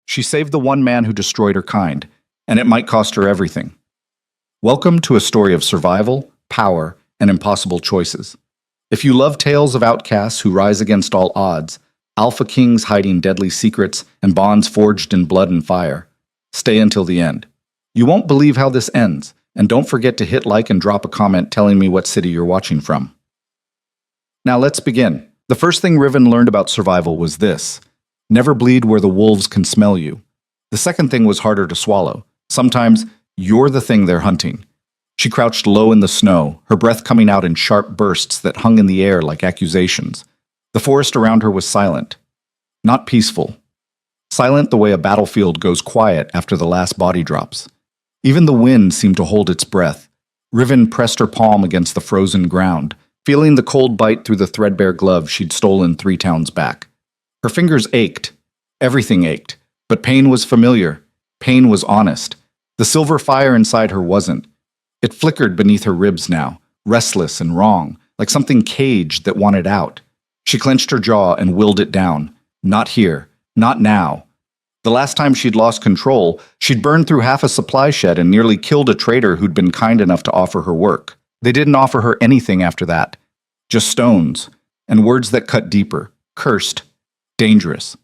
She saved the one man who destroyed her kind, and it might cost her everything. Welcome to a story of survival, power, and impossible choices. If you love tales of outcasts who rise against all odds, alpha kings hiding deadly secrets, and bonds forged in blood and fire, stay until the end. You won't believe how this ends, and don't forget to hit like and drop a comment telling me what city you're watching from. Now let's begin. The first thing Riven learned about survival was this: never bleed where the wolves can smell you. The second thing was harder to swallow. Sometimes you're the thing they're hunting. She crouched low in the snow, her breath coming out in sharp bursts that hung in the air like accusations. The forest around her was silent. Not peaceful. Silent the way a battlefield goes quiet after the last body drops. Even the wind seemed to hold its breath. Riven pressed her palm against the frozen ground, feeling the cold bite through the threadbare glove she'd stolen 3 towns back. Her fingers ached. Everything ached. But pain was familiar. Pain was honest. The silver fire inside her wasn't. It flickered beneath her ribs now, restless and wrong, like something caged that wanted out. She clenched her jaw and willed it down. Not here. Not now. The last time she'd lost control, she'd burned through half a supply shed and nearly killed a trader who'd been kind enough to offer her work. They didn't offer her anything after that. Just stones, and words that cut deeper. Cursed. Dangerous.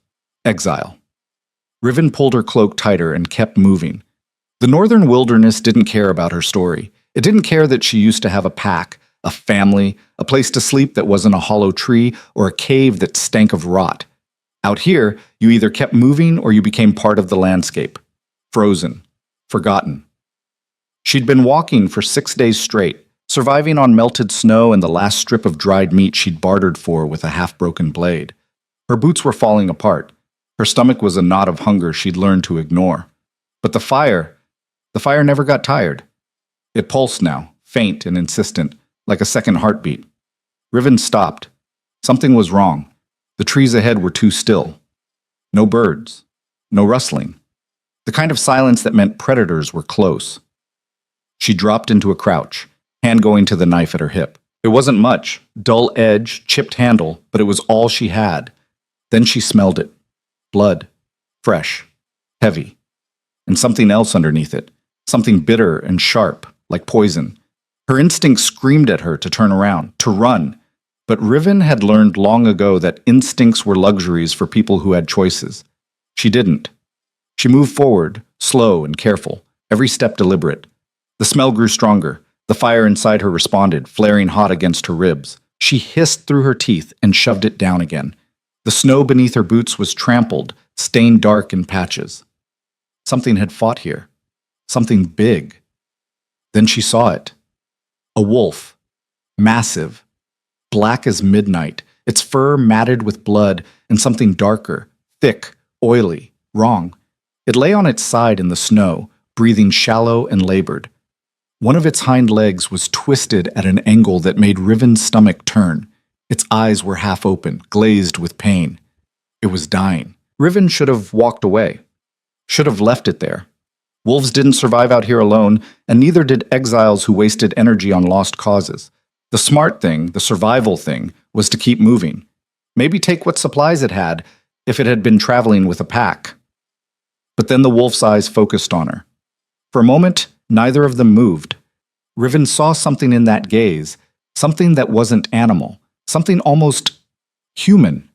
Exile. Riven pulled her cloak tighter and kept moving. The northern wilderness didn't care about her story. It didn't care that she used to have a pack, a family, a place to sleep that wasn't a hollow tree, or a cave that stank of rot. Out here, you either kept moving or you became part of the landscape. Frozen. Forgotten. She'd been walking for 6 days straight, surviving on melted snow and the last strip of dried meat she'd bartered for with a half-broken blade. Her boots were falling apart. Her stomach was a knot of hunger she'd learned to ignore. But the fire never got tired. It pulsed now, faint and insistent, like a second heartbeat. Riven stopped. Something was wrong. The trees ahead were too still. No birds. No rustling. The kind of silence that meant predators were close. She dropped into a crouch, hand going to the knife at her hip. It wasn't much, dull edge, chipped handle, but it was all she had. Then she smelled it. Blood. Fresh. Heavy. And something else underneath it. Something bitter and sharp, like poison. Her instinct screamed at her to turn around, to run. But Riven had learned long ago that instincts were luxuries for people who had choices. She didn't. She moved forward, slow and careful, every step deliberate. The smell grew stronger. The fire inside her responded, flaring hot against her ribs. She hissed through her teeth and shoved it down again. The snow beneath her boots was trampled, stained dark in patches. Something had fought here. Something big. Then she saw it. A wolf. Massive. Black as midnight, its fur matted with blood, and something darker, thick, oily, wrong. It lay on its side in the snow, breathing shallow and labored. One of its hind legs was twisted at an angle that made Riven's stomach turn. Its eyes were half open, glazed with pain. It was dying. Riven should have walked away. Should have left it there. Wolves didn't survive out here alone, and neither did exiles who wasted energy on lost causes. The smart thing, the survival thing, was to keep moving. Maybe take what supplies it had, if it had been traveling with a pack. But then the wolf's eyes focused on her. For a moment, neither of them moved. Riven saw something in that gaze, something that wasn't animal, something almost human,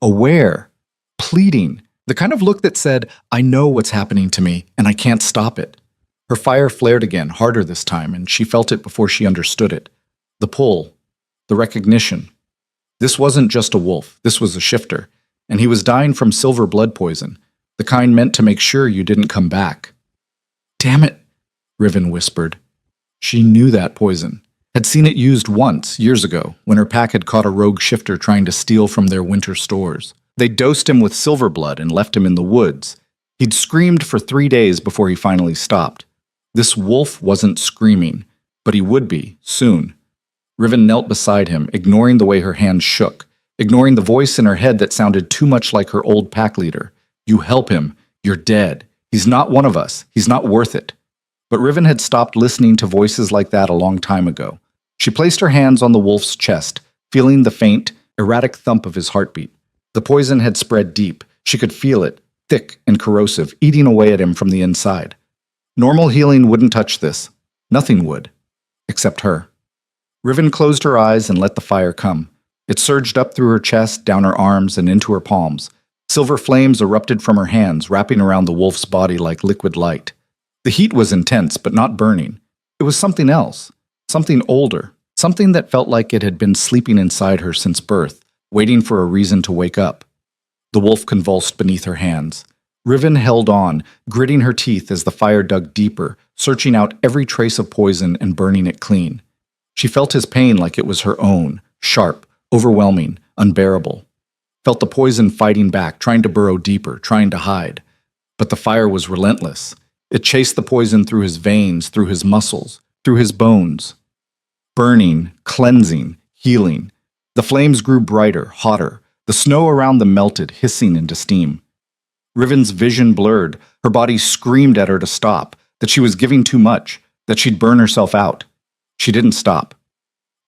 aware, pleading, the kind of look that said, "I know what's happening to me, and I can't stop it." Her fire flared again, harder this time, and she felt it before she understood it. The pull, the recognition. This wasn't just a wolf, this was a shifter, and he was dying from silver blood poison, the kind meant to make sure you didn't come back. "Damn it," Riven whispered. She knew that poison, had seen it used once, years ago, when her pack had caught a rogue shifter trying to steal from their winter stores. They dosed him with silver blood and left him in the woods. He'd screamed for 3 days before he finally stopped. This wolf wasn't screaming, but he would be, soon. Riven knelt beside him, ignoring the way her hands shook, ignoring the voice in her head that sounded too much like her old pack leader. "You help him, you're dead. He's not one of us. He's not worth it." But Riven had stopped listening to voices like that a long time ago. She placed her hands on the wolf's chest, feeling the faint, erratic thump of his heartbeat. The poison had spread deep. She could feel it, thick and corrosive, eating away at him from the inside. Normal healing wouldn't touch this. Nothing would. Except her. Riven closed her eyes and let the fire come. It surged up through her chest, down her arms, and into her palms. Silver flames erupted from her hands, wrapping around the wolf's body like liquid light. The heat was intense, but not burning. It was something else. Something older. Something that felt like it had been sleeping inside her since birth, waiting for a reason to wake up. The wolf convulsed beneath her hands. Riven held on, gritting her teeth as the fire dug deeper, searching out every trace of poison and burning it clean. She felt his pain like it was her own, sharp, overwhelming, unbearable. Felt the poison fighting back, trying to burrow deeper, trying to hide. But the fire was relentless. It chased the poison through his veins, through his muscles, through his bones. Burning, cleansing, healing. The flames grew brighter, hotter. The snow around them melted, hissing into steam. Riven's vision blurred. Her body screamed at her to stop, that she was giving too much, that she'd burn herself out. She didn't stop.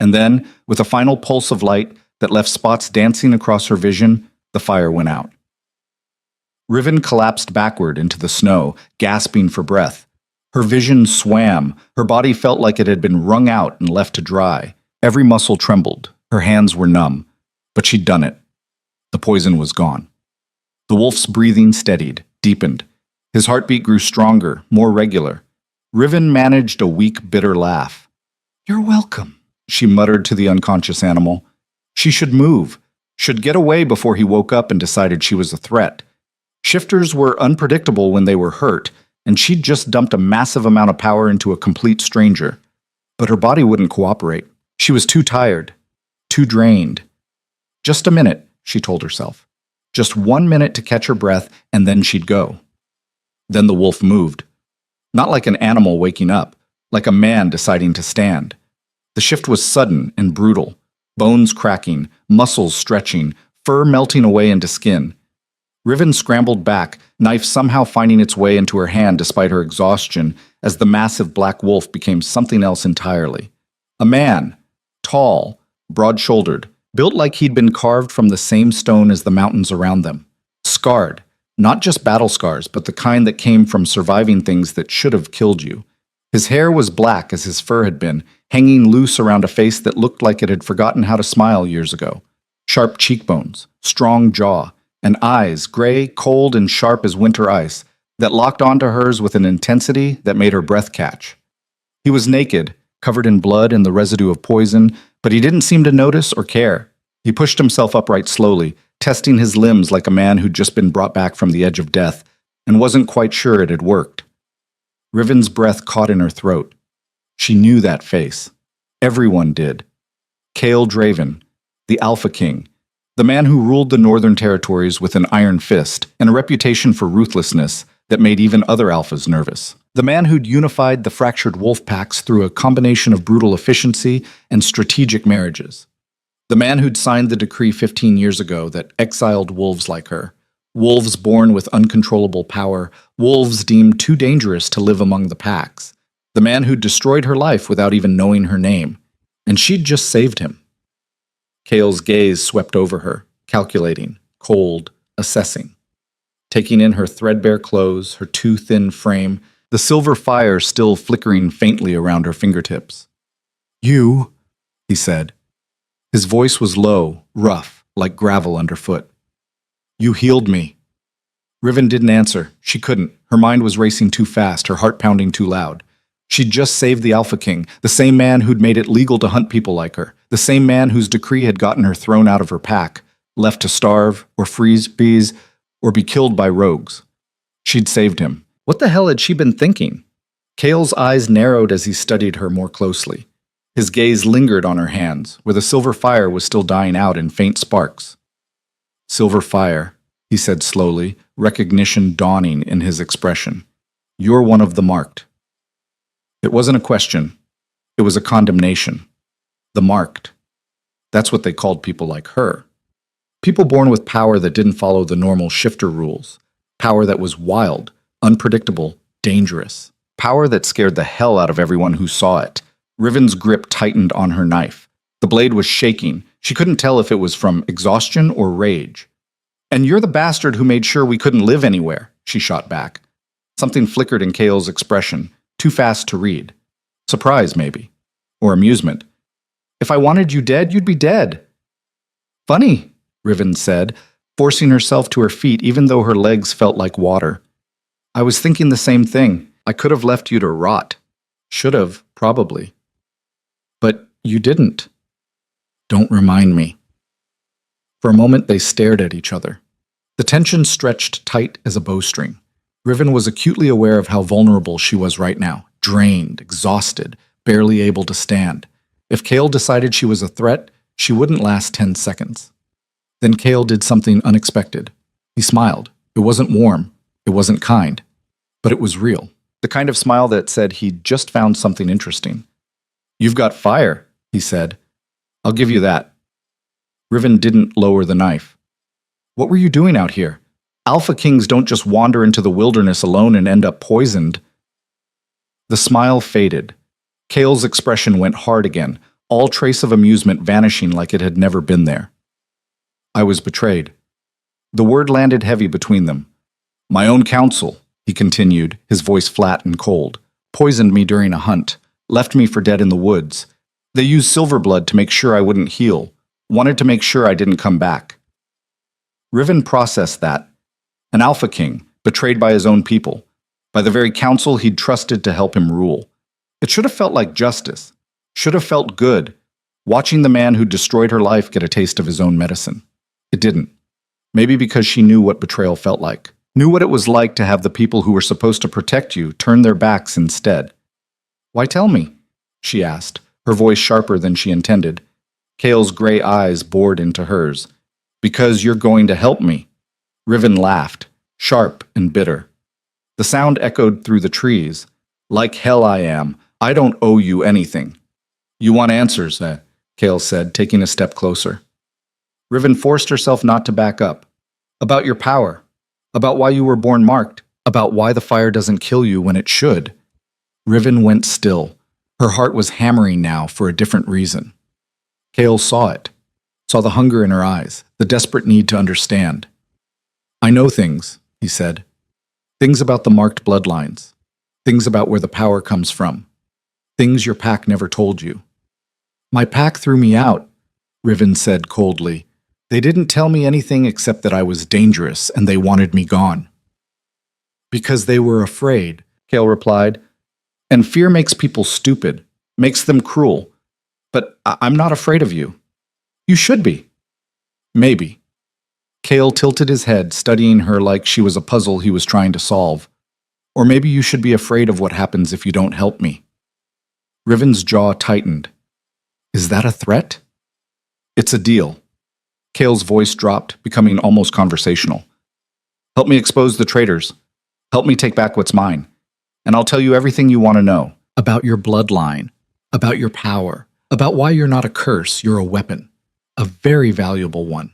And then, with a final pulse of light that left spots dancing across her vision, the fire went out. Riven collapsed backward into the snow, gasping for breath. Her vision swam. Her body felt like it had been wrung out and left to dry. Every muscle trembled. Her hands were numb. But she'd done it. The poison was gone. The wolf's breathing steadied, deepened. His heartbeat grew stronger, more regular. Riven managed a weak, bitter laugh. "You're welcome," she muttered to the unconscious animal. She should move, should get away before he woke up and decided she was a threat. Shifters were unpredictable when they were hurt, and she'd just dumped a massive amount of power into a complete stranger. But her body wouldn't cooperate. She was too tired, too drained. Just a minute, she told herself. Just 1 minute to catch her breath, and then she'd go. Then the wolf moved. Not like an animal waking up, like a man deciding to stand. The shift was sudden and brutal. Bones cracking, muscles stretching, fur melting away into skin. Riven scrambled back, knife somehow finding its way into her hand despite her exhaustion, as the massive black wolf became something else entirely. A man, tall, broad-shouldered, built like he'd been carved from the same stone as the mountains around them. Scarred, not just battle scars, but the kind that came from surviving things that should have killed you. His hair was black as his fur had been, hanging loose around a face that looked like it had forgotten how to smile years ago. Sharp cheekbones, strong jaw, and eyes, gray, cold, and sharp as winter ice, that locked onto hers with an intensity that made her breath catch. He was naked, covered in blood and the residue of poison, but he didn't seem to notice or care. He pushed himself upright slowly, testing his limbs like a man who'd just been brought back from the edge of death, and wasn't quite sure it had worked. Riven's breath caught in her throat. She knew that face. Everyone did. Kael Draven, the Alpha King, the man who ruled the Northern Territories with an iron fist and a reputation for ruthlessness that made even other alphas nervous. The man who'd unified the fractured wolf packs through a combination of brutal efficiency and strategic marriages. The man who'd signed the decree 15 years ago that exiled wolves like her. Wolves born with uncontrollable power, wolves deemed too dangerous to live among the packs. The man who'd destroyed her life without even knowing her name. And she'd just saved him. Kael's gaze swept over her, calculating, cold, assessing. Taking in her threadbare clothes, her too thin frame, the silver fire still flickering faintly around her fingertips. "You," he said. His voice was low, rough, like gravel underfoot. "You healed me." Riven didn't answer. She couldn't. Her mind was racing too fast, her heart pounding too loud. She'd just saved the Alpha King, the same man who'd made it legal to hunt people like her, the same man whose decree had gotten her thrown out of her pack, left to starve, or freeze, or be killed by rogues. She'd saved him. What the hell had she been thinking? Kael's eyes narrowed as he studied her more closely. His gaze lingered on her hands, where the silver fire was still dying out in faint sparks. "Silver fire," he said slowly, recognition dawning in his expression. "You're one of the marked." It wasn't a question. It was a condemnation. The marked. That's what they called people like her. People born with power that didn't follow the normal shifter rules. Power that was wild, unpredictable, dangerous. Power that scared the hell out of everyone who saw it. Riven's grip tightened on her knife. The blade was shaking. She couldn't tell if it was from exhaustion or rage. And you're the bastard who made sure we couldn't live anywhere, she shot back. Something flickered in Kale's expression, too fast to read. Surprise, maybe. Or amusement. If I wanted you dead, you'd be dead. Funny, Riven said, forcing herself to her feet even though her legs felt like water. I was thinking the same thing. I could have left you to rot. Should have, probably. But you didn't. Don't remind me. For a moment they stared at each other. The tension stretched tight as a bowstring. Riven was acutely aware of how vulnerable she was right now, drained, exhausted, barely able to stand. If Kale decided she was a threat, she wouldn't last 10 seconds. Then Kale did something unexpected. He smiled. It wasn't warm. It wasn't kind. But it was real. The kind of smile that said he'd just found something interesting. You've got fire, he said. I'll give you that. Riven didn't lower the knife. What were you doing out here? Alpha Kings don't just wander into the wilderness alone and end up poisoned. The smile faded. Kale's expression went hard again, all trace of amusement vanishing like it had never been there. I was betrayed. The word landed heavy between them. My own counsel, he continued, his voice flat and cold, poisoned me during a hunt, left me for dead in the woods. They used Silverblood to make sure I wouldn't heal, wanted to make sure I didn't come back. Riven processed that. An Alpha King, betrayed by his own people, by the very council he'd trusted to help him rule. It should have felt like justice, should have felt good, watching the man who destroyed her life get a taste of his own medicine. It didn't. Maybe because she knew what betrayal felt like, knew what it was like to have the people who were supposed to protect you turn their backs instead. Why tell me? She asked, her voice sharper than she intended. Kale's gray eyes bored into hers. Because you're going to help me. Riven laughed, sharp and bitter. The sound echoed through the trees. Like hell I am. I don't owe you anything. You want answers, Kale said, taking a step closer. Riven forced herself not to back up. About your power. About why you were born marked. About why the fire doesn't kill you when it should. Riven went still. Her heart was hammering now for a different reason. Kale saw it. Saw the hunger in her eyes, the desperate need to understand. I know things, he said. Things about the marked bloodlines. Things about where the power comes from. Things your pack never told you. My pack threw me out, Riven said coldly. They didn't tell me anything except that I was dangerous and they wanted me gone. Because they were afraid, Kale replied. And fear makes people stupid, makes them cruel. But I'm not afraid of you. You should be. Maybe. Kale tilted his head, studying her like she was a puzzle he was trying to solve. Or maybe you should be afraid of what happens if you don't help me. Riven's jaw tightened. Is that a threat? It's a deal. Kale's voice dropped, becoming almost conversational. Help me expose the traitors. Help me take back what's mine. And I'll tell you everything you want to know. About your bloodline. About your power. About why you're not a curse, you're a weapon. A very valuable one.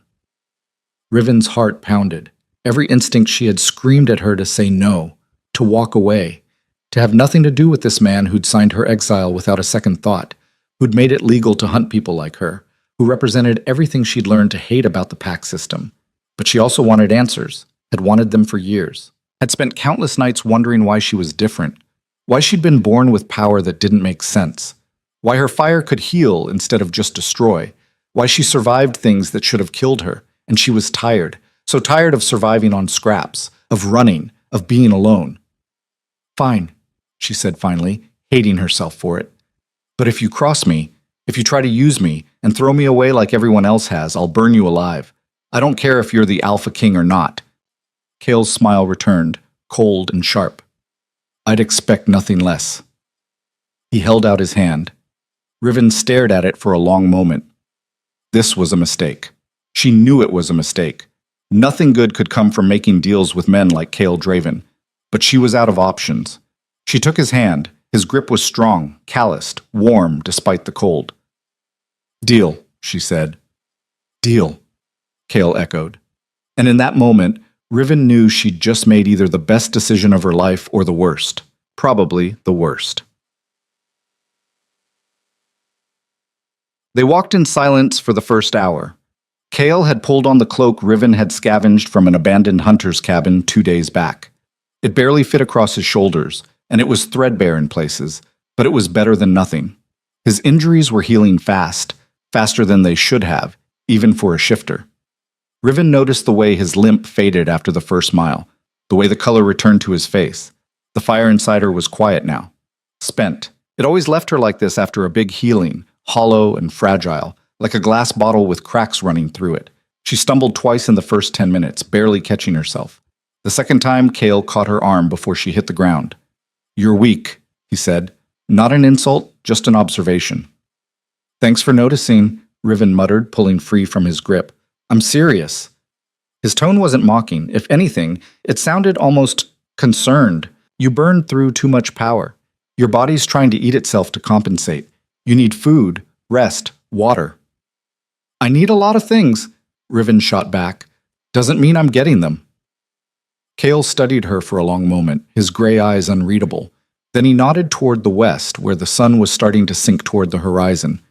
Riven's heart pounded. Every instinct she had screamed at her to say no, to walk away, to have nothing to do with this man who'd signed her exile without a second thought, who'd made it legal to hunt people like her, who represented everything she'd learned to hate about the pack system. But she also wanted answers, had wanted them for years, had spent countless nights wondering why she was different, why she'd been born with power that didn't make sense, why her fire could heal instead of just destroy, why she survived things that should have killed her, and she was tired, so tired of surviving on scraps, of running, of being alone. Fine, she said finally, hating herself for it. But if you cross me, if you try to use me and throw me away like everyone else has, I'll burn you alive. I don't care if you're the Alpha King or not. Kale's smile returned, cold and sharp. I'd expect nothing less. He held out his hand. Riven stared at it for a long moment. This was a mistake. She knew it was a mistake. Nothing good could come from making deals with men like Kale Draven. But she was out of options. She took his hand. His grip was strong, calloused, warm despite the cold. Deal, she said. Deal, Kale echoed. And in that moment, Riven knew she'd just made either the best decision of her life or the worst. Probably the worst. They walked in silence for the first hour. Kale had pulled on the cloak Riven had scavenged from an abandoned hunter's cabin 2 days back. It barely fit across his shoulders, and it was threadbare in places, but it was better than nothing. His injuries were healing fast, faster than they should have, even for a shifter. Riven noticed the way his limp faded after the first mile, the way the color returned to his face. The fire inside her was quiet now, spent. It always left her like this after a big healing, hollow and fragile, like a glass bottle with cracks running through it. She stumbled twice in the first 10 minutes, barely catching herself. The second time, Kale caught her arm before she hit the ground. "You're weak," he said. Not an insult, just an observation. "Thanks for noticing," Riven muttered, pulling free from his grip. "I'm serious." His tone wasn't mocking. If anything, it sounded almost concerned. "You burned through too much power. Your body's trying to eat itself to compensate. You need food, rest, water." "I need a lot of things," Riven shot back. "Doesn't mean I'm getting them." Kale studied her for a long moment, his gray eyes unreadable. Then he nodded toward the west, where the sun was starting to sink toward the horizon.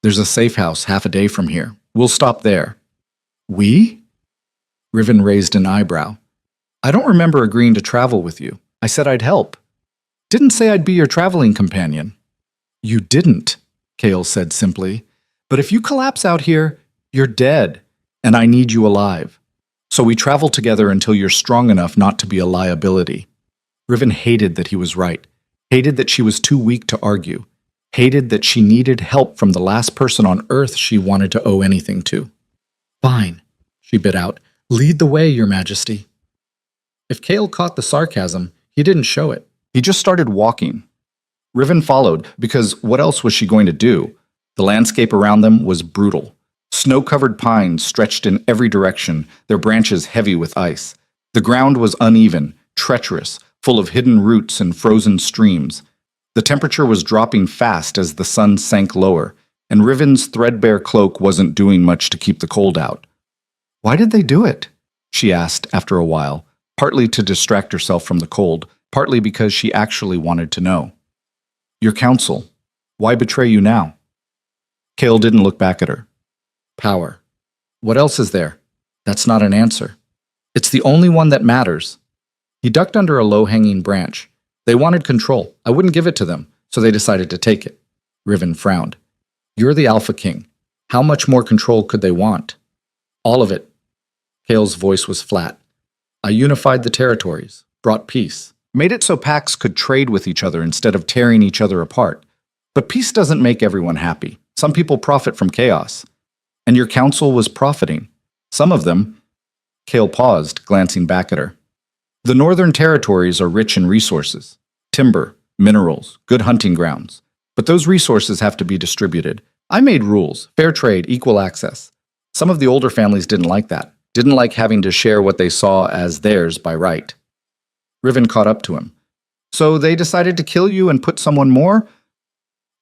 "There's a safe house half a day from here. We'll stop there." "We?" Riven raised an eyebrow. "I don't remember agreeing to travel with you. I said I'd help. Didn't say I'd be your traveling companion." "You didn't," Kale said simply. "But if you collapse out here, you're dead, and I need you alive. So we travel together until you're strong enough not to be a liability." Riven hated that he was right, hated that she was too weak to argue, hated that she needed help from the last person on Earth she wanted to owe anything to. "Fine," she bit out. "Lead the way, Your Majesty." If Kale caught the sarcasm, he didn't show it. He just started walking. Riven followed, because what else was she going to do? The landscape around them was brutal. Snow-covered pines stretched in every direction, their branches heavy with ice. The ground was uneven, treacherous, full of hidden roots and frozen streams. The temperature was dropping fast as the sun sank lower, and Riven's threadbare cloak wasn't doing much to keep the cold out. "Why did they do it?" she asked after a while, partly to distract herself from the cold, partly because she actually wanted to know. "Your counsel. Why betray you now?" Kale didn't look back at her. "Power. What else is there?" "That's not an answer. It's the only one that matters." He ducked under a low-hanging branch. "They wanted control. I wouldn't give it to them, so they decided to take it." Riven frowned. "You're the Alpha King. How much more control could they want?" "All of it." Kale's voice was flat. "I unified the territories, brought peace, made it so packs could trade with each other instead of tearing each other apart. But peace doesn't make everyone happy. Some people profit from chaos. And your council was profiting. Some of them." Kale paused, glancing back at her. "The northern territories are rich in resources. Timber, minerals, good hunting grounds. But those resources have to be distributed. I made rules, fair trade, equal access. Some of the older families didn't like that, didn't like having to share what they saw as theirs by right." Riven caught up to him. "So they decided to kill you and put someone more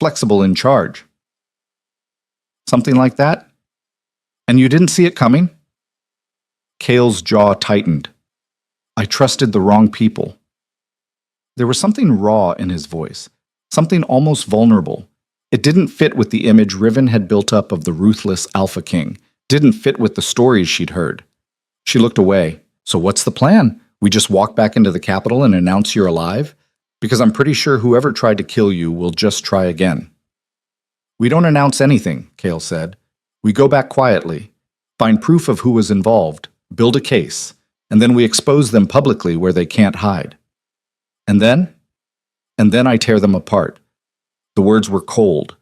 flexible in charge." "Something like that? And you didn't see it coming?" Kale's jaw tightened. "I trusted the wrong people." There was something raw in his voice, something almost vulnerable. It didn't fit with the image Riven had built up of the ruthless Alpha King, didn't fit with the stories she'd heard. She looked away. "So what's the plan? We just walk back into the capital and announce you're alive? Because I'm pretty sure whoever tried to kill you will just try again." "We don't announce anything," Kale said. "We go back quietly, find proof of who was involved, build a case, and then we expose them publicly where they can't hide. And then? And then I tear them apart." The words were cold,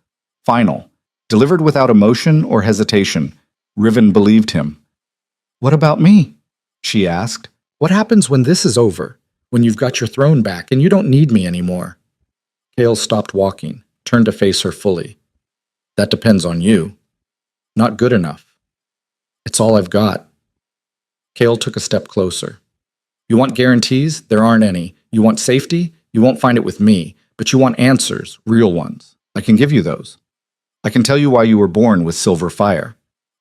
final, delivered without emotion or hesitation. Riven believed him. "What about me?" she asked. "What happens when this is over, when you've got your throne back and you don't need me anymore?" Kale stopped walking, turned to face her fully. "That depends on you. Not good enough. It's all I've got." Kale took a step closer. "You want guarantees? There aren't any. You want safety? You won't find it with me. But you want answers, real ones. I can give you those. I can tell you why you were born with silver fire.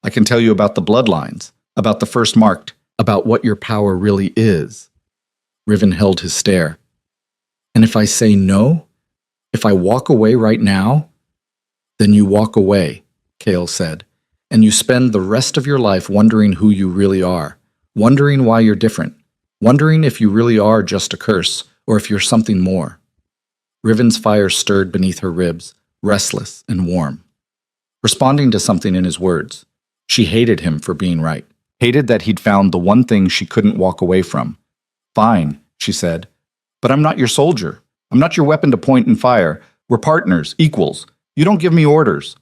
I can tell you about the bloodlines, about the first marked, about what your power really is." Riven held his stare. "And if I say no? If I walk away right now?" "Then you walk away," Kale said. and you spend the rest of your life wondering who you really are, wondering why you're different, wondering if you really are just a curse or if you're something more. Riven's fire stirred beneath her ribs, restless and warm, responding to something in his words. She hated him for being right, hated that he'd found the one thing she couldn't walk away from. Fine, she said, but I'm not your soldier. I'm not your weapon to point and fire. We're partners, equals. You don't give me orders.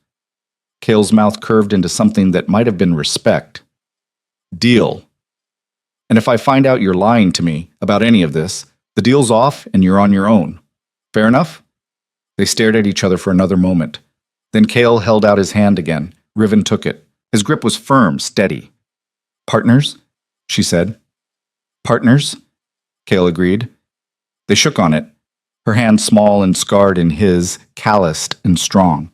Cale's mouth curved into something that might have been respect. Deal. And if I find out you're lying to me about any of this, the deal's off and you're on your own. Fair enough? They stared at each other for another moment. Then Cale held out his hand again. Riven took it. His grip was firm, steady. Partners? She said. Partners? Cale agreed. They shook on it, her hand small and scarred in his, calloused and strong.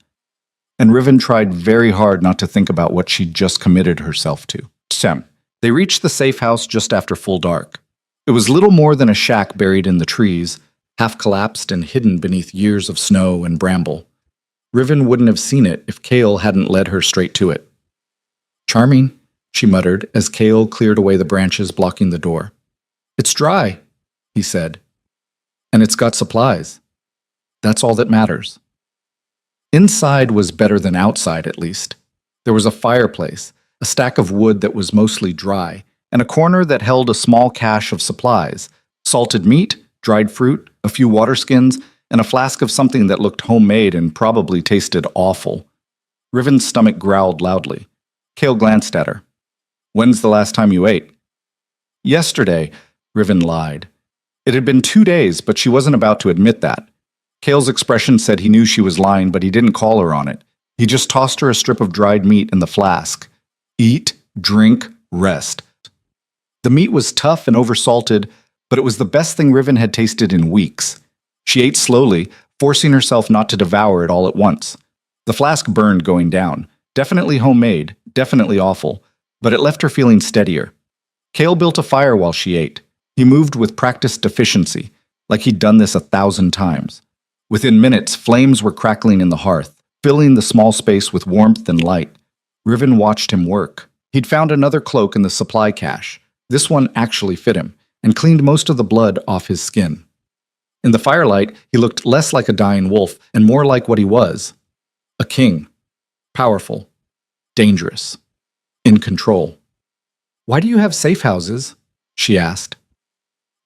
And Riven tried very hard not to think about what she'd just committed herself to. They reached the safe house just after full dark. It was little more than a shack buried in the trees, half collapsed and hidden beneath years of snow and bramble. Riven wouldn't have seen it if Cale hadn't led her straight to it. Charming, she muttered as Cale cleared away the branches blocking the door. It's dry, he said. And it's got supplies. That's all that matters. Inside was better than outside, at least. There was a fireplace, a stack of wood that was mostly dry, and a corner that held a small cache of supplies, salted meat, dried fruit, a few water skins, and a flask of something that looked homemade and probably tasted awful. Riven's stomach growled loudly. Cale glanced at her. When's the last time you ate? Yesterday, Riven lied. It had been 2 days, but she wasn't about to admit that. Cale's expression said he knew she was lying, but he didn't call her on it. He just tossed her a strip of dried meat in the flask. Eat, drink, rest. The meat was tough and oversalted, but it was the best thing Riven had tasted in weeks. She ate slowly, forcing herself not to devour it all at once. The flask burned going down. Definitely homemade, definitely awful, but it left her feeling steadier. Cale built a fire while she ate. He moved with practiced efficiency, like he'd done this 1,000 times. Within minutes, flames were crackling in the hearth, filling the small space with warmth and light. Riven watched him work. He'd found another cloak in the supply cache. This one actually fit him, and cleaned most of the blood off his skin. In the firelight, he looked less like a dying wolf and more like what he was. A king. Powerful. Dangerous. In control. Why do you have safe houses? She asked.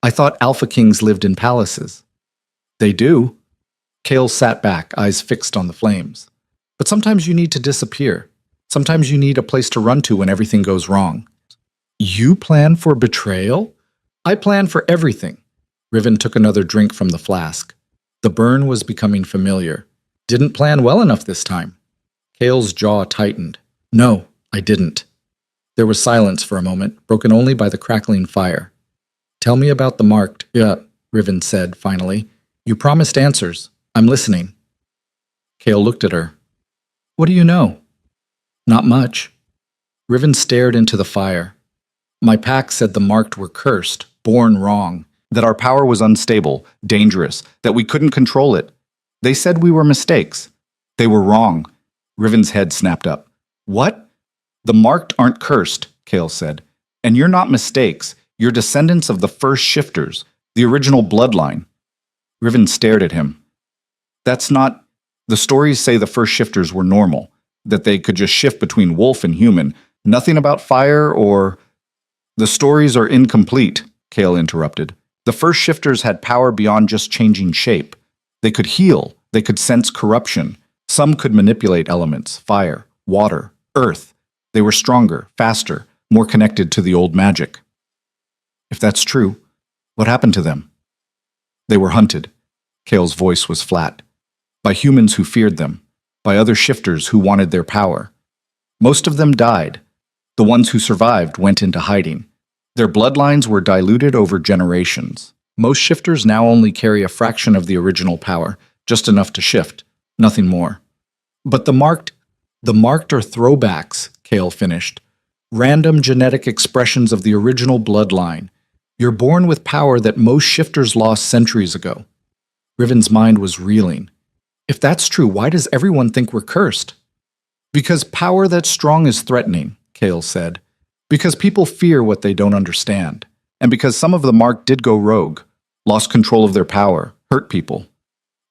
I thought Alpha Kings lived in palaces. They do. Cale sat back, eyes fixed on the flames. But sometimes you need to disappear. Sometimes you need a place to run to when everything goes wrong. You plan for betrayal? I plan for everything. Riven took another drink from the flask. The burn was becoming familiar. Didn't plan well enough this time. Cale's jaw tightened. No, I didn't. There was silence for a moment, broken only by the crackling fire. Tell me about the marked, Riven said finally. You promised answers. I'm listening. Cale looked at her. What do you know? Not much. Riven stared into the fire. My pack said the marked were cursed, born wrong, that our power was unstable, dangerous, that we couldn't control it. They said we were mistakes. They were wrong. Riven's head snapped up. What? The marked aren't cursed, Cale said. And you're not mistakes. You're descendants of the first shifters, the original bloodline. Riven stared at him. That's not... The stories say the first shifters were normal, that they could just shift between wolf and human. Nothing about fire or... The stories are incomplete, Cale interrupted. The first shifters had power beyond just changing shape. They could heal. They could sense corruption. Some could manipulate elements, fire, water, earth. They were stronger, faster, more connected to the old magic. If that's true, what happened to them? They were hunted. Cale's voice was flat. By humans who feared them. By other shifters who wanted their power. Most of them died. The ones who survived went into hiding. Their bloodlines were diluted over generations. Most shifters now only carry a fraction of the original power, just enough to shift, nothing more. But the marked are throwbacks, Cale finished. Random genetic expressions of the original bloodline. You're born with power that most shifters lost centuries ago. Riven's mind was reeling. If that's true, why does everyone think we're cursed? Because power that's strong is threatening, Kale said. Because people fear what they don't understand. And because some of the Mark did go rogue, lost control of their power, hurt people.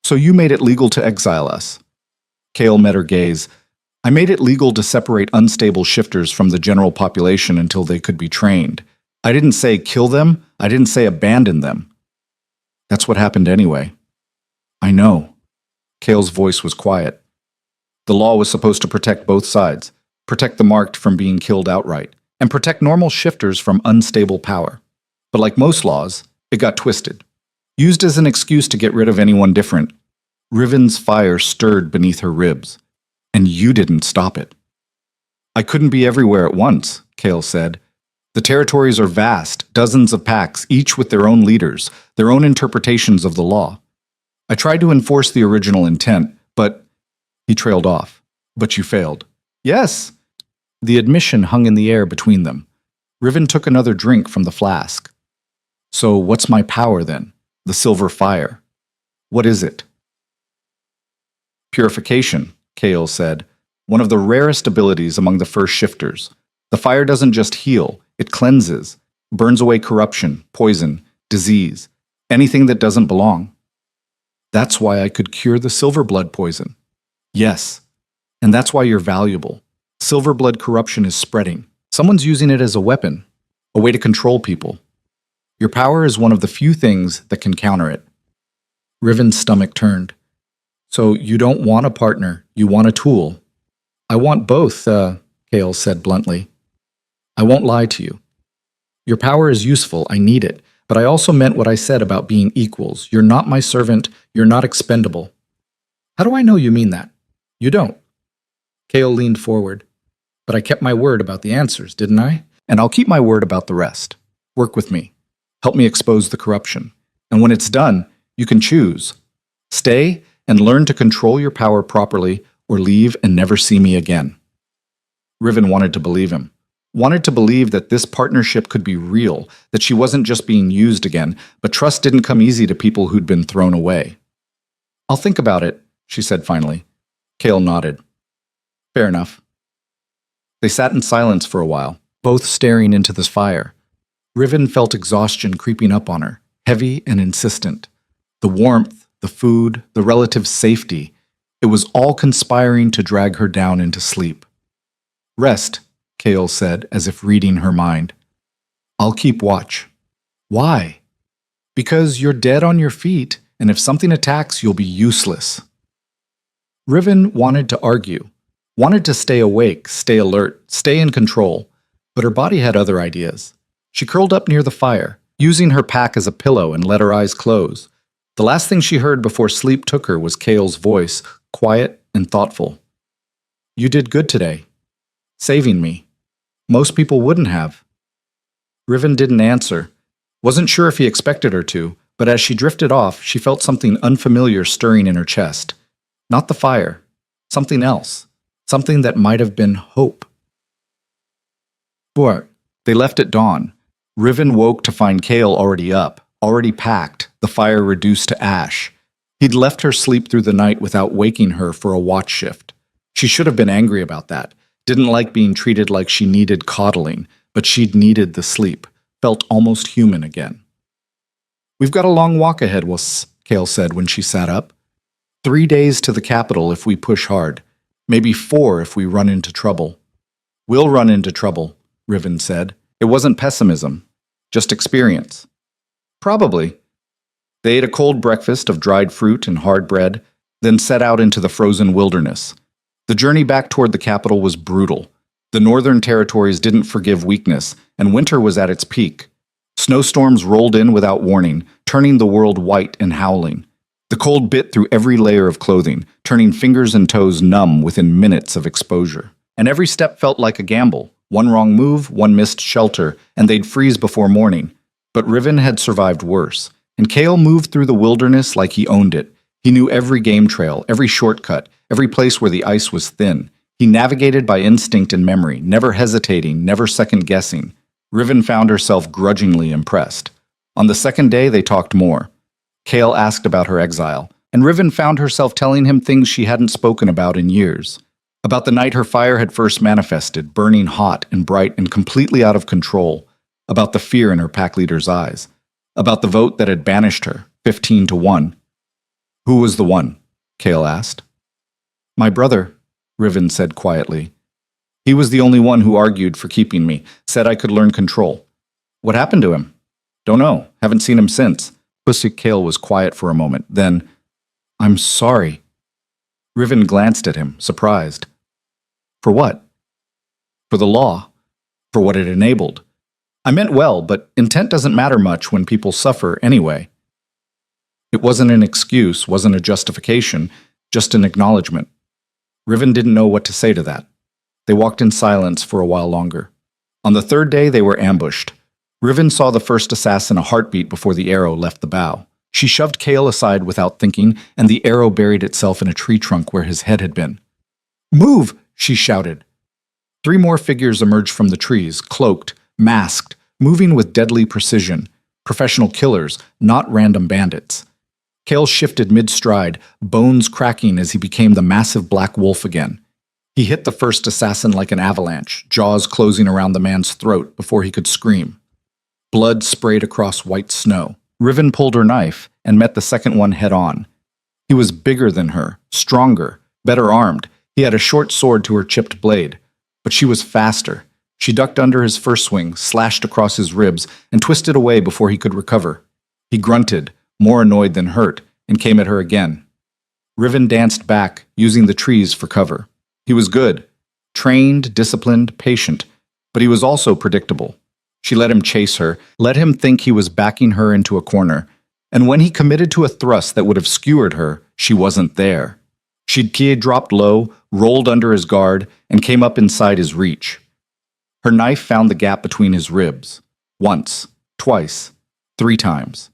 So you made it legal to exile us. Kale met her gaze. I made it legal to separate unstable shifters from the general population until they could be trained. I didn't say kill them. I didn't say abandon them. That's what happened anyway. I know. Kale's voice was quiet. The law was supposed to protect both sides, protect the marked from being killed outright, and protect normal shifters from unstable power. But like most laws, it got twisted. Used as an excuse to get rid of anyone different. Riven's fire stirred beneath her ribs, and you didn't stop it. I couldn't be everywhere at once, Kale said. The territories are vast, dozens of packs, each with their own leaders, their own interpretations of the law. I tried to enforce the original intent, but... He trailed off. But you failed. Yes. The admission hung in the air between them. Riven took another drink from the flask. So what's my power then? The silver fire. What is it? Purification, Kale said. One of the rarest abilities among the first shifters. The fire doesn't just heal, it cleanses, burns away corruption, poison, disease, anything that doesn't belong. That's why I could cure the silver blood poison. Yes, and that's why you're valuable. Silver blood corruption is spreading. Someone's using it as a weapon, a way to control people. Your power is one of the few things that can counter it. Riven's stomach turned. So you don't want a partner, you want a tool. I want both, Kale said bluntly. I won't lie to you. Your power is useful, I need it, but I also meant what I said about being equals. You're not my servant, you're not expendable. How do I know you mean that? You don't. Kale leaned forward. But I kept my word about the answers, didn't I? And I'll keep my word about the rest. Work with me. Help me expose the corruption. And when it's done, you can choose. Stay and learn to control your power properly, or leave and never see me again. Riven wanted to believe him. Wanted to believe that this partnership could be real, that she wasn't just being used again, but trust didn't come easy to people who'd been thrown away. I'll think about it, she said finally. Kale nodded. Fair enough. They sat in silence for a while, both staring into the fire. Riven felt exhaustion creeping up on her, heavy and insistent. The warmth, the food, the relative safety, it was all conspiring to drag her down into sleep. Rest, Kale said, as if reading her mind. I'll keep watch. Why? Because you're dead on your feet, and if something attacks, you'll be useless. Riven wanted to argue, wanted to stay awake, stay alert, stay in control, but her body had other ideas. She curled up near the fire, using her pack as a pillow, and let her eyes close. The last thing she heard before sleep took her was Kale's voice, quiet and thoughtful. You did good today. Saving me. Most people wouldn't have. Riven didn't answer. Wasn't sure if he expected her to, but as she drifted off, she felt something unfamiliar stirring in her chest. Not the fire. Something else. Something that might have been hope. They left at dawn. Riven woke to find Kale already up, already packed, the fire reduced to ash. He'd left her sleep through the night without waking her for a watch shift. She should have been angry about that. Didn't like being treated like she needed coddling, but she'd needed the sleep. Felt almost human again. We've got a long walk ahead, Kale said when she sat up. 3 days to the capital if we push hard. Maybe 4 if we run into trouble. We'll run into trouble, Riven said. It wasn't pessimism, just experience. Probably. They ate a cold breakfast of dried fruit and hard bread, then set out into the frozen wilderness. The journey back toward the capital was brutal. The northern territories didn't forgive weakness, and winter was at its peak. Snowstorms rolled in without warning, turning the world white and howling. The cold bit through every layer of clothing, turning fingers and toes numb within minutes of exposure. And every step felt like a gamble. One wrong move, one missed shelter, and they'd freeze before morning. But Riven had survived worse, and Kale moved through the wilderness like he owned it. He knew every game trail, every shortcut, every place where the ice was thin. He navigated by instinct and memory, never hesitating, never second-guessing. Riven found herself grudgingly impressed. On the second day, they talked more. Kale asked about her exile, and Riven found herself telling him things she hadn't spoken about in years. About the night her fire had first manifested, burning hot and bright and completely out of control. About the fear in her pack leader's eyes. About the vote that had banished her, 15-1. Who was the one? Cale asked. My brother, Riven said quietly. He was the only one who argued for keeping me, said I could learn control. What happened to him? Don't know. Haven't seen him since. Pussy Cale was quiet for a moment. Then, I'm sorry. Riven glanced at him, surprised. For what? For the law. For what it enabled. I meant well, but intent doesn't matter much when people suffer anyway. It wasn't an excuse, wasn't a justification, just an acknowledgement. Riven didn't know what to say to that. They walked in silence for a while longer. On the third day, they were ambushed. Riven saw the first assassin a heartbeat before the arrow left the bow. She shoved Cale aside without thinking, and the arrow buried itself in a tree trunk where his head had been. Move! She shouted. 3 more figures emerged from the trees, cloaked, masked, moving with deadly precision. Professional killers, not random bandits. Cale shifted mid-stride, bones cracking as he became the massive black wolf again. He hit the first assassin like an avalanche, jaws closing around the man's throat before he could scream. Blood sprayed across white snow. Riven pulled her knife and met the second one head-on. He was bigger than her, stronger, better armed. He had a short sword to her chipped blade. But she was faster. She ducked under his first swing, slashed across his ribs, and twisted away before he could recover. He grunted, more annoyed than hurt, and came at her again. Riven danced back, using the trees for cover. He was good, trained, disciplined, patient, but he was also predictable. She let him chase her, let him think he was backing her into a corner, and when he committed to a thrust that would have skewered her, she wasn't there. Shidkie dropped low, rolled under his guard, and came up inside his reach. Her knife found the gap between his ribs. Once, twice, 3 times.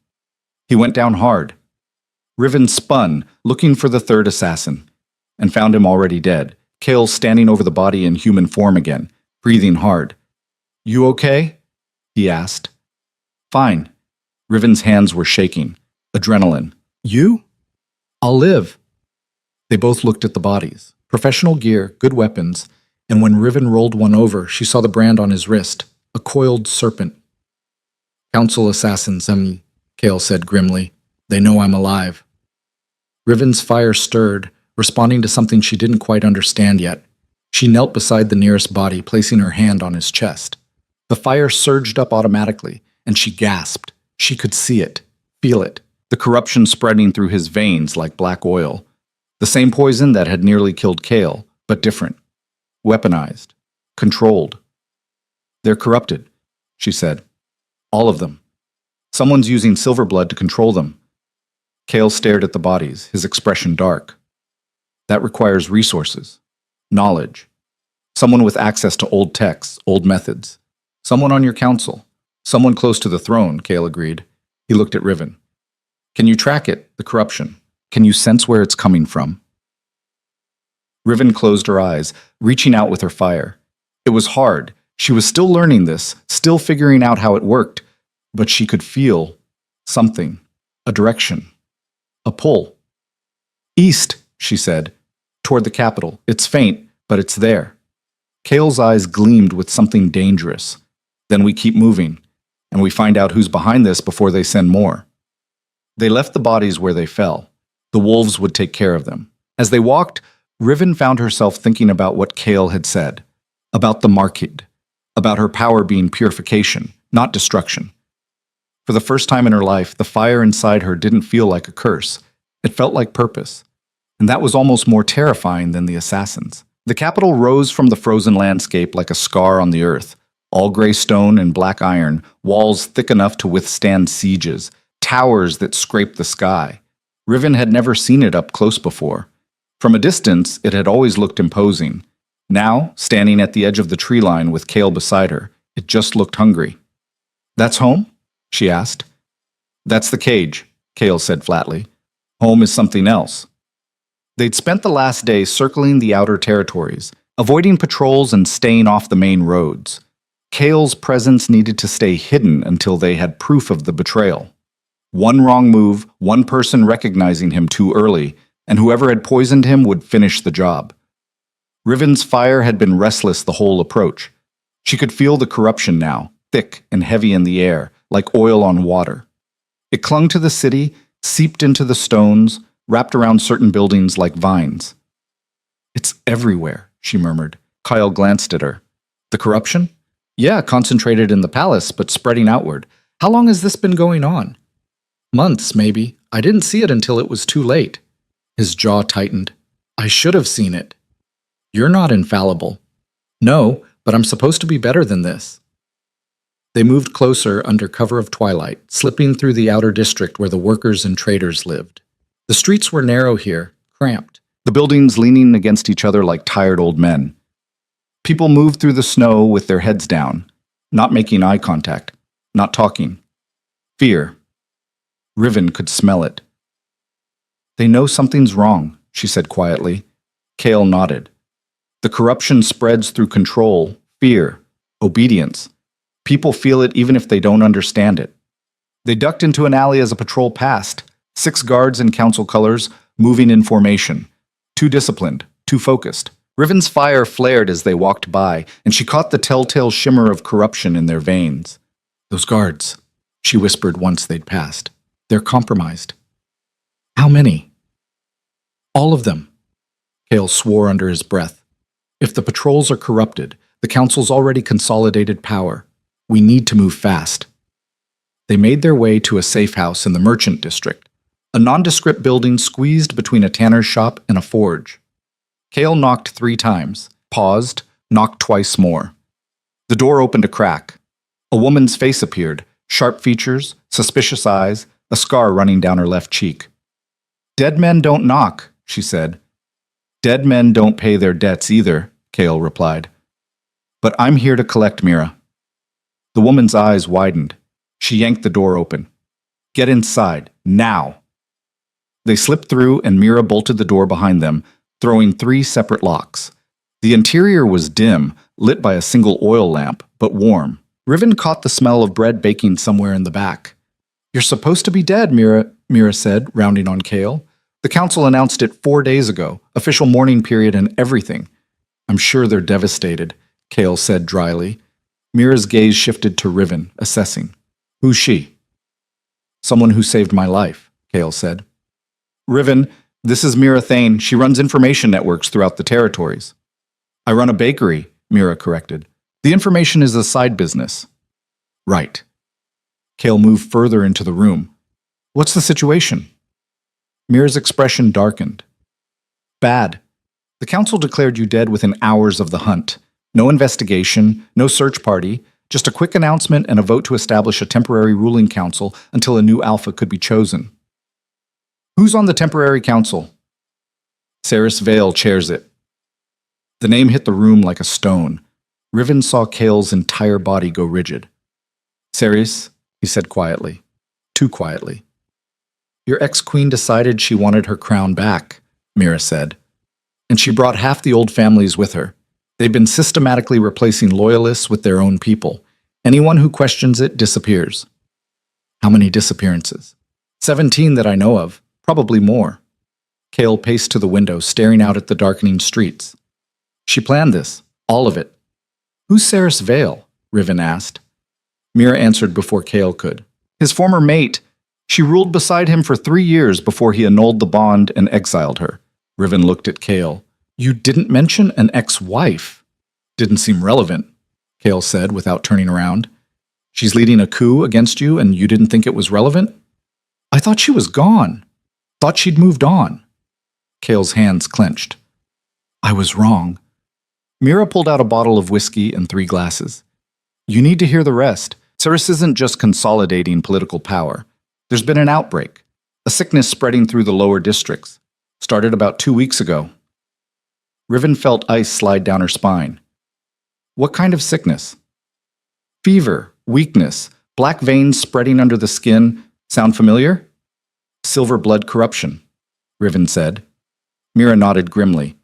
He went down hard. Riven spun, looking for the third assassin, and found him already dead. Cale standing over the body in human form again, breathing hard. You okay? He asked. Fine. Riven's hands were shaking. Adrenaline. You? I'll live. They both looked at the bodies. Professional gear, good weapons, and when Riven rolled one over, she saw the brand on his wrist, a coiled serpent. Council assassins, Cale said grimly. They know I'm alive. Riven's fire stirred, responding to something she didn't quite understand yet. She knelt beside the nearest body, placing her hand on his chest. The fire surged up automatically, and she gasped. She could see it, feel it, the corruption spreading through his veins like black oil. The same poison that had nearly killed Cale, but different. Weaponized. Controlled. They're corrupted, she said. All of them. Someone's using Silverblood to control them. Cale stared at the bodies, his expression dark. That requires resources. Knowledge. Someone with access to old texts, old methods. Someone on your council. Someone close to the throne, Cale agreed. He looked at Riven. Can you track it, the corruption? Can you sense where it's coming from? Riven closed her eyes, reaching out with her fire. It was hard. She was still learning this, still figuring out how it worked, but she could feel something, a direction, a pull. East, she said, toward the capital. It's faint, but it's there. Cale's eyes gleamed with something dangerous. Then we keep moving, and we find out who's behind this before they send more. They left the bodies where they fell. The wolves would take care of them. As they walked, Riven found herself thinking about what Cale had said, about the Marquis, about her power being purification, not destruction. For the first time in her life, the fire inside her didn't feel like a curse. It felt like purpose. And that was almost more terrifying than the assassins. The capital rose from the frozen landscape like a scar on the earth, all gray stone and black iron, walls thick enough to withstand sieges, towers that scraped the sky. Riven had never seen it up close before. From a distance, it had always looked imposing. Now, standing at the edge of the tree line with Cale beside her, it just looked hungry. That's home? She asked. That's the cage, Cale said flatly. Home is something else. They'd spent the last day circling the outer territories, avoiding patrols and staying off the main roads. Cale's presence needed to stay hidden until they had proof of the betrayal. One wrong move, one person recognizing him too early, and whoever had poisoned him would finish the job. Riven's fire had been restless the whole approach. She could feel the corruption now, thick and heavy in the air, like oil on water. It clung to the city, seeped into the stones, wrapped around certain buildings like vines. "It's everywhere," she murmured. Kyle glanced at her. "The corruption?" "Yeah, concentrated in the palace, but spreading outward. How long has this been going on?" "Months, maybe. I didn't see it until it was too late." His jaw tightened. "I should have seen it." "You're not infallible." "No, but I'm supposed to be better than this." They moved closer under cover of twilight, slipping through the outer district where the workers and traders lived. The streets were narrow here, cramped, the buildings leaning against each other like tired old men. People moved through the snow with their heads down, not making eye contact, not talking. Fear. Riven could smell it. "They know something's wrong," she said quietly. Kale nodded. "The corruption spreads through control, fear, obedience. People feel it even if they don't understand it." They ducked into an alley as a patrol passed, 6 guards in council colors, moving in formation. Too disciplined, too focused. Riven's fire flared as they walked by, and she caught the telltale shimmer of corruption in their veins. "Those guards," she whispered once they'd passed. "They're compromised." "How many?" "All of them." Kale swore under his breath. "If the patrols are corrupted, the council's already consolidated power. We need to move fast." They made their way to a safe house in the merchant district, a nondescript building squeezed between a tanner's shop and a forge. Kale knocked 3 times, paused, knocked twice more. The door opened a crack. A woman's face appeared, sharp features, suspicious eyes, a scar running down her left cheek. "Dead men don't knock," she said. "Dead men don't pay their debts either," Kale replied. "But I'm here to collect Mira." The woman's eyes widened. She yanked the door open. "Get inside, now." They slipped through and Mira bolted the door behind them, throwing 3 separate locks. The interior was dim, lit by a single oil lamp, but warm. Riven caught the smell of bread baking somewhere in the back. "You're supposed to be dead," Mira said, rounding on Kale. "The council announced it 4 days ago, official mourning period and everything." "I'm sure they're devastated," Kale said dryly. Mira's gaze shifted to Riven, assessing. "Who's she?" "Someone who saved my life," Kale said. "Riven, this is Mira Thane. She runs information networks throughout the territories." "I run a bakery," Mira corrected. "The information is a side business." "Right." Kale moved further into the room. "What's the situation?" Mira's expression darkened. "Bad. The council declared you dead within hours of the hunt. No investigation, no search party, just a quick announcement and a vote to establish a temporary ruling council until a new alpha could be chosen." "Who's on the temporary council?" "Saris Vale chairs it." The name hit the room like a stone. Riven saw Kale's entire body go rigid. "Saris," he said quietly. Too quietly. "Your ex-queen decided she wanted her crown back," Mira said. "And she brought half the old families with her. They've been systematically replacing loyalists with their own people. Anyone who questions it disappears." "How many disappearances?" 17 that I know of. Probably more." Kale paced to the window, staring out at the darkening streets. "She planned this. All of it." "Who's Saris Vale?" Riven asked. Mira answered before Kale could. "His former mate. She ruled beside him for 3 years before he annulled the bond and exiled her." Riven looked at Kale. "You didn't mention an ex-wife." "Didn't seem relevant," Kale said without turning around. "She's leading a coup against you and you didn't think it was relevant?" "I thought she was gone. Thought she'd moved on." Kale's hands clenched. "I was wrong." Mira pulled out a bottle of whiskey and 3 glasses. "You need to hear the rest. Saris isn't just consolidating political power. There's been an outbreak, a sickness spreading through the lower districts. Started about 2 weeks ago." Riven felt ice slide down her spine. "What kind of sickness?" "Fever, weakness, black veins spreading under the skin. Sound familiar?" "Silver blood corruption," Riven said. Mira nodded grimly.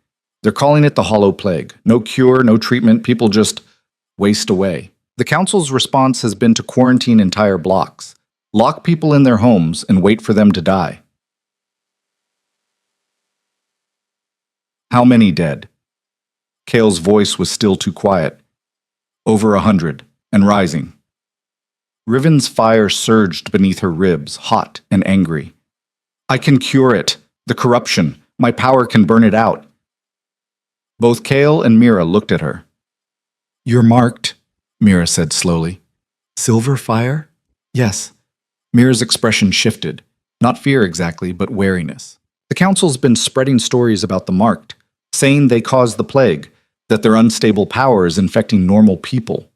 "They're calling it the Hollow Plague. No cure, no treatment, people just waste away. The council's response has been to quarantine entire blocks, lock people in their homes, and wait for them to die." "How many dead?" Kale's voice was still too quiet. Over 100, and rising. Riven's fire surged beneath her ribs, hot and angry. I can cure it. The corruption. My power can burn it out. Both Kale and Mira looked at her. You're marked, Mira said slowly. Silver fire? Yes. Mira's expression shifted. Not fear exactly, but wariness. The council's been spreading stories about the marked, saying they caused the plague, that their unstable power is infecting normal people.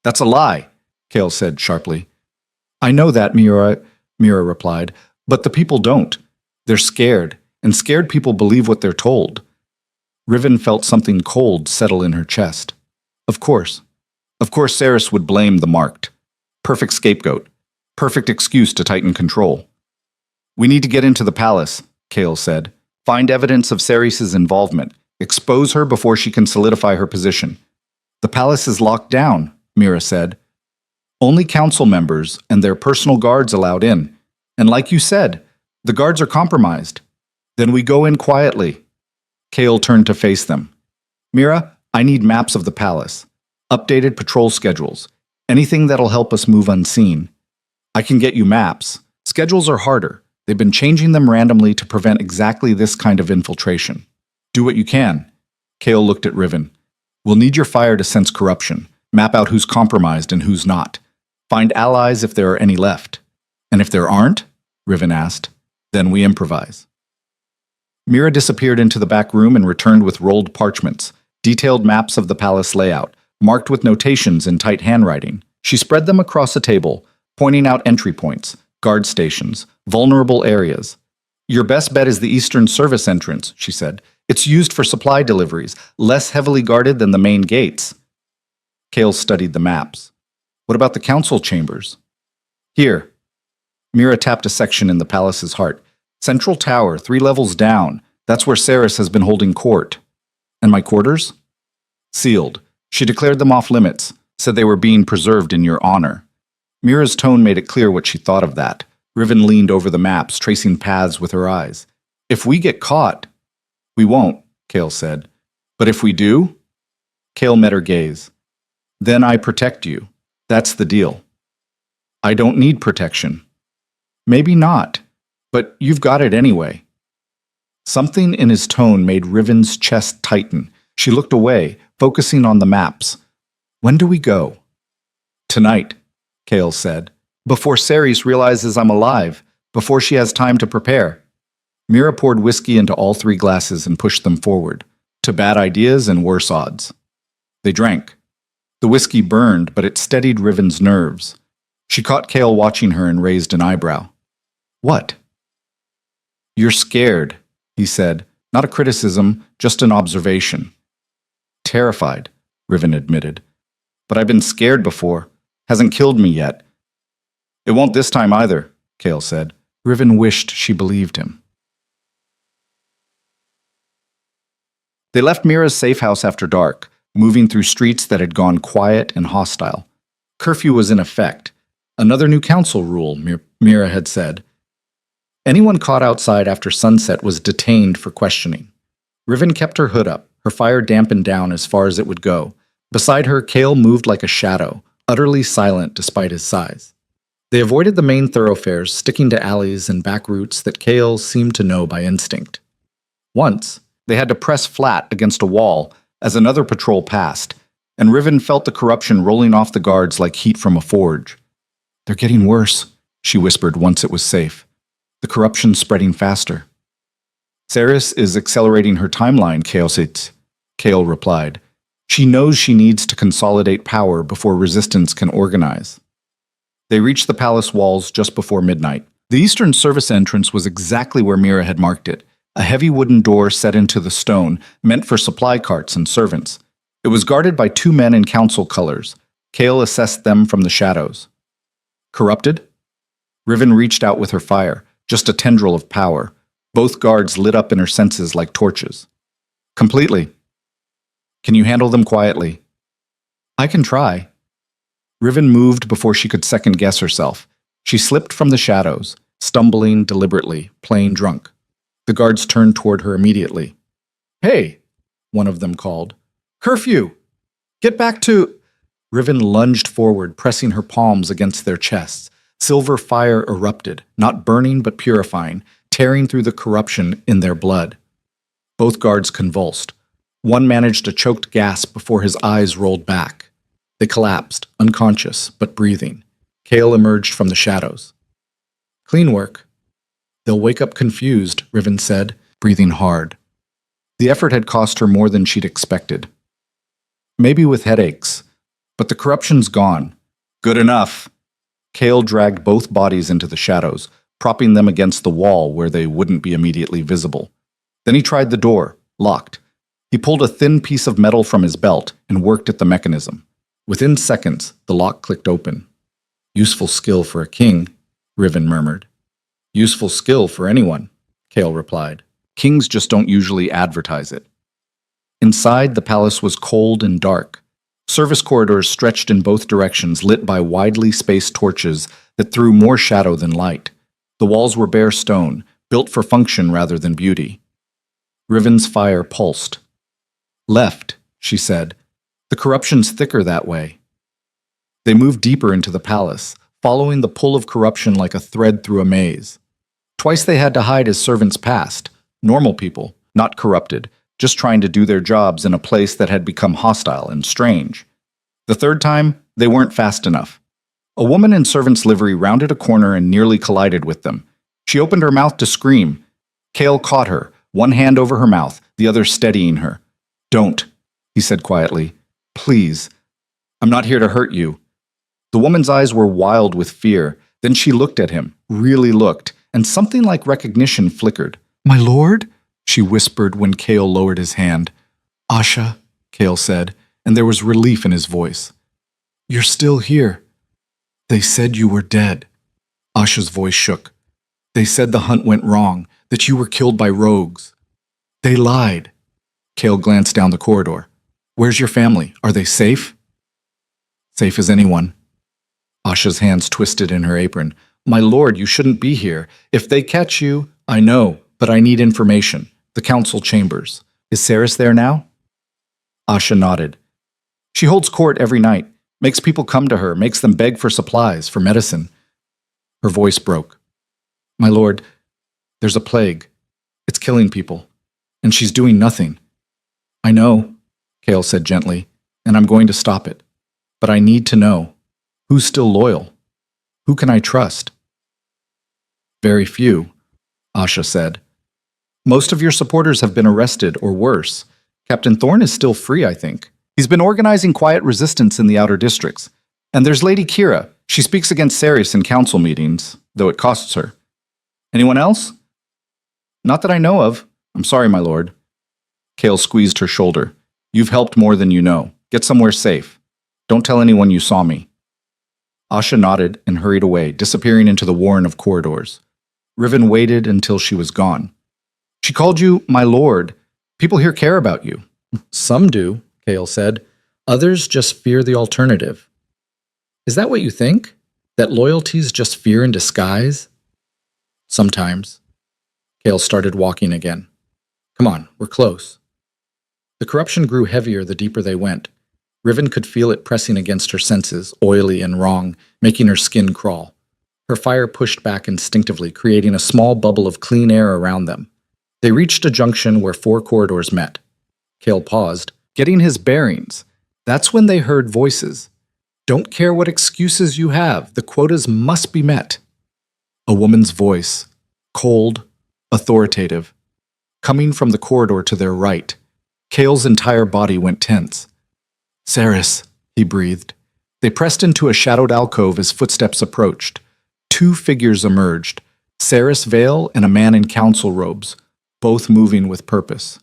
That's a lie, Kale said sharply. I know that, Mira replied, but the people don't. They're scared, and scared people believe what they're told. Riven felt something cold settle in her chest. Of course. Of course Ceres would blame the marked. Perfect scapegoat. Perfect excuse to tighten control. We need to get into the palace, Kale said. Find evidence of Ceres' involvement. Expose her before she can solidify her position. The palace is locked down, Mira said. Only council members and their personal guards allowed in. And like you said, the guards are compromised. Then we go in quietly. Kale turned to face them. Mira, I need maps of the palace. Updated patrol schedules. Anything that'll help us move unseen. I can get you maps. Schedules are harder. They've been changing them randomly to prevent exactly this kind of infiltration. Do what you can. Kale looked at Riven. We'll need your fire to sense corruption. Map out who's compromised and who's not. Find allies if there are any left. And if there aren't, Riven asked, then we improvise. Mira disappeared into the back room and returned with rolled parchments, detailed maps of the palace layout, marked with notations in tight handwriting. She spread them across a table, pointing out entry points, guard stations, vulnerable areas. Your best bet is the Eastern Service entrance, she said. It's used for supply deliveries, less heavily guarded than the main gates. Kale studied the maps. What about the council chambers? Here. Mira tapped a section in the palace's heart. Central tower, 3 levels down. That's where Ceres has been holding court. And my quarters? Sealed. She declared them off limits, said they were being preserved in your honor. Mira's tone made it clear what she thought of that. Riven leaned over the maps, tracing paths with her eyes. If we get caught... We won't, Kale said. But if we do? Kale met her gaze. Then I protect you. That's the deal. I don't need protection. Maybe not, but you've got it anyway. Something in his tone made Riven's chest tighten. She looked away, focusing on the maps. When do we go? Tonight, Kale said. Before Ceres realizes I'm alive, before she has time to prepare. Mira poured whiskey into all 3 glasses and pushed them forward, to bad ideas and worse odds. They drank. The whiskey burned, but it steadied Riven's nerves. She caught Kale watching her and raised an eyebrow. What? You're scared, he said. Not a criticism, just an observation. Terrified, Riven admitted. But I've been scared before. Hasn't killed me yet. It won't this time either, Kale said. Riven wished she believed him. They left Mira's safe house after dark, moving through streets that had gone quiet and hostile. Curfew was in effect. Another new council rule, Mira had said. Anyone caught outside after sunset was detained for questioning. Riven kept her hood up, her fire dampened down as far as it would go. Beside her, Kale moved like a shadow, utterly silent despite his size. They avoided the main thoroughfares, sticking to alleys and back routes that Kale seemed to know by instinct. Once, they had to press flat against a wall as another patrol passed, and Riven felt the corruption rolling off the guards like heat from a forge. They're getting worse, she whispered once it was safe. The corruption's spreading faster. Ceres is accelerating her timeline, Kale replied. She knows she needs to consolidate power before resistance can organize. They reached the palace walls just before midnight. The Eastern Service entrance was exactly where Mira had marked it. A heavy wooden door set into the stone, meant for supply carts and servants. It was guarded by 2 men in council colors. Kale assessed them from the shadows. Corrupted? Riven reached out with her fire, just a tendril of power. Both guards lit up in her senses like torches. Completely. Can you handle them quietly? I can try. Riven moved before she could second-guess herself. She slipped from the shadows, stumbling deliberately, plain drunk. The guards turned toward her immediately. Hey, one of them called. Curfew! Get back to... Riven lunged forward, pressing her palms against their chests. Silver fire erupted, not burning but purifying, tearing through the corruption in their blood. Both guards convulsed. One managed a choked gasp before his eyes rolled back. They collapsed, unconscious but breathing. Kale emerged from the shadows. Clean work. They'll wake up confused, Riven said, breathing hard. The effort had cost her more than she'd expected. Maybe with headaches, but the corruption's gone. Good enough. Kale dragged both bodies into the shadows, propping them against the wall where they wouldn't be immediately visible. Then he tried the door, locked. He pulled a thin piece of metal from his belt and worked at the mechanism. Within seconds, the lock clicked open. Useful skill for a king, Riven murmured. Useful skill for anyone, Kale replied. Kings just don't usually advertise it. Inside, the palace was cold and dark. Service corridors stretched in both directions, lit by widely spaced torches that threw more shadow than light. The walls were bare stone, built for function rather than beauty. Riven's fire pulsed. Left, she said. The corruption's thicker that way. They moved deeper into the palace, following the pull of corruption like a thread through a maze. Twice they had to hide as servants passed. Normal people, not corrupted, just trying to do their jobs in a place that had become hostile and strange. The third time, they weren't fast enough. A woman in servant's livery rounded a corner and nearly collided with them. She opened her mouth to scream. Kale caught her, one hand over her mouth, the other steadying her. Don't, he said quietly. Please. I'm not here to hurt you. The woman's eyes were wild with fear. Then she looked at him, really looked, and something like recognition flickered. My lord? She whispered when Kale lowered his hand. Asha, Kale said, and there was relief in his voice. You're still here. They said you were dead. Asha's voice shook. They said the hunt went wrong, that you were killed by rogues. They lied. Kale glanced down the corridor. Where's your family? Are they safe? Safe as anyone. Asha's hands twisted in her apron. My lord, you shouldn't be here. If they catch you, I know, but I need information. The council chambers. Is Saris there now? Asha nodded. She holds court every night, makes people come to her, makes them beg for supplies, for medicine. Her voice broke. My lord, there's a plague. It's killing people. And she's doing nothing. I know, Kale said gently, and I'm going to stop it. But I need to know. Who's still loyal? Who can I trust? Very few, Asha said. Most of your supporters have been arrested or worse. Captain Thorn is still free, I think. He's been organizing quiet resistance in the outer districts. And there's Lady Kira. She speaks against Saris in council meetings, though it costs her. Anyone else? Not that I know of. I'm sorry, my lord. Kale squeezed her shoulder. You've helped more than you know. Get somewhere safe. Don't tell anyone you saw me. Asha nodded and hurried away, disappearing into the warren of corridors. Riven waited until she was gone. She called you my lord. People here care about you. Some do, Kale said. Others just fear the alternative. Is that what you think? That loyalty's just fear in disguise? Sometimes. Kale started walking again. Come on, we're close. The corruption grew heavier the deeper they went. Riven could feel it pressing against her senses, oily and wrong, making her skin crawl. Her fire pushed back instinctively, creating a small bubble of clean air around them. They reached a junction where 4 corridors met. Kale paused, getting his bearings. That's when they heard voices. Don't care what excuses you have, the quotas must be met. A woman's voice, cold, authoritative, coming from the corridor to their right. Kale's entire body went tense. Saris, he breathed. They pressed into a shadowed alcove as footsteps approached. 2 figures emerged, Saris Vale and a man in council robes, both moving with purpose.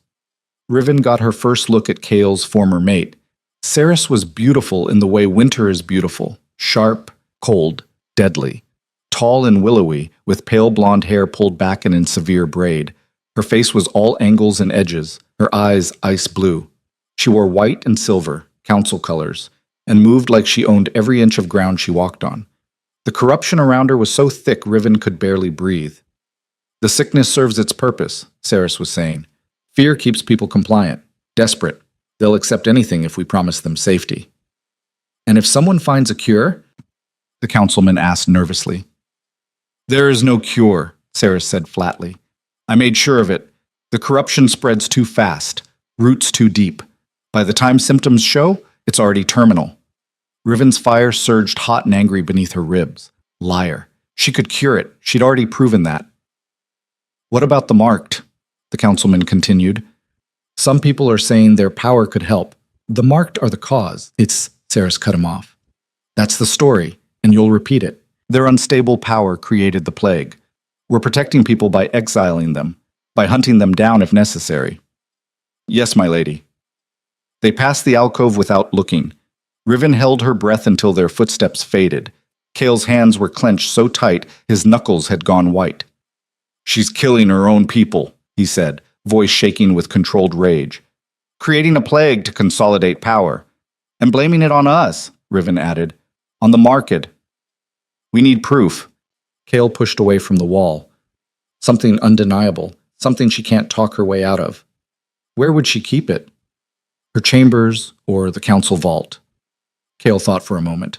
Riven got her first look at Kale's former mate. Saris was beautiful in the way winter is beautiful, sharp, cold, deadly. Tall and willowy, with pale blonde hair pulled back and in severe braid. Her face was all angles and edges, her eyes ice blue. She wore white and silver, council colors, and moved like she owned every inch of ground she walked on. The corruption around her was so thick Riven could barely breathe. The sickness serves its purpose, Saris was saying. Fear keeps people compliant, desperate, They'll accept anything if we promise them safety. And if someone finds a cure? The councilman asked nervously. There is no cure, Sarah said flatly. I made sure of it. The corruption spreads too fast, roots too deep. By the time symptoms show, it's already terminal. Riven's fire surged hot and angry beneath her ribs. Liar. She could cure it. She'd already proven that. What about the marked? The councilman continued. Some people are saying their power could help. The marked are the cause. Sarah's cut him off. That's the story, and you'll repeat it. Their unstable power created the plague. We're protecting people by exiling them, by hunting them down if necessary. Yes, my lady. They passed the alcove without looking. Riven held her breath until their footsteps faded. Cale's hands were clenched so tight his knuckles had gone white. She's killing her own people, he said, voice shaking with controlled rage. Creating a plague to consolidate power. And blaming it on us, Riven added. On the market. We need proof. Cale pushed away from the wall. Something undeniable, something she can't talk her way out of. Where would she keep it? Her chambers or the council vault? Cale thought for a moment.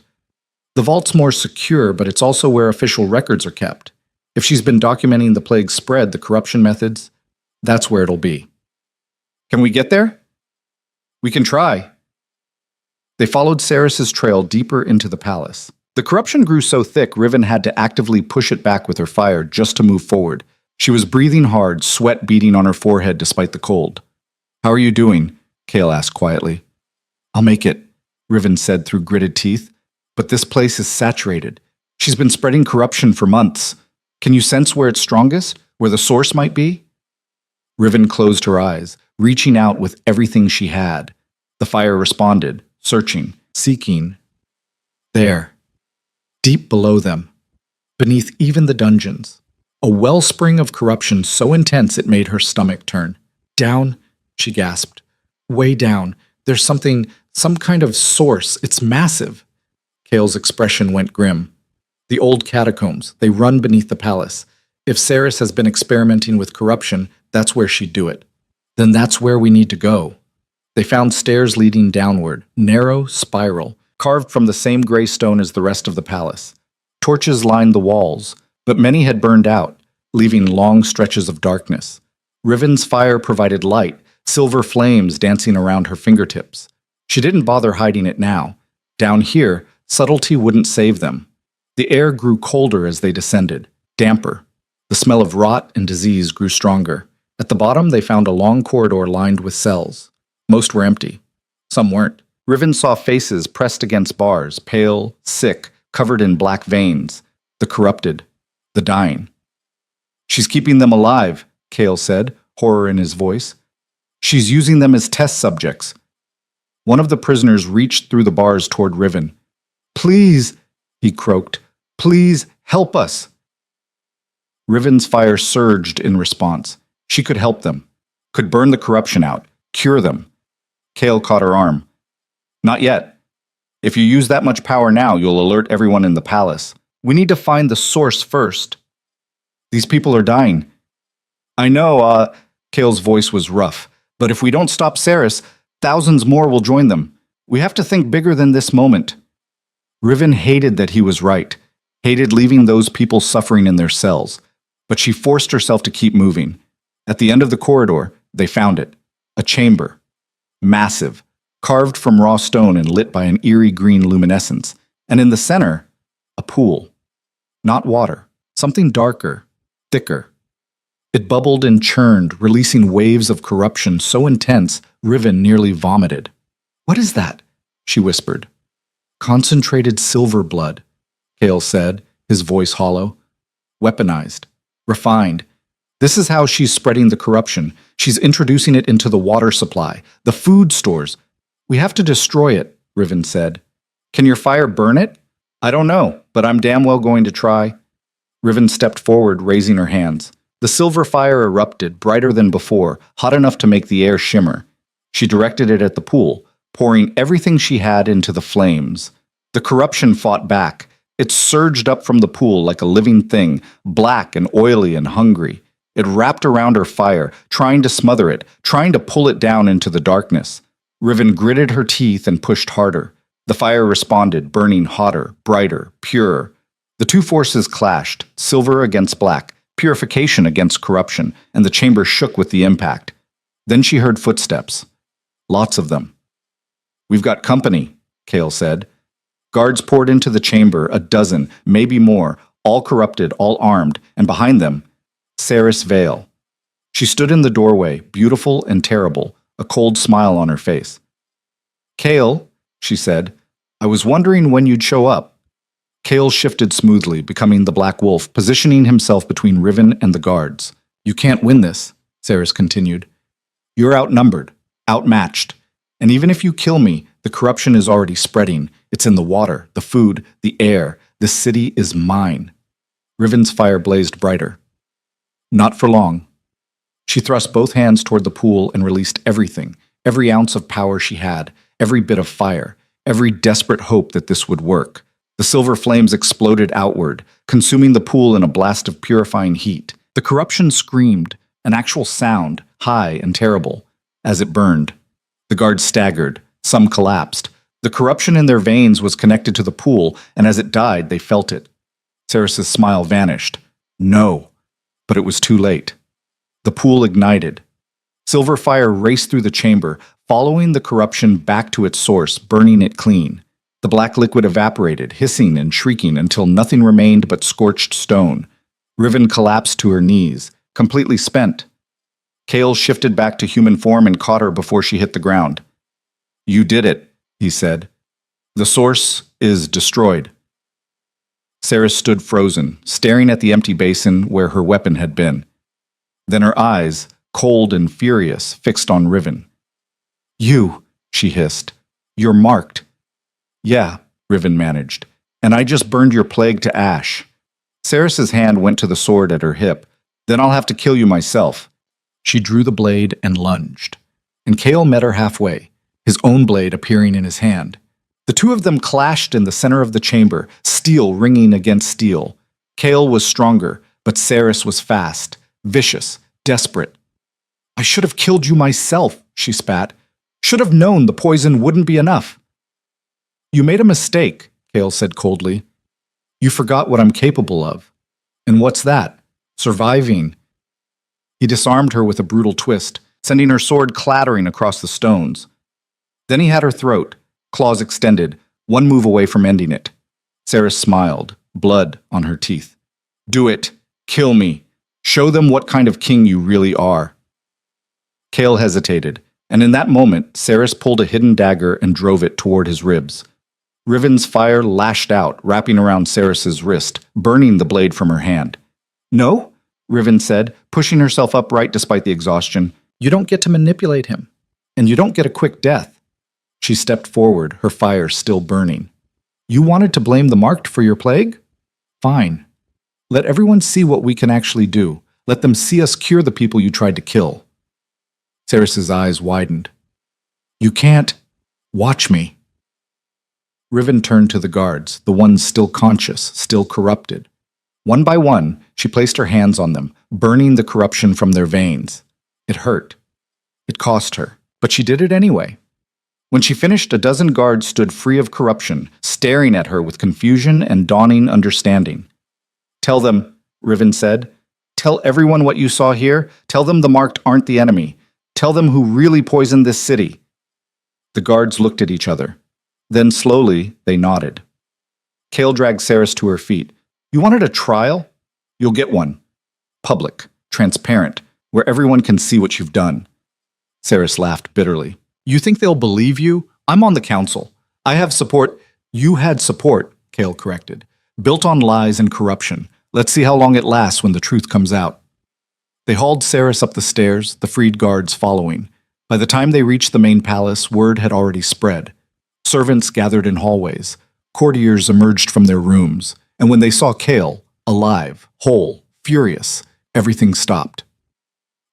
The vault's more secure, but it's also where official records are kept. If she's been documenting the plague's spread, the corruption methods, that's where it'll be. Can we get there? We can try. They followed Ceres's trail deeper into the palace. The corruption grew so thick, Riven had to actively push it back with her fire just to move forward. She was breathing hard, sweat beading on her forehead despite the cold. How are you doing? Cale asked quietly. I'll make it, Riven said through gritted teeth. But this place is saturated. She's been spreading corruption for months. Can you sense where it's strongest? Where the source might be? Riven closed her eyes, reaching out with everything she had. The fire responded, searching, seeking. There. Deep below them. Beneath even the dungeons. A wellspring of corruption so intense it made her stomach turn. Down, she gasped. Way down. There's some kind of source. It's massive. Cale's expression went grim. The old catacombs, they run beneath the palace. If Ceres has been experimenting with corruption, that's where she'd do it. Then that's where we need to go. They found stairs leading downward, narrow, spiral, carved from the same gray stone as the rest of the palace. Torches lined the walls, but many had burned out, leaving long stretches of darkness. Riven's fire provided light, silver flames dancing around her fingertips. She didn't bother hiding it now. Down here, subtlety wouldn't save them. The air grew colder as they descended, damper. The smell of rot and disease grew stronger. At the bottom, they found a long corridor lined with cells. Most were empty. Some weren't. Riven saw faces pressed against bars, pale, sick, covered in black veins. The corrupted. The dying. She's keeping them alive, Cale said, horror in his voice. She's using them as test subjects. One of the prisoners reached through the bars toward Riven. Please, he croaked. Please help us. Riven's fire surged in response. She could help them, could burn the corruption out, cure them. Cale caught her arm. Not yet. If you use that much power now, you'll alert everyone in the palace. We need to find the source first. These people are dying. I know, Cale's voice was rough, but if we don't stop Ceres, thousands more will join them. We have to think bigger than this moment. Riven hated that he was right, hated leaving those people suffering in their cells, but she forced herself to keep moving. At the end of the corridor, they found it. A chamber. Massive, carved from raw stone and lit by an eerie green luminescence. And in the center, a pool. Not water, something darker, thicker. It bubbled and churned, releasing waves of corruption so intense, Riven nearly vomited. What is that? She whispered. Concentrated silver blood, Cale said, his voice hollow. Weaponized. Refined. This is how she's spreading the corruption. She's introducing it into the water supply, the food stores. We have to destroy it, Riven said. Can your fire burn it? I don't know, but I'm damn well going to try. Riven stepped forward, raising her hands. The silver fire erupted, brighter than before, hot enough to make the air shimmer. She directed it at the pool, pouring everything she had into the flames. The corruption fought back. It surged up from the pool like a living thing, black and oily and hungry. It wrapped around her fire, trying to smother it, trying to pull it down into the darkness. Riven gritted her teeth and pushed harder. The fire responded, burning hotter, brighter, purer. The two forces clashed, silver against black, purification against corruption, and the chamber shook with the impact. Then she heard footsteps. Lots of them. "We've got company," Kale said. Guards poured into the chamber, a dozen, maybe more, all corrupted, all armed, and behind them, Saris Vale. She stood in the doorway, beautiful and terrible, a cold smile on her face. "Kale," she said, "I was wondering when you'd show up." Kale shifted smoothly, becoming the Black Wolf, positioning himself between Riven and the guards. "You can't win this," Saris continued. "You're outnumbered, outmatched. And even if you kill me, the corruption is already spreading. It's in the water, the food, the air. This city is mine." Riven's fire blazed brighter. "Not for long." She thrust both hands toward the pool and released everything, every ounce of power she had, every bit of fire, every desperate hope that this would work. The silver flames exploded outward, consuming the pool in a blast of purifying heat. The corruption screamed, an actual sound, high and terrible, as it burned. The guards staggered. Some collapsed. The corruption in their veins was connected to the pool, and as it died, they felt it. Saris's smile vanished. No. But it was too late. The pool ignited. Silver fire raced through the chamber, following the corruption back to its source, burning it clean. The black liquid evaporated, hissing and shrieking until nothing remained but scorched stone. Riven collapsed to her knees, completely spent. Kale shifted back to human form and caught her before she hit the ground. "You did it," he said. "The source is destroyed." Saris stood frozen, staring at the empty basin where her weapon had been. Then her eyes, cold and furious, fixed on Riven. "You," she hissed. "You're marked." "Yeah," Riven managed, "and I just burned your plague to ash." Saris's hand went to the sword at her hip. "Then I'll have to kill you myself." She drew the blade and lunged. And Kale met her halfway, his own blade appearing in his hand. The two of them clashed in the center of the chamber, steel ringing against steel. Kale was stronger, but Saris was fast, vicious, desperate. "I should have killed you myself," she spat. "Should have known the poison wouldn't be enough." "You made a mistake," Kale said coldly. "You forgot what I'm capable of." "And what's that?" "Surviving." He disarmed her with a brutal twist, sending her sword clattering across the stones. Then he had her throat, claws extended, one move away from ending it. Saris smiled, blood on her teeth. "Do it. Kill me. Show them what kind of king you really are." Kale hesitated, and in that moment, Saris pulled a hidden dagger and drove it toward his ribs. Riven's fire lashed out, wrapping around Saris's wrist, burning the blade from her hand. "No?" Riven said, pushing herself upright despite the exhaustion. "You don't get to manipulate him. And you don't get a quick death." She stepped forward, her fire still burning. "You wanted to blame the Marked for your plague? Fine. Let everyone see what we can actually do. Let them see us cure the people you tried to kill." Saris's eyes widened. "You can't. Watch me." Riven turned to the guards, the ones still conscious, still corrupted. One by one, she placed her hands on them, burning the corruption from their veins. It hurt. It cost her, but she did it anyway. When she finished, a dozen guards stood free of corruption, staring at her with confusion and dawning understanding. "Tell them," Riven said. "Tell everyone what you saw here. Tell them the Marked aren't the enemy. Tell them who really poisoned this city." The guards looked at each other. Then slowly, they nodded. Kale dragged Saris to her feet. "You wanted a trial? You'll get one. Public, transparent, where everyone can see what you've done." Saris laughed bitterly. "You think they'll believe you? I'm on the council. I have support." "You had support," Kale corrected. "Built on lies and corruption. Let's see how long it lasts when the truth comes out." They hauled Saris up the stairs, the freed guards following. By the time they reached the main palace, word had already spread. Servants gathered in hallways. Courtiers emerged from their rooms. And when they saw Kale, alive, whole, furious, everything stopped.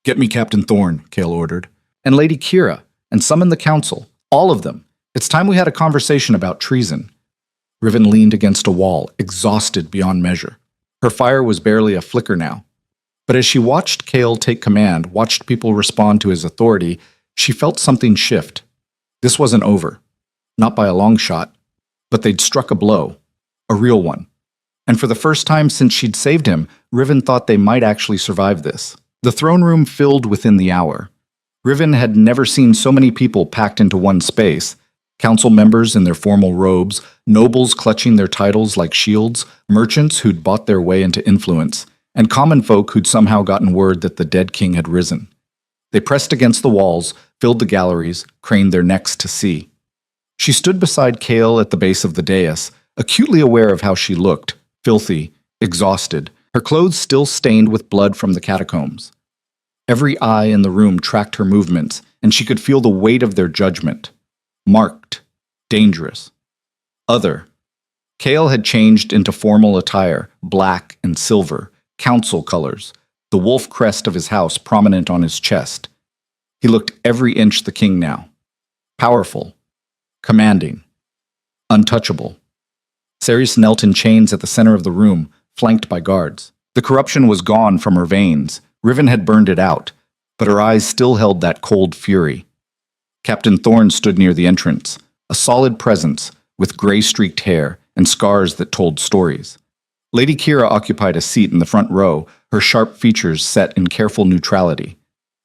"Get me Captain Thorne," Kale ordered. "And Lady Kira, and summon the council. All of them. It's time we had a conversation about treason." Riven leaned against a wall, exhausted beyond measure. Her fire was barely a flicker now. But as she watched Kale take command, watched people respond to his authority, she felt something shift. This wasn't over. Not by a long shot. But they'd struck a blow. A real one. And for the first time since she'd saved him, Riven thought they might actually survive this. The throne room filled within the hour. Riven had never seen so many people packed into one space. Council members in their formal robes, nobles clutching their titles like shields, merchants who'd bought their way into influence, and common folk who'd somehow gotten word that the dead king had risen. They pressed against the walls, filled the galleries, craned their necks to see. She stood beside Chaol at the base of the dais, acutely aware of how she looked, filthy, exhausted, her clothes still stained with blood from the catacombs. Every eye in the room tracked her movements, and she could feel the weight of their judgment. Marked, dangerous, other. Chaol had changed into formal attire, black and silver, council colors, the wolf crest of his house prominent on his chest. He looked every inch the king now. Powerful, commanding, untouchable. Cerys knelt in chains at the center of the room, flanked by guards. The corruption was gone from her veins. Riven had burned it out, but her eyes still held that cold fury. Captain Thorne stood near the entrance, a solid presence with gray-streaked hair and scars that told stories. Lady Kira occupied a seat in the front row, her sharp features set in careful neutrality.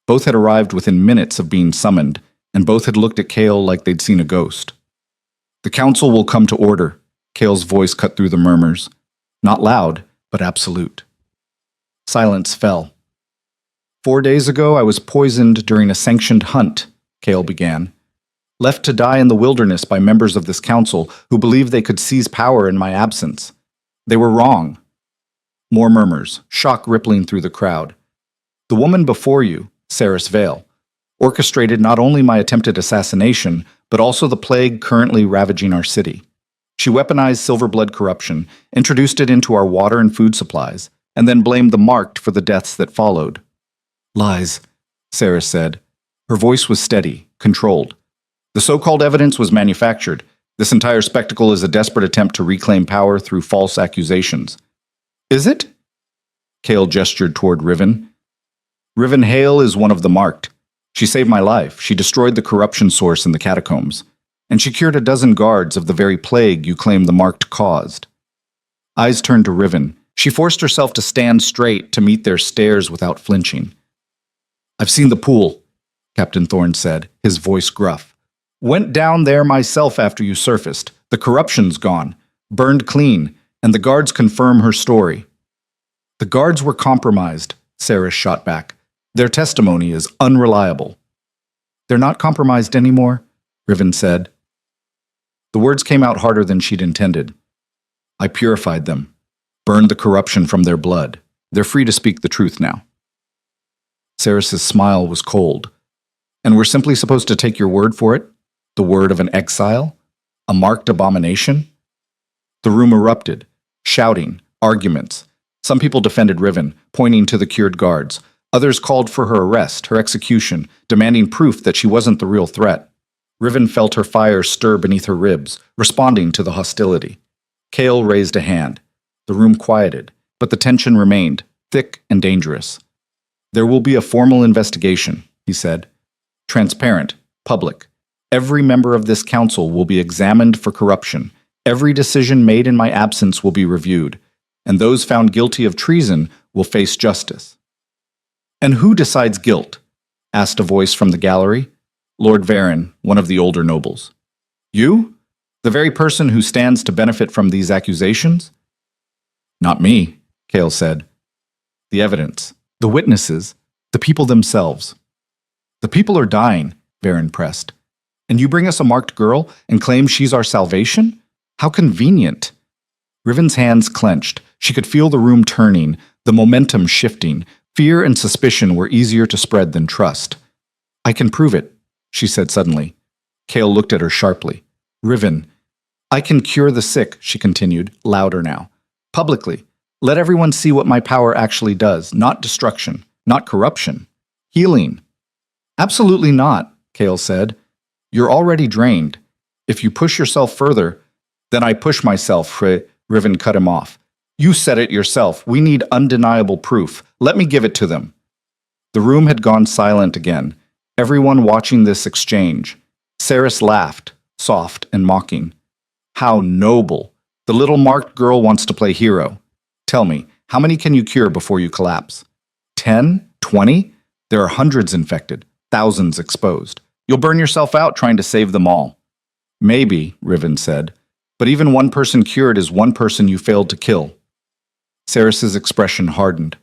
Both had arrived within minutes of being summoned, and both had looked at Chaol like they'd seen a ghost. "The council will come to order," Chaol's voice cut through the murmurs. Not loud, but absolute. Silence fell. 4 days ago, I was poisoned during a sanctioned hunt, Chaol began. Left to die in the wilderness by members of this council who believed they could seize power in my absence. They were wrong. More murmurs, shock rippling through the crowd. The woman before you, Cerys Vale, orchestrated not only my attempted assassination, but also the plague currently ravaging our city. She weaponized Silverblood corruption, introduced it into our water and food supplies, and then blamed the Marked for the deaths that followed. Lies, Cerys said. Her voice was steady, controlled. The so-called evidence was manufactured. This entire spectacle is a desperate attempt to reclaim power through false accusations. Is it? Chaol gestured toward Riven. Riven Hale is one of the Marked. She saved my life. She destroyed the corruption source in the catacombs. And she cured a dozen guards of the very plague you claim the Marked caused. Eyes turned to Riven. She forced herself to stand straight to meet their stares without flinching. I've seen the pool, Captain Thorne said, his voice gruff. Went down there myself after you surfaced. The corruption's gone, burned clean, and the guards confirm her story. The guards were compromised, Cerys shot back. Their testimony is unreliable. They're not compromised anymore, Riven said. The words came out harder than she'd intended. I purified them, burned the corruption from their blood. They're free to speak the truth now. Cerys' smile was cold. And we're simply supposed to take your word for it? The word of an exile? A marked abomination? The room erupted, shouting, arguments. Some people defended Riven, pointing to the cured guards. Others called for her arrest, her execution, demanding proof that she wasn't the real threat. Riven felt her fire stir beneath her ribs, responding to the hostility. Chaol raised a hand. The room quieted, but the tension remained, thick and dangerous. There will be a formal investigation, he said. Transparent, public. Every member of this council will be examined for corruption. Every decision made in my absence will be reviewed, and those found guilty of treason will face justice. And who decides guilt? Asked a voice from the gallery. Lord Varen, one of the older nobles. You? The very person who stands to benefit from these accusations? Not me, Chaol said. The evidence, the witnesses, the people themselves. The people are dying, Varen pressed. And you bring us a marked girl and claim she's our salvation? How convenient. Riven's hands clenched. She could feel the room turning, the momentum shifting. Fear and suspicion were easier to spread than trust. I can prove it, she said suddenly. Chaol looked at her sharply. Riven, I can cure the sick, she continued, louder now. Publicly. Let everyone see what my power actually does. Not destruction. Not corruption. Healing. Absolutely not, Chaol said. You're already drained. If you push yourself further, then I push myself, Riven cut him off. You said it yourself. We need undeniable proof. Let me give it to them. The room had gone silent again, everyone watching this exchange. Ceres laughed, soft and mocking. How noble! The little marked girl wants to play hero. Tell me, how many can you cure before you collapse? 10? 20? There are hundreds infected, thousands exposed. You'll burn yourself out trying to save them all. Maybe, Riven said, but even one person cured is one person you failed to kill. Ceres's expression hardened.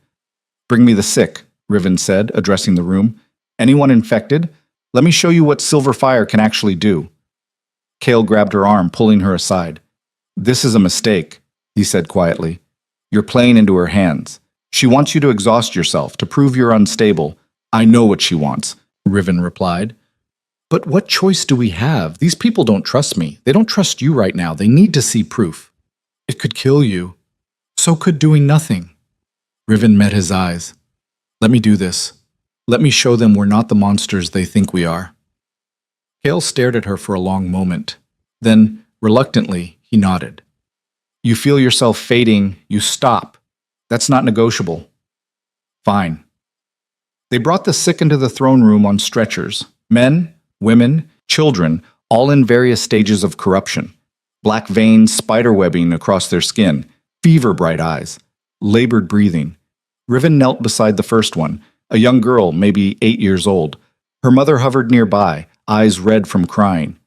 Bring me the sick, Riven said, addressing the room. Anyone infected? Let me show you what silver fire can actually do. Kale grabbed her arm, pulling her aside. This is a mistake, he said quietly. You're playing into her hands. She wants you to exhaust yourself, to prove you're unstable. I know what she wants, Riven replied. But what choice do we have? These people don't trust me. They don't trust you right now. They need to see proof. It could kill you. So could doing nothing. Riven met his eyes. Let me do this. Let me show them we're not the monsters they think we are. Kale stared at her for a long moment. Then, reluctantly, he nodded. You feel yourself fading, you stop. That's not negotiable. Fine. They brought the sick into the throne room on stretchers. Men, women, children, all in various stages of corruption. Black veins spiderwebbing across their skin, fever-bright eyes, labored breathing. Riven knelt beside the first one, a young girl, maybe 8 years old. Her mother hovered nearby, eyes red from crying.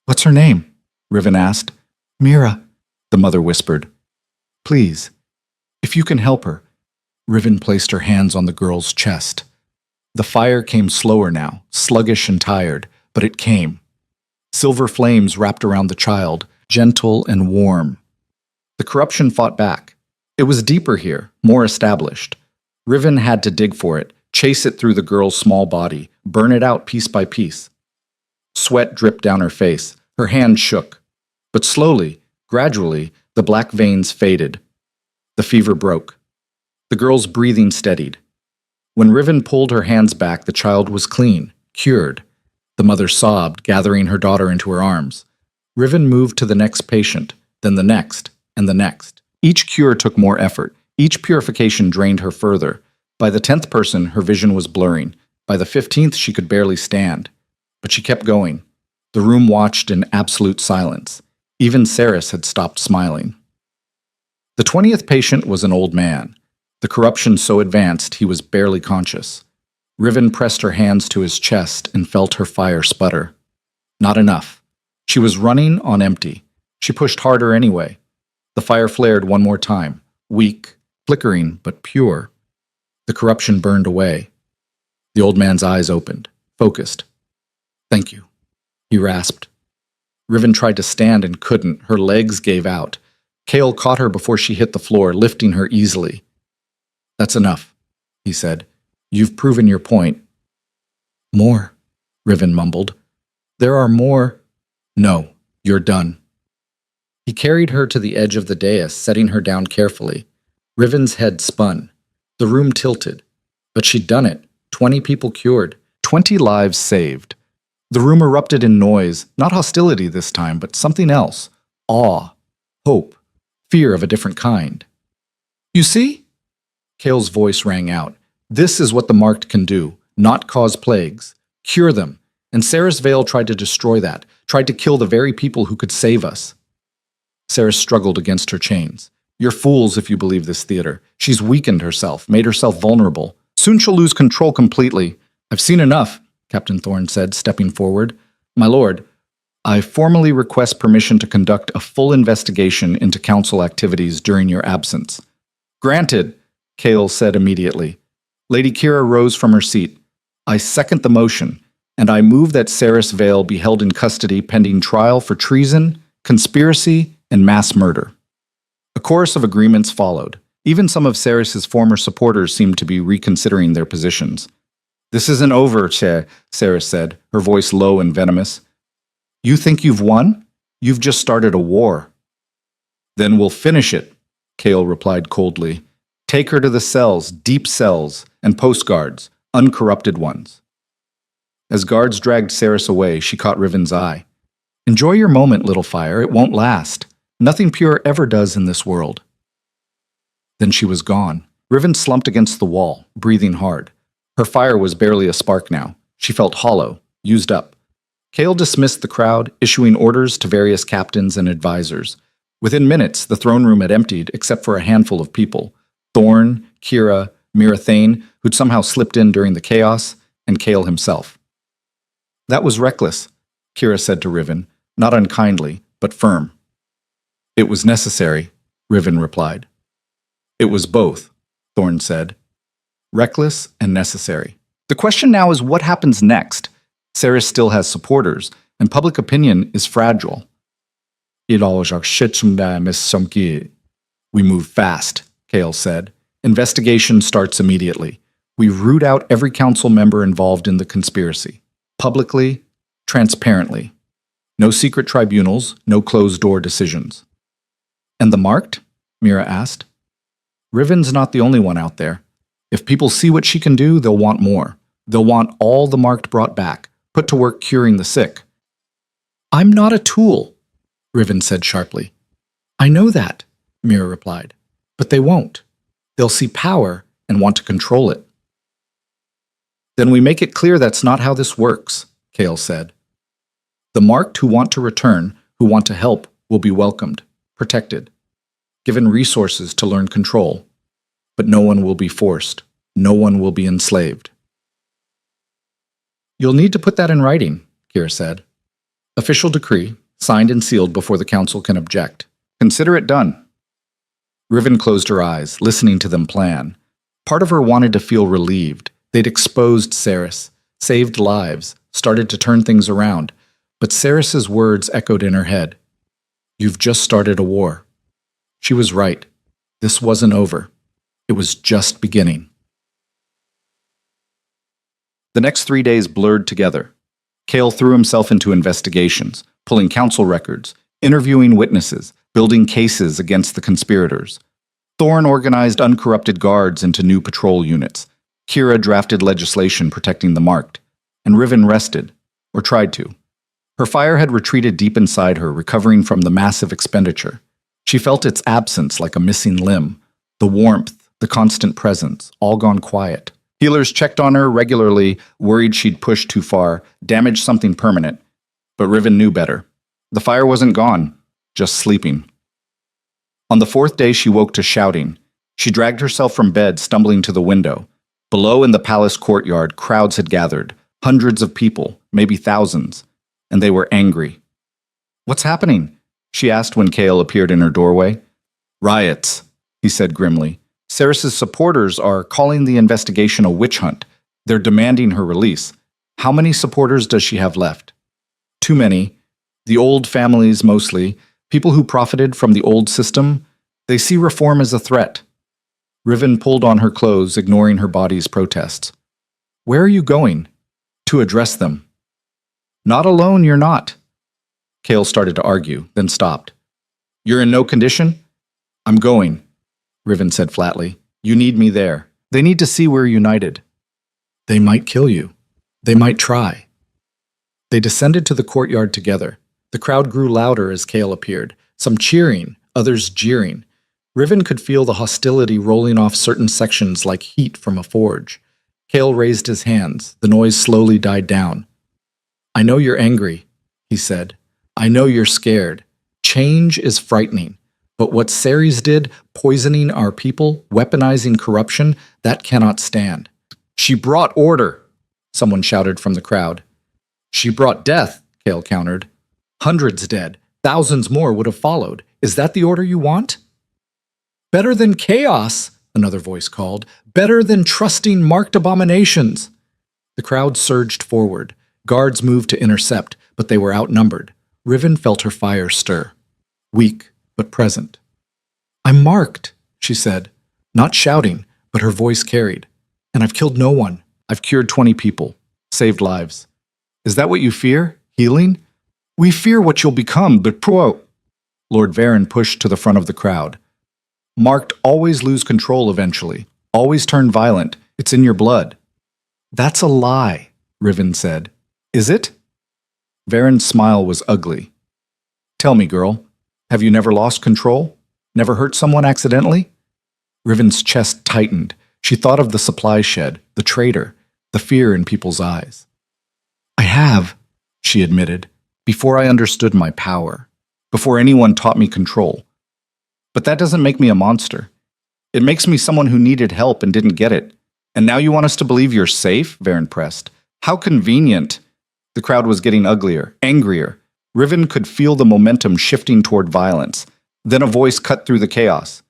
What's her name? Riven asked. Mira, the mother whispered. Please, if you can help her. Riven placed her hands on the girl's chest. The fire came slower now, sluggish and tired, but it came. Silver flames wrapped around the child, gentle and warm. The corruption fought back. It was deeper here, more established. Riven had to dig for it, chase it through the girl's small body, burn it out piece by piece. Sweat dripped down her face, her hand shook. But slowly, gradually, the black veins faded. The fever broke. The girl's breathing steadied. When Riven pulled her hands back, the child was clean, cured. The mother sobbed, gathering her daughter into her arms. Riven moved to the next patient, then the next, and the next. Each cure took more effort. Each purification drained her further. By the 10th person, her vision was blurring. By the 15th, she could barely stand. But she kept going. The room watched in absolute silence. Even Ceres had stopped smiling. The 20th patient was an old man. The corruption so advanced he was barely conscious. Riven pressed her hands to his chest and felt her fire sputter. Not enough. She was running on empty. She pushed harder anyway. The fire flared one more time, weak, flickering, but pure. The corruption burned away. The old man's eyes opened, focused. Thank you, he rasped. Riven tried to stand and couldn't. Her legs gave out. Kale caught her before she hit the floor, lifting her easily. That's enough, he said. You've proven your point. More, Riven mumbled. There are more. No, you're done. He carried her to the edge of the dais, setting her down carefully. Riven's head spun. The room tilted. But she'd done it. 20 people cured. 20 lives saved. The room erupted in noise, not hostility this time, but something else. Awe, hope, fear of a different kind. You see? Kale's voice rang out. This is what the marked can do, not cause plagues. Cure them. And Ceres Vale tried to destroy that, tried to kill the very people who could save us. Ceres struggled against her chains. You're fools if you believe this theater. She's weakened herself, made herself vulnerable. Soon she'll lose control completely. I've seen enough, Captain Thorne said, stepping forward. My lord, I formally request permission to conduct a full investigation into council activities during your absence. Granted, Kale said immediately. Lady Kira rose from her seat. I second the motion, and I move that Ceres Vale be held in custody pending trial for treason, conspiracy, and mass murder. A chorus of agreements followed. Even some of Ceres's former supporters seemed to be reconsidering their positions. This isn't over, Ceres said, her voice low and venomous. You think you've won? You've just started a war. Then we'll finish it, Kale replied coldly. Take her to the cells, deep cells, and postguards, uncorrupted ones. As guards dragged Ceres away, she caught Riven's eye. Enjoy your moment, little fire. It won't last. Nothing pure ever does in this world. Then she was gone. Riven slumped against the wall, breathing hard. Her fire was barely a spark now. She felt hollow, used up. Kale dismissed the crowd, issuing orders to various captains and advisors. Within minutes, the throne room had emptied except for a handful of people: Thorn, Kira, Mirathane, who'd somehow slipped in during the chaos, and Kale himself. That was reckless, Kira said to Riven, not unkindly, but firm. It was necessary, Riven replied. It was both, Thorn said. Reckless and necessary. The question now is what happens next? Ceres still has supporters, and public opinion is fragile. We move fast, Kale said. Investigation starts immediately. We root out every council member involved in the conspiracy. Publicly, transparently. No secret tribunals, no closed-door decisions. And the marked? Mira asked. Riven's not the only one out there. If people see what she can do, they'll want more. They'll want all the marked brought back, put to work curing the sick. I'm not a tool, Riven said sharply. I know that, Mira replied. But they won't. They'll see power and want to control it. Then we make it clear that's not how this works, Kale said. The marked who want to return, who want to help, will be welcomed, protected, given resources to learn control. But no one will be forced. No one will be enslaved. You'll need to put that in writing, Kira said. Official decree, signed and sealed before the council can object. Consider it done. Riven closed her eyes, listening to them plan. Part of her wanted to feel relieved. They'd exposed Ceres, saved lives, started to turn things around. But Ceres's words echoed in her head. You've just started a war. She was right. This wasn't over. It was just beginning. The next 3 days blurred together. Kale threw himself into investigations, pulling council records, interviewing witnesses, building cases against the conspirators. Thorn organized uncorrupted guards into new patrol units. Kira drafted legislation protecting the marked. And Riven rested, or tried to. Her fire had retreated deep inside her, recovering from the massive expenditure. She felt its absence like a missing limb. The warmth, the constant presence, all gone quiet. Healers checked on her regularly, worried she'd pushed too far, damaged something permanent. But Riven knew better. The fire wasn't gone, just sleeping. On the 4th day, she woke to shouting. She dragged herself from bed, stumbling to the window. Below in the palace courtyard, crowds had gathered, hundreds of people, maybe thousands, and they were angry. What's happening? She asked when Kale appeared in her doorway. Riots, he said grimly. Ceres's supporters are calling the investigation a witch hunt. They're demanding her release. How many supporters does she have left? Too many. The old families mostly. People who profited from the old system. They see reform as a threat. Riven pulled on her clothes, ignoring her body's protests. Where are you going? To address them. Not alone, you're not. Kale started to argue, then stopped. You're in no condition? I'm going, Riven said flatly. You need me there. They need to see we're united. They might kill you. They might try. They descended to the courtyard together. The crowd grew louder as Kale appeared, some cheering, others jeering. Riven could feel the hostility rolling off certain sections like heat from a forge. Kale raised his hands. The noise slowly died down. I know you're angry, he said. I know you're scared. Change is frightening. But what Ceres did, poisoning our people, weaponizing corruption, that cannot stand. She brought order, someone shouted from the crowd. She brought death, Kale countered. Hundreds dead. Thousands more would have followed. Is that the order you want? Better than chaos, another voice called. Better than trusting marked abominations. The crowd surged forward. Guards moved to intercept, but they were outnumbered. Riven felt her fire stir. Weak, but present. I'm marked, she said, not shouting, but her voice carried. And I've killed no one. I've cured 20 people, saved lives. Is that what you fear? Healing? We fear what you'll become, but Lord Varen pushed to the front of the crowd. Marked always lose control eventually, always turn violent. It's in your blood. That's a lie, Riven said. Is it? Varen's smile was ugly. Tell me, girl, have you never lost control? Never hurt someone accidentally? Riven's chest tightened. She thought of the supply shed, the traitor, the fear in people's eyes. I have, she admitted, before I understood my power, before anyone taught me control. But that doesn't make me a monster. It makes me someone who needed help and didn't get it. And now you want us to believe you're safe? Varen pressed. How convenient. The crowd was getting uglier, angrier. Riven could feel the momentum shifting toward violence. Then a voice cut through the chaos.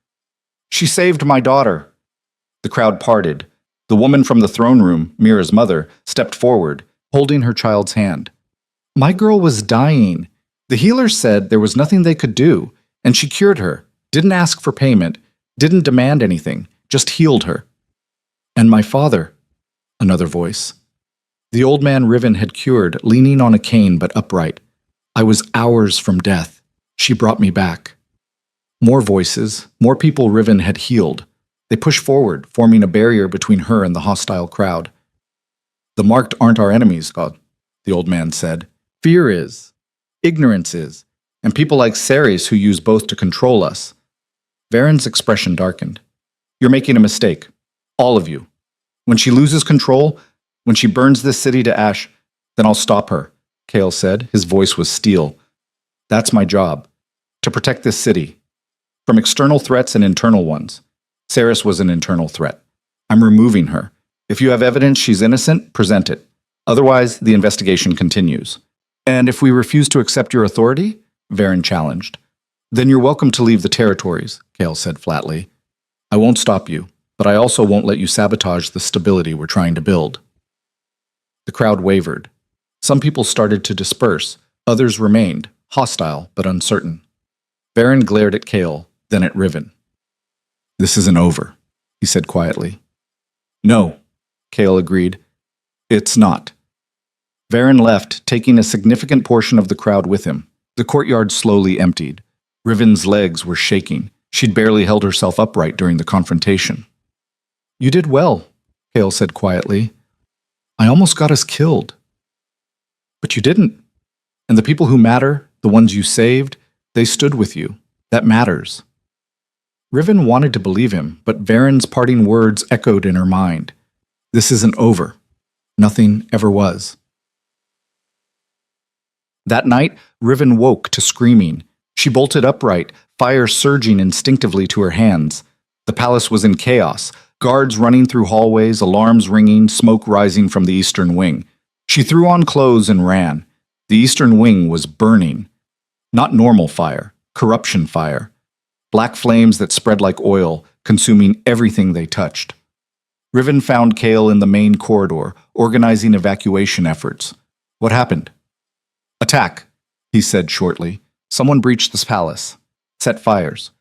She saved my daughter. The crowd parted. The woman from the throne room, Mira's mother, stepped forward, holding her child's hand. My girl was dying. The healer said there was nothing they could do, and she cured her, didn't ask for payment, didn't demand anything, just healed her. And my father, another voice. The old man Riven had cured, leaning on a cane but upright. I was hours from death. She brought me back. More voices, more people Riven had healed. They pushed forward, forming a barrier between her and the hostile crowd. The marked aren't our enemies, God, the old man said. Fear is. Ignorance is. And people like Ceres who use both to control us. Varen's expression darkened. You're making a mistake. All of you. When she loses control, when she burns this city to ash, then I'll stop her, Kale said. His voice was steel. That's my job. To protect this city. From external threats and internal ones. Ceres was an internal threat. I'm removing her. If you have evidence she's innocent, present it. Otherwise, the investigation continues. And if we refuse to accept your authority? Varen challenged. Then you're welcome to leave the territories, Kale said flatly. I won't stop you, but I also won't let you sabotage the stability we're trying to build. The crowd wavered. Some people started to disperse. Others remained, hostile but uncertain. Varen glared at Kale, then at Riven. This isn't over, he said quietly. No, Kale agreed. It's not. Varen left, taking a significant portion of the crowd with him. The courtyard slowly emptied. Riven's legs were shaking. She'd barely held herself upright during the confrontation. You did well, Kale said quietly. I almost got us killed. But you didn't. And the people who matter, the ones you saved, they stood with you. That matters. Riven wanted to believe him, but Varen's parting words echoed in her mind. This isn't over. Nothing ever was. That night, Riven woke to screaming. She bolted upright, fire surging instinctively to her hands. The palace was in chaos, guards running through hallways, alarms ringing, smoke rising from the eastern wing. She threw on clothes and ran. The eastern wing was burning. Not normal fire, corruption fire. Black flames that spread like oil, consuming everything they touched. Riven found Kale in the main corridor, organizing evacuation efforts. What happened? Attack, he said shortly. Someone breached this palace. Set fires.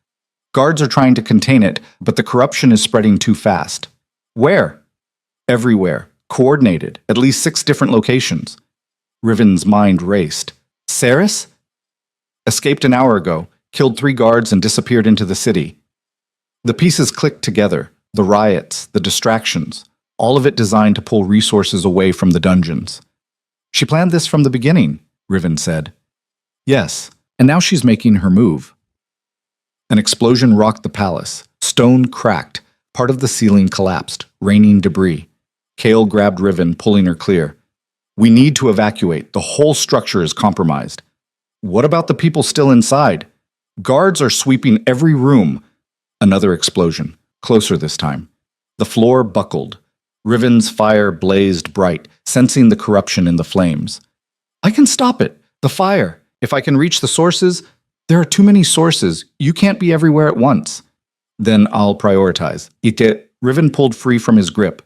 Guards are trying to contain it, but the corruption is spreading too fast. Where? Everywhere. Coordinated. At least 6 different locations. Riven's mind raced. Ceres? Escaped an hour ago, killed 3 guards and disappeared into the city. The pieces clicked together. The riots, the distractions, all of it designed to pull resources away from the dungeons. She planned this from the beginning, Riven said. Yes, and now she's making her move. An explosion rocked the palace. Stone cracked. Part of the ceiling collapsed, raining debris. Kale grabbed Riven, pulling her clear. We need to evacuate. The whole structure is compromised. What about the people still inside? Guards are sweeping every room. Another explosion. Closer this time. The floor buckled. Riven's fire blazed bright, sensing the corruption in the flames. I can stop it. The fire. If I can reach the sources. There are too many sources. You can't be everywhere at once. Then I'll prioritize. Riven pulled free from his grip.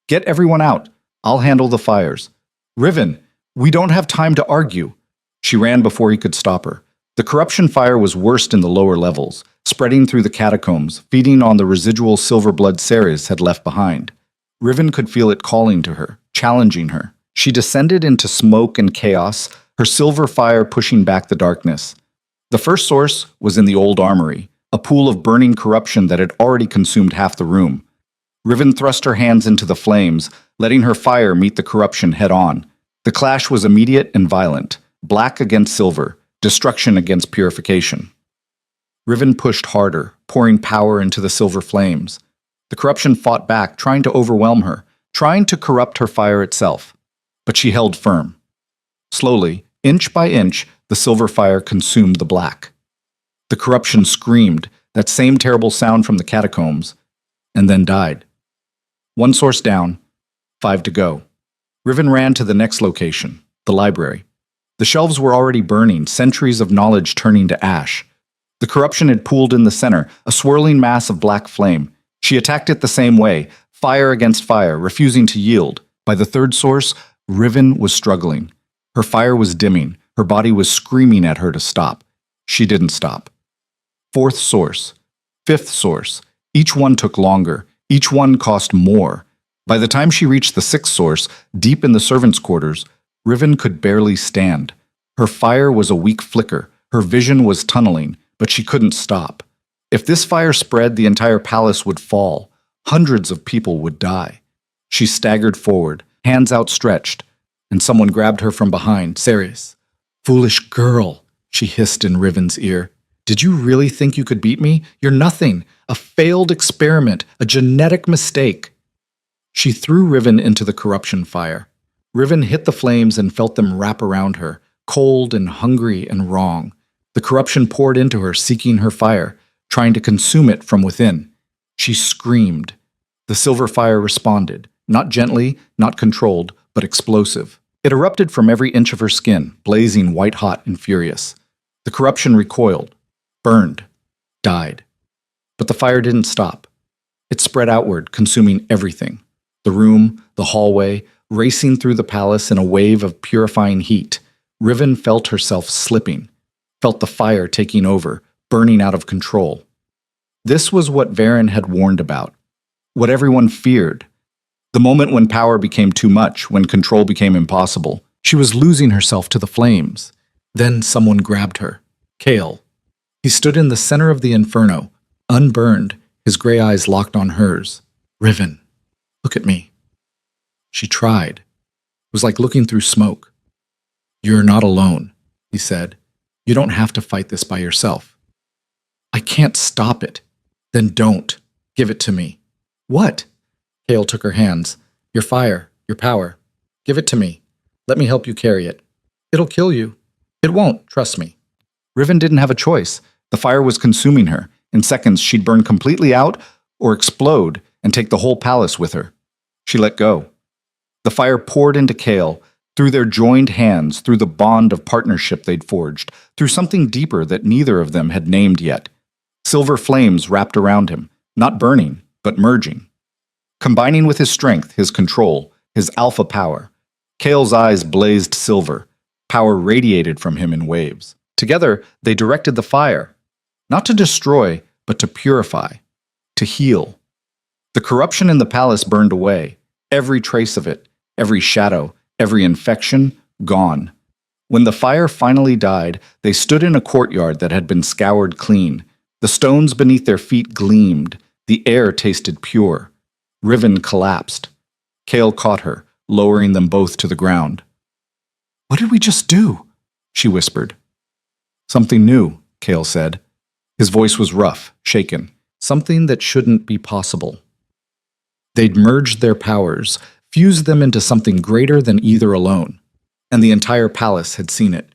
Get everyone out. I'll handle the fires. Riven, we don't have time to argue. She ran before he could stop her. The corruption fire was worst in the lower levels, spreading through the catacombs, feeding on the residual silver blood Ceres had left behind. Riven could feel it calling to her, challenging her. She descended into smoke and chaos, her silver fire pushing back the darkness. The first source was in the old armory, a pool of burning corruption that had already consumed half the room. Riven thrust her hands into the flames, letting her fire meet the corruption head-on. The clash was immediate and violent, black against silver, destruction against purification. Riven pushed harder, pouring power into the silver flames. The corruption fought back, trying to overwhelm her, trying to corrupt her fire itself. But she held firm. Slowly, inch by inch, the silver fire consumed the black. The corruption screamed, that same terrible sound from the catacombs, and then died. One source down, 5 to go. Riven ran to the next location, the library. The shelves were already burning, centuries of knowledge turning to ash. The corruption had pooled in the center, a swirling mass of black flame. She attacked it the same way, fire against fire, refusing to yield. By the third source, Riven was struggling. Her fire was dimming. Her body was screaming at her to stop. She didn't stop. Fourth source. Fifth source. Each one took longer. Each one cost more. By the time she reached the sixth source, deep in the servants' quarters, Riven could barely stand. Her fire was a weak flicker. Her vision was tunneling, but she couldn't stop. If this fire spread, the entire palace would fall. Hundreds of people would die. She staggered forward, hands outstretched, and someone grabbed her from behind. Ceres. "Foolish girl," she hissed in Riven's ear. "Did you really think you could beat me? You're nothing. A failed experiment, a genetic mistake." She threw Riven into the corruption fire. Riven hit the flames and felt them wrap around her, cold and hungry and wrong. The corruption poured into her, seeking her fire, trying to consume it from within. She screamed. The silver fire responded, not gently, not controlled, but explosive. It erupted from every inch of her skin, blazing white-hot and furious. The corruption recoiled, burned, died. But the fire didn't stop. It spread outward, consuming everything. The room, the hallway, racing through the palace in a wave of purifying heat. Riven felt herself slipping, felt the fire taking over, burning out of control. This was what Varen had warned about, what everyone feared. The moment when power became too much, when control became impossible. She was losing herself to the flames. Then someone grabbed her. Kael. He stood in the center of the inferno, unburned, his gray eyes locked on hers. "Riven, look at me." She tried. It was like looking through smoke. "You're not alone," he said. "You don't have to fight this by yourself." "I can't stop it." "Then don't. Give it to me." "What?" Kael took her hands. "Your fire, your power. Give it to me. Let me help you carry it. It'll kill you." "It won't, trust me." Riven didn't have a choice. The fire was consuming her. In seconds, she'd burn completely out or explode and take the whole palace with her. She let go. The fire poured into Kael, through their joined hands, through the bond of partnership they'd forged, through something deeper that neither of them had named yet. Silver flames wrapped around him, not burning, but merging. Combining with his strength, his control, his alpha power, Kael's eyes blazed silver. Power radiated from him in waves. Together, they directed the fire, not to destroy, but to purify, to heal. The corruption in the palace burned away, every trace of it, every shadow, every infection, gone. When the fire finally died, they stood in a courtyard that had been scoured clean. The stones beneath their feet gleamed. The air tasted pure. Riven collapsed. Kael caught her, lowering them both to the ground. "What did we just do?" she whispered. "Something new," Kael said. His voice was rough, shaken. Something that shouldn't be possible. They'd merged their powers, fused them into something greater than either alone. And the entire palace had seen it.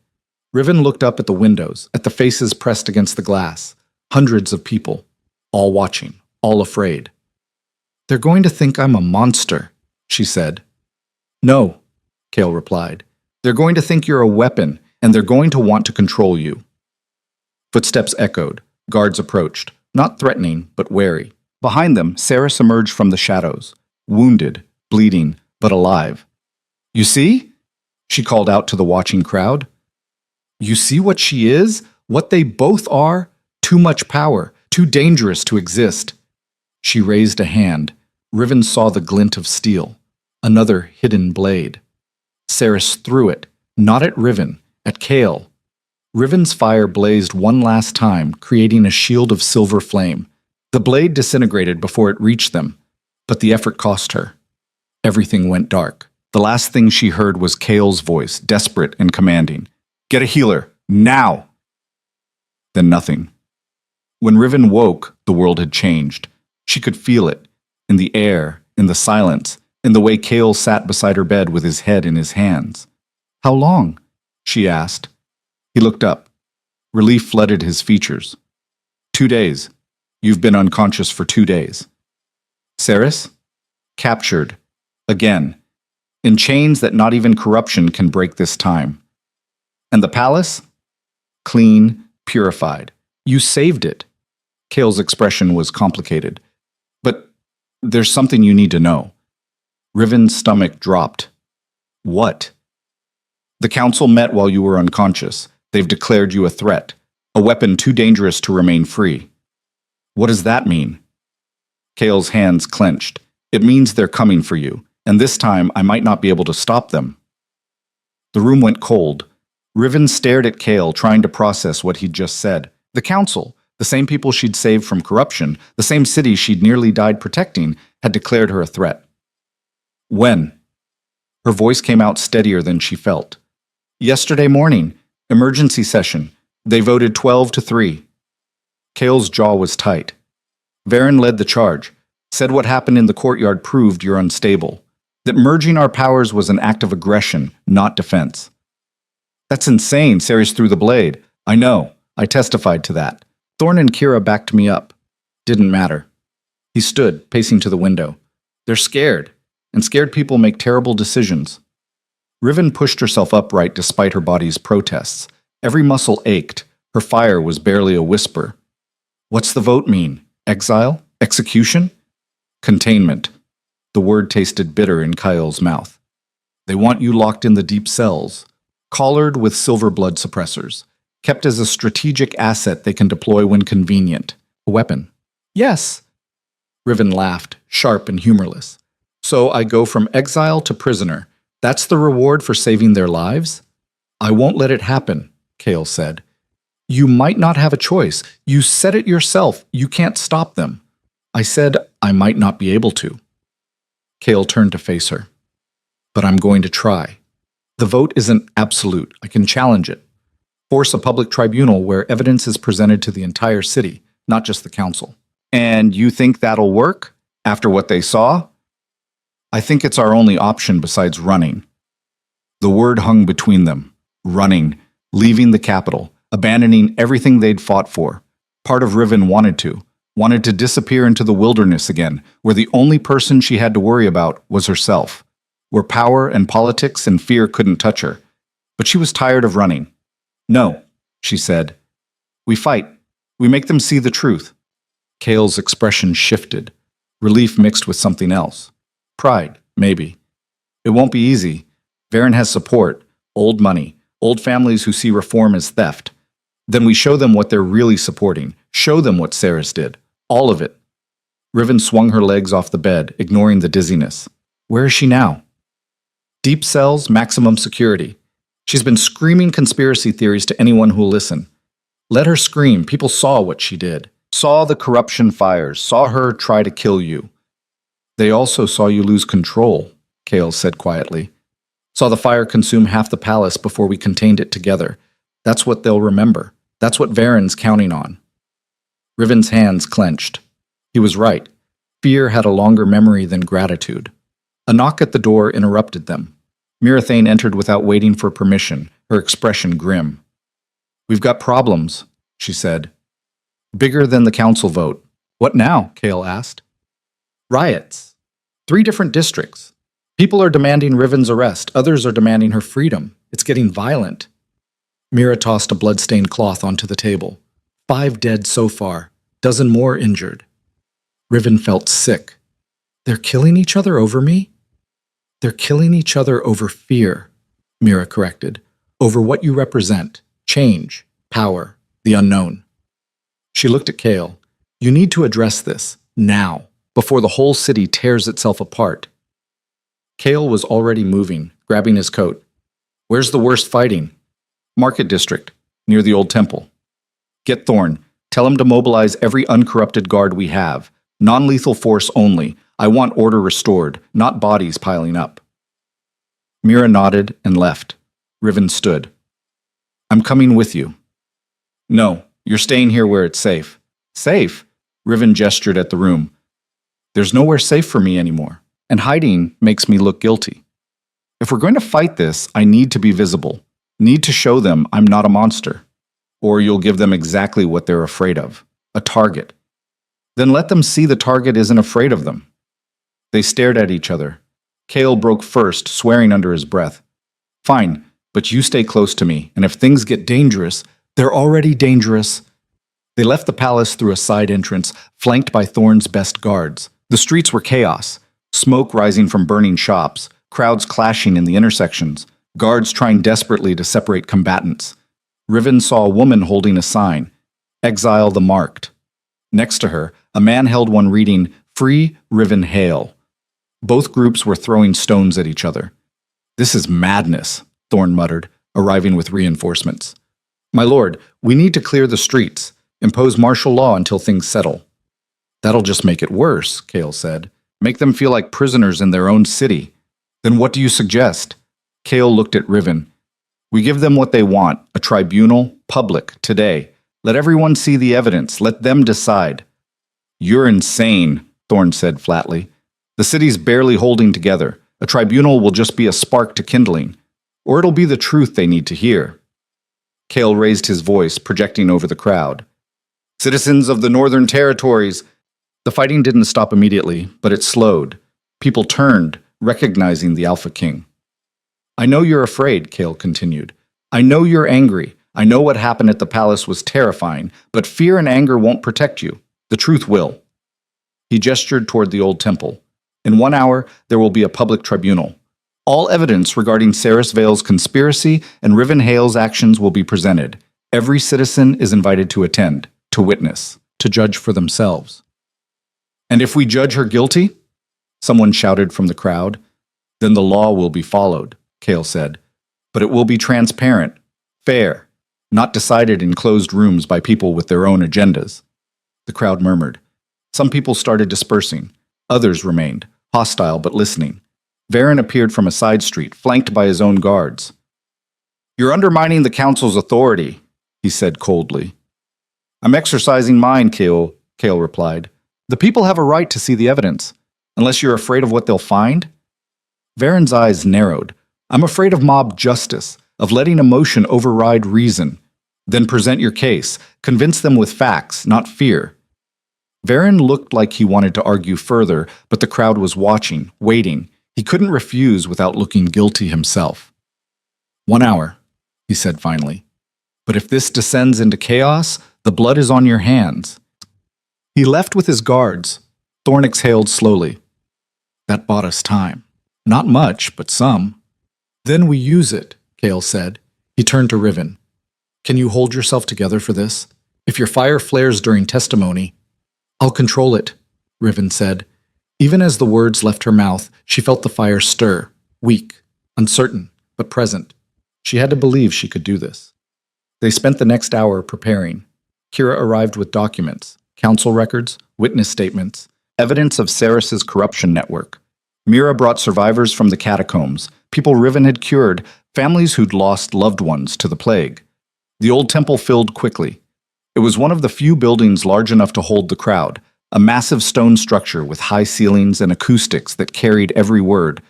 Riven looked up at the windows, at the faces pressed against the glass. Hundreds of people, all watching, all afraid. "They're going to think I'm a monster," she said. "No," Kael replied. "They're going to think you're a weapon, and they're going to want to control you." Footsteps echoed. Guards approached, not threatening, but wary. Behind them, Ceres emerged from the shadows, wounded, bleeding, but alive. "You see?" she called out to the watching crowd. "You see what she is? What they both are? Too much power, too dangerous to exist." She raised a hand. Riven saw the glint of steel, another hidden blade. Ceres threw it, not at Riven, at Kael. Riven's fire blazed one last time, creating a shield of silver flame. The blade disintegrated before it reached them, but the effort cost her. Everything went dark. The last thing she heard was Kael's voice, desperate and commanding. "Get a healer, now!" Then nothing. When Riven woke, the world had changed. She could feel it, in the air, in the silence, in the way Kael sat beside her bed with his head in his hands. "How long?" she asked. He looked up. Relief flooded his features. 2 days. You've been unconscious for 2 days. Saris? Captured. Again. In chains that not even corruption can break this time. And the palace? Clean, purified. You saved it. Kale's expression was complicated. But there's something you need to know. Riven's stomach dropped. What? The council met while you were unconscious. They've declared you a threat, a weapon too dangerous to remain free. What does that mean? Kale's hands clenched. It means they're coming for you, and this time I might not be able to stop them. The room went cold. Riven stared at Kale, trying to process what he'd just said. The council, the same people she'd saved from corruption, the same city she'd nearly died protecting, had declared her a threat. When? Her voice came out steadier than she felt. Yesterday morning, emergency session. They voted 12-3. Kale's jaw was tight. Varen led the charge, said what happened in the courtyard proved you're unstable, that merging our powers was an act of aggression, not defense. That's insane, Saris threw the blade. I know. I testified to that. Thorn and Kira backed me up. Didn't matter. He stood, pacing to the window. They're scared, and scared people make terrible decisions. Riven pushed herself upright despite her body's protests. Every muscle ached. Her fire was barely a whisper. What's the vote mean? Exile? Execution? Containment. The word tasted bitter in Kyle's mouth. They want you locked in the deep cells, collared with silver blood suppressors, kept as a strategic asset they can deploy when convenient. A weapon. Yes. Riven laughed, sharp and humorless. So I go from exile to prisoner. That's the reward for saving their lives? I won't let it happen, Kale said. You might not have a choice. You said it yourself. You can't stop them. I said I might not be able to. Kale turned to face her. But I'm going to try. The vote isn't absolute. I can challenge it. Force a public tribunal where evidence is presented to the entire city, not just the council. And you think that'll work? After what they saw? I think it's our only option besides running. The word hung between them. Running. Leaving the capital. Abandoning everything they'd fought for. Part of Riven wanted to disappear into the wilderness again, where the only person she had to worry about was herself, where power and politics and fear couldn't touch her. But she was tired of running. No, she said. We fight. We make them see the truth. Kale's expression shifted, relief mixed with something else. Pride, maybe. It won't be easy. Varen has support, old money, old families who see reform as theft. Then we show them what they're really supporting, show them what Saris did. All of it. Riven swung her legs off the bed, ignoring the dizziness. Where is she now? Deep cells, maximum security. She's been screaming conspiracy theories to anyone who'll listen. Let her scream. People saw what she did. Saw the corruption fires. Saw her try to kill you. They also saw you lose control, Kale said quietly. Saw the fire consume half the palace before we contained it together. That's what they'll remember. That's what Varen's counting on. Riven's hands clenched. He was right. Fear had a longer memory than gratitude. A knock at the door interrupted them. Mirathane entered without waiting for permission, her expression grim. We've got problems, she said. Bigger than the council vote. What now? Kale asked. Riots. 3 different districts. People are demanding Riven's arrest. Others are demanding her freedom. It's getting violent. Mira tossed a blood-stained cloth onto the table. 5 dead so far. Dozen more injured. Riven felt sick. They're killing each other over me? They're killing each other over fear, Mira corrected. Over what you represent. Change. Power. The unknown. She looked at Kale. You need to address this. Now. Before the whole city tears itself apart. Kale was already moving, grabbing his coat. Where's the worst fighting? Market District, near the old temple. Get Thorn. Tell him to mobilize every uncorrupted guard we have. Non-lethal force only. I want order restored, not bodies piling up. Mira nodded and left. Riven stood. I'm coming with you. No, you're staying here where it's safe. Safe? Riven gestured at the room. There's nowhere safe for me anymore, and hiding makes me look guilty. If we're going to fight this, I need to be visible. Need to show them I'm not a monster. Or you'll give them exactly what they're afraid of, a target. Then let them see the target isn't afraid of them. They stared at each other. Kale broke first, swearing under his breath. Fine, but you stay close to me, and if things get dangerous, they're already dangerous. They left the palace through a side entrance, flanked by Thorne's best guards. The streets were chaos, smoke rising from burning shops, crowds clashing in the intersections, guards trying desperately to separate combatants. Riven saw a woman holding a sign, Exile the Marked. Next to her, a man held one reading, Free Riven Hail. Both groups were throwing stones at each other. This is madness, Thorne muttered, arriving with reinforcements. My lord, we need to clear the streets, impose martial law until things settle. That'll just make it worse, Kale said. Make them feel like prisoners in their own city. Then what do you suggest? Kale looked at Riven. We give them what they want, a tribunal, public, today. Let everyone see the evidence. Let them decide. You're insane, Thorne said flatly. The city's barely holding together. A tribunal will just be a spark to kindling. Or it'll be the truth they need to hear. Kale raised his voice, projecting over the crowd. Citizens of the Northern Territories. The fighting didn't stop immediately, but it slowed. People turned, recognizing the Alpha King. I know you're afraid, Kale continued. I know you're angry. I know what happened at the palace was terrifying, but fear and anger won't protect you. The truth will. He gestured toward the old temple. In 1 hour, there will be a public tribunal. All evidence regarding Saris Vale's conspiracy and Riven Hale's actions will be presented. Every citizen is invited to attend, to witness, to judge for themselves. And if we judge her guilty? Someone shouted from the crowd. Then the law will be followed, Kale said. But it will be transparent, fair, not decided in closed rooms by people with their own agendas. The crowd murmured. Some people started dispersing. Others remained, hostile but listening. Varen appeared from a side street, flanked by his own guards. You're undermining the council's authority, he said coldly. I'm exercising mine, Kale replied. The people have a right to see the evidence, unless you're afraid of what they'll find. Varen's eyes narrowed. I'm afraid of mob justice, of letting emotion override reason. Then present your case. Convince them with facts, not fear. Varen looked like he wanted to argue further, but the crowd was watching, waiting. He couldn't refuse without looking guilty himself. 1 hour, he said finally. But if this descends into chaos, the blood is on your hands. He left with his guards. Thorne exhaled slowly. That bought us time. Not much, but some. Then we use it, Kale said. He turned to Riven. Can you hold yourself together for this? If your fire flares during testimony, I'll control it, Riven said. Even as the words left her mouth, she felt the fire stir, weak, uncertain, but present. She had to believe she could do this. They spent the next hour preparing. Kira arrived with documents, council records, witness statements, evidence of Saris's corruption network. Mira brought survivors from the catacombs, people Riven had cured, families who'd lost loved ones to the plague. The old temple filled quickly. It was one of the few buildings large enough to hold the crowd, a massive stone structure with high ceilings and acoustics that carried every word.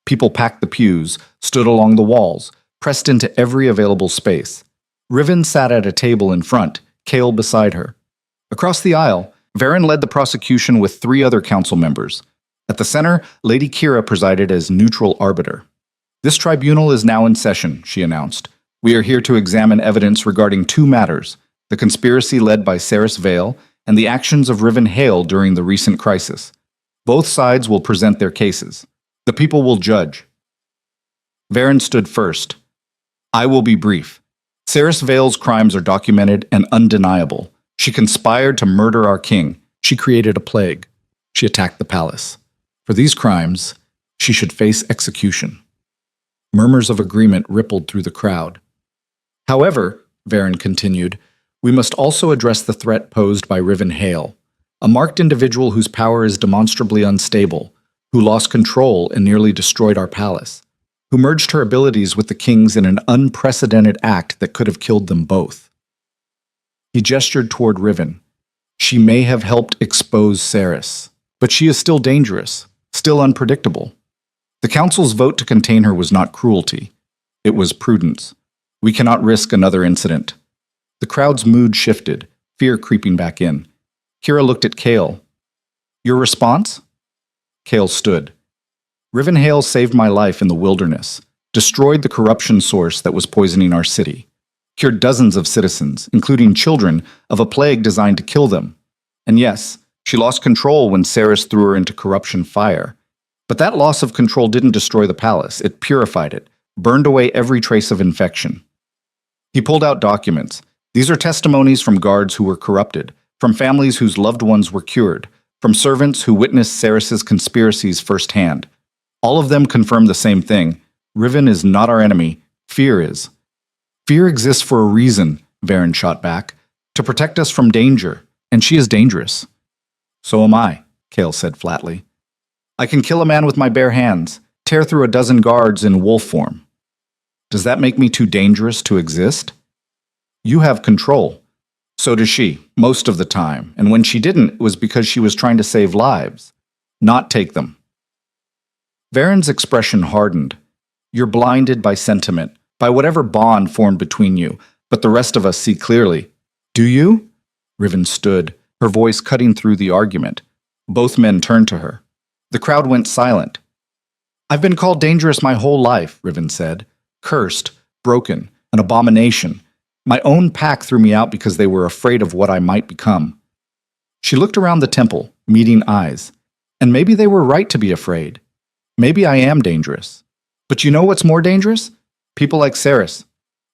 People packed the pews, stood along the walls, pressed into every available space. Riven sat at a table in front, Kale beside her. Across the aisle, Varen led the prosecution with 3 other council members. At the center, Lady Kira presided as neutral arbiter. This tribunal is now in session, she announced. We are here to examine evidence regarding 2 matters, the conspiracy led by Saris Vale and the actions of Riven Hale during the recent crisis. Both sides will present their cases. The people will judge. Varen stood first. I will be brief. Saris Vale's crimes are documented and undeniable. She conspired to murder our king. She created a plague. She attacked the palace. For these crimes, she should face execution. Murmurs of agreement rippled through the crowd. However, Varen continued, we must also address the threat posed by Riven Hale, a marked individual whose power is demonstrably unstable, who lost control and nearly destroyed our palace, who merged her abilities with the king's in an unprecedented act that could have killed them both. He gestured toward Riven. She may have helped expose Saris, but she is still dangerous, still unpredictable. The council's vote to contain her was not cruelty. It was prudence. We cannot risk another incident. The crowd's mood shifted, fear creeping back in. Kira looked at Kale. Your response? Kale stood. Rivenhale saved my life in the wilderness, destroyed the corruption source that was poisoning our city, cured dozens of citizens, including children, of a plague designed to kill them. And yes, she lost control when Ceres threw her into corruption fire. But that loss of control didn't destroy the palace. It purified it, burned away every trace of infection. He pulled out documents. These are testimonies from guards who were corrupted, from families whose loved ones were cured, from servants who witnessed Ceres's conspiracies firsthand. All of them confirm the same thing. Riven is not our enemy. Fear is. Fear exists for a reason, Varen shot back, to protect us from danger, and she is dangerous. So am I, Kale said flatly. I can kill a man with my bare hands, tear through a dozen guards in wolf form. Does that make me too dangerous to exist? You have control. So does she, most of the time, and when she didn't, it was because she was trying to save lives, not take them. Varen's expression hardened. You're blinded by sentiment, by whatever bond formed between you, but the rest of us see clearly. Do you? Riven stood, her voice cutting through the argument. Both men turned to her. The crowd went silent. I've been called dangerous my whole life, Riven said. Cursed, broken, an abomination. My own pack threw me out because they were afraid of what I might become. She looked around the temple, meeting eyes. And maybe they were right to be afraid. Maybe I am dangerous. But you know what's more dangerous? People like Ceres.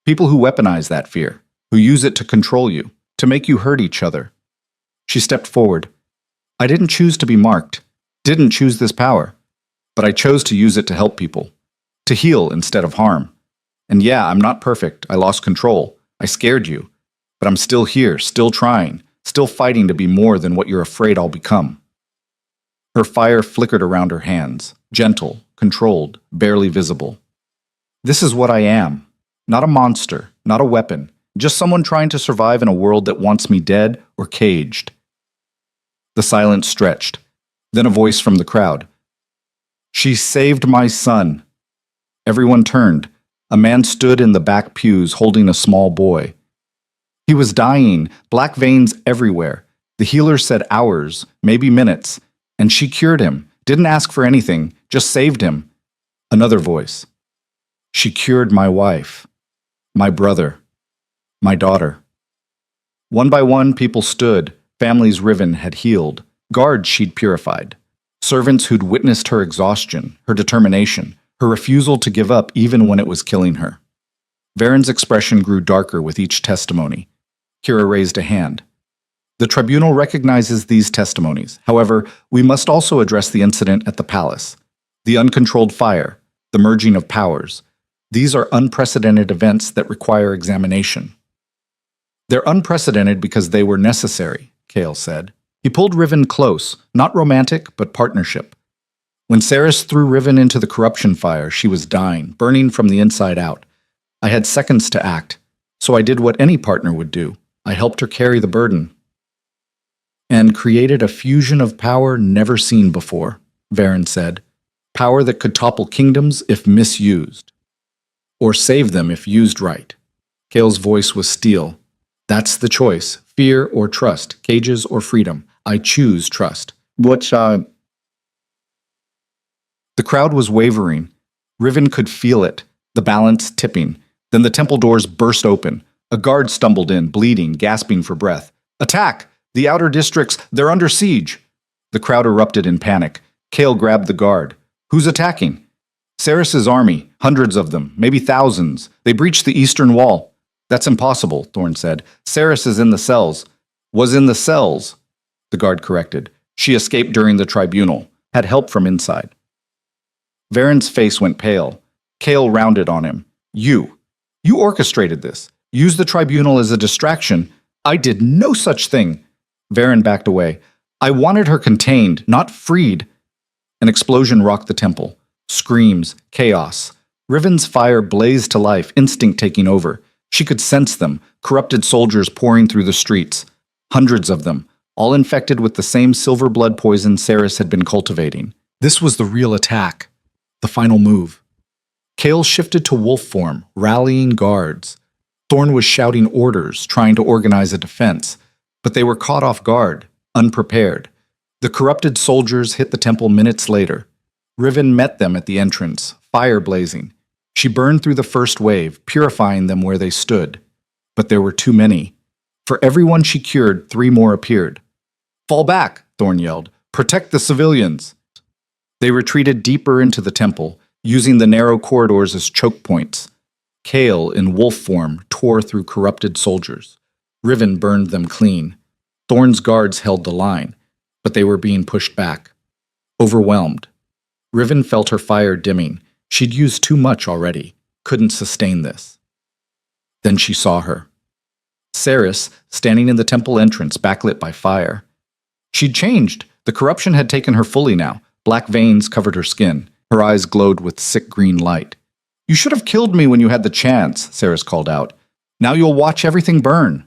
People who weaponize that fear, who use it to control you, to make you hurt each other. She stepped forward. I didn't choose to be marked, didn't choose this power, but I chose to use it to help people, to heal instead of harm. And yeah, I'm not perfect. I lost control. I scared you. But I'm still here, still trying, still fighting to be more than what you're afraid I'll become. Her fire flickered around her hands, gentle, controlled, barely visible. This is what I am. Not a monster, not a weapon, just someone trying to survive in a world that wants me dead or caged. The silence stretched. Then a voice from the crowd. She saved my son. Everyone turned. A man stood in the back pews holding a small boy. He was dying, black veins everywhere. The healer said hours, maybe minutes, and she cured him, didn't ask for anything, just saved him. Another voice. She cured my wife, my brother, my daughter. One by one, people stood, families Riven had healed, guards she'd purified, servants who'd witnessed her exhaustion, her determination, her refusal to give up even when it was killing her. Varen's expression grew darker with each testimony. Kira raised a hand. The tribunal recognizes these testimonies. However, we must also address the incident at the palace. The uncontrolled fire, the merging of powers. These are unprecedented events that require examination. They're unprecedented because they were necessary, Kale said. He pulled Riven close, not romantic, but partnership. When Ceres threw Riven into the corruption fire, she was dying, burning from the inside out. I had seconds to act, so I did what any partner would do. I helped her carry the burden. And created a fusion of power never seen before, Varen said. Power that could topple kingdoms if misused. Or save them if used right. Kale's voice was steel. That's the choice, fear or trust, cages or freedom. I choose trust. The crowd was wavering. Riven could feel it, the balance tipping. Then the temple doors burst open. A guard stumbled in, bleeding, gasping for breath. Attack! The outer districts, they're under siege! The crowd erupted in panic. Kale grabbed the guard. Who's attacking? Ceres's army, hundreds of them, maybe thousands. They breached the eastern wall. That's impossible, Thorn said. Ceres is in the cells. Was in the cells, the guard corrected. She escaped during the tribunal, had help from inside. Varen's face went pale. Kale rounded on him. You orchestrated this. Used the tribunal as a distraction. I did no such thing. Varen backed away. I wanted her contained, not freed. An explosion rocked the temple. Screams, chaos. Riven's fire blazed to life, instinct taking over. She could sense them, corrupted soldiers pouring through the streets. Hundreds of them, all infected with the same silver blood poison Ceres had been cultivating. This was the real attack. The final move. Kale shifted to wolf form, rallying guards. Thorn was shouting orders, trying to organize a defense, but they were caught off guard, unprepared. The corrupted soldiers hit the temple minutes later. Riven met them at the entrance, fire blazing. She burned through the first wave, purifying them where they stood. But there were too many. For everyone she cured, 3 more appeared. "Fall back," Thorn yelled. "Protect the civilians." They retreated deeper into the temple, using the narrow corridors as choke points. Kale, in wolf form, tore through corrupted soldiers. Riven burned them clean. Thorn's guards held the line, but they were being pushed back. Overwhelmed. Riven felt her fire dimming. She'd used too much already. Couldn't sustain this. Then she saw her. Ceres, standing in the temple entrance, backlit by fire. She'd changed. The corruption had taken her fully now. Black veins covered her skin. Her eyes glowed with sick green light. "You should have killed me when you had the chance," Ceres called out. "Now you'll watch everything burn."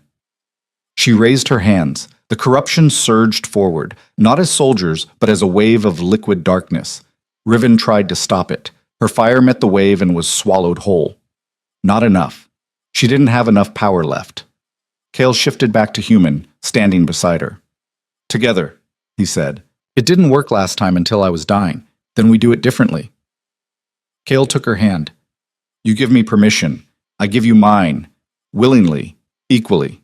She raised her hands. The corruption surged forward, not as soldiers, but as a wave of liquid darkness. Riven tried to stop it. Her fire met the wave and was swallowed whole. Not enough. She didn't have enough power left. Kale shifted back to human, standing beside her. "Together," he said. "It didn't work last time until I was dying. Then we do it differently." Kale took her hand. "You give me permission. I give you mine. Willingly. Equally."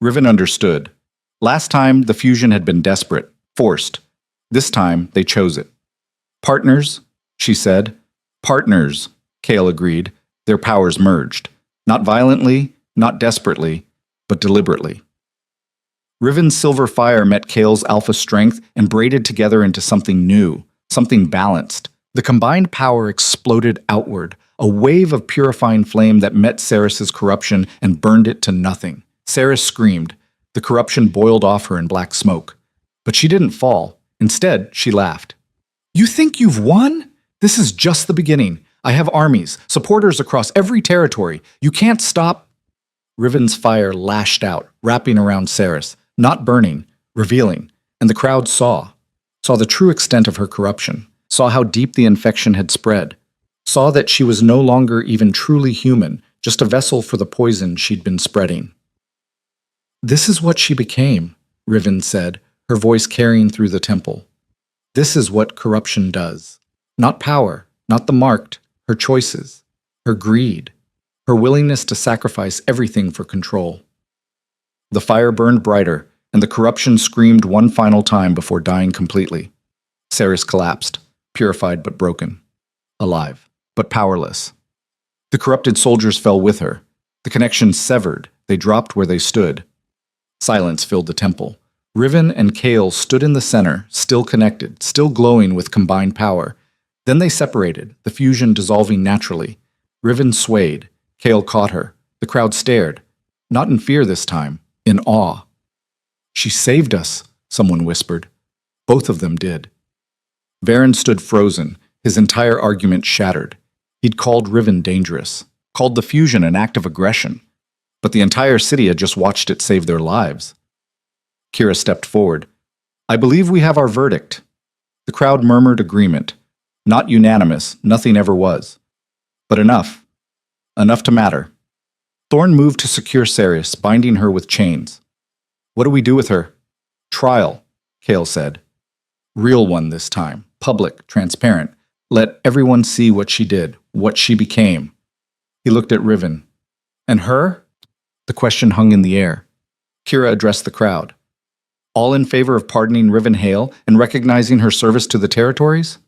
Riven understood. Last time, the fusion had been desperate, forced. This time, they chose it. "Partners," she said. "Partners," Kale agreed. Their powers merged. Not violently, not desperately, but deliberately. Riven's silver fire met Kale's alpha strength and braided together into something new, something balanced. The combined power exploded outward, a wave of purifying flame that met Ceres's corruption and burned it to nothing. Ceres screamed. The corruption boiled off her in black smoke. But she didn't fall. Instead, she laughed. "You think you've won? This is just the beginning. I have armies, supporters across every territory. You can't stop." Riven's fire lashed out, wrapping around Ceres, not burning, revealing, and the crowd saw the true extent of her corruption, saw how deep the infection had spread, saw that she was no longer even truly human, just a vessel for the poison she'd been spreading. "This is what she became," Riven said, her voice carrying through the temple. "This is what corruption does. Not power, not the marked, her choices, her greed, her willingness to sacrifice everything for control." The fire burned brighter, and the corruption screamed one final time before dying completely. Ceres collapsed, purified but broken. Alive, but powerless. The corrupted soldiers fell with her. The connection severed. They dropped where they stood. Silence filled the temple. Riven and Kale stood in the center, still connected, still glowing with combined power. Then they separated, the fusion dissolving naturally. Riven swayed. Kale caught her. The crowd stared. Not in fear this time, in awe. "She saved us," someone whispered. Both of them did. Varen stood frozen, his entire argument shattered. He'd called Riven dangerous, called the fusion an act of aggression. But the entire city had just watched it save their lives. Kira stepped forward. "I believe we have our verdict." The crowd murmured agreement. Not unanimous, nothing ever was. But enough. Enough to matter. Thorn moved to secure Ceres, binding her with chains. "What do we do with her?" "Trial," Kale said. "Real one this time. Public, transparent. Let everyone see what she did, what she became." He looked at Riven. "And her?" The question hung in the air. Kira addressed the crowd. "All in favor of pardoning Riven Hale and recognizing her service to the territories?"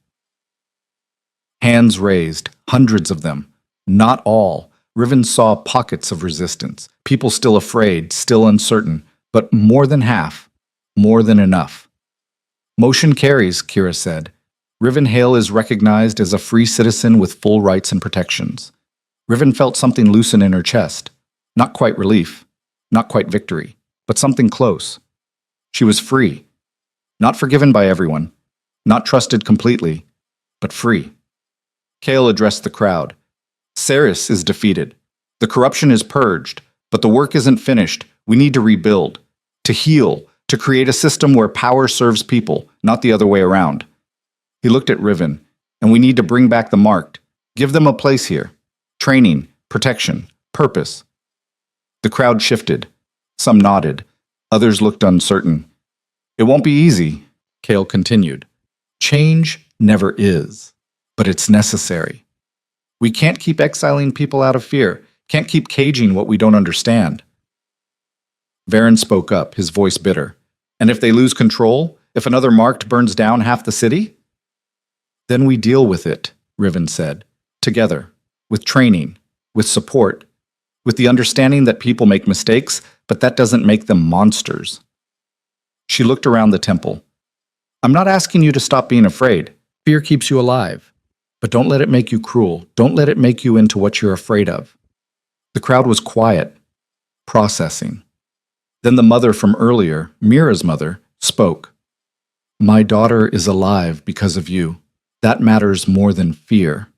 Hands raised, hundreds of them. Not all. Riven saw pockets of resistance, people still afraid, still uncertain, but more than half, more than enough. "Motion carries," Kira said. "Riven Hale is recognized as a free citizen with full rights and protections." Riven felt something loosen in her chest. Not quite relief, not quite victory, but something close. She was free. Not forgiven by everyone, not trusted completely, but free. Kale addressed the crowd. "Ceres is defeated. The corruption is purged, but the work isn't finished. We need to rebuild, to heal, to create a system where power serves people, not the other way around." He looked at Riven, "And we need to bring back the marked, Give them a place here. Training, protection, purpose. The crowd shifted. Some nodded. Others looked uncertain. It won't be easy, Kale continued. Change never is, but it's necessary. We can't keep exiling people out of fear, can't keep caging what we don't understand. Varen spoke up, his voice bitter. And if they lose control, if another Marked burns down half the city? Then we deal with it, Riven said, together, with training, with support, with the understanding that people make mistakes, but that doesn't make them monsters. She looked around the temple. I'm not asking you to stop being afraid. Fear keeps you alive. But don't let it make you cruel. Don't let it make you into what you're afraid of. The crowd was quiet, processing. Then the mother from earlier, Mira's mother, spoke. My daughter is alive because of you. That matters more than fear.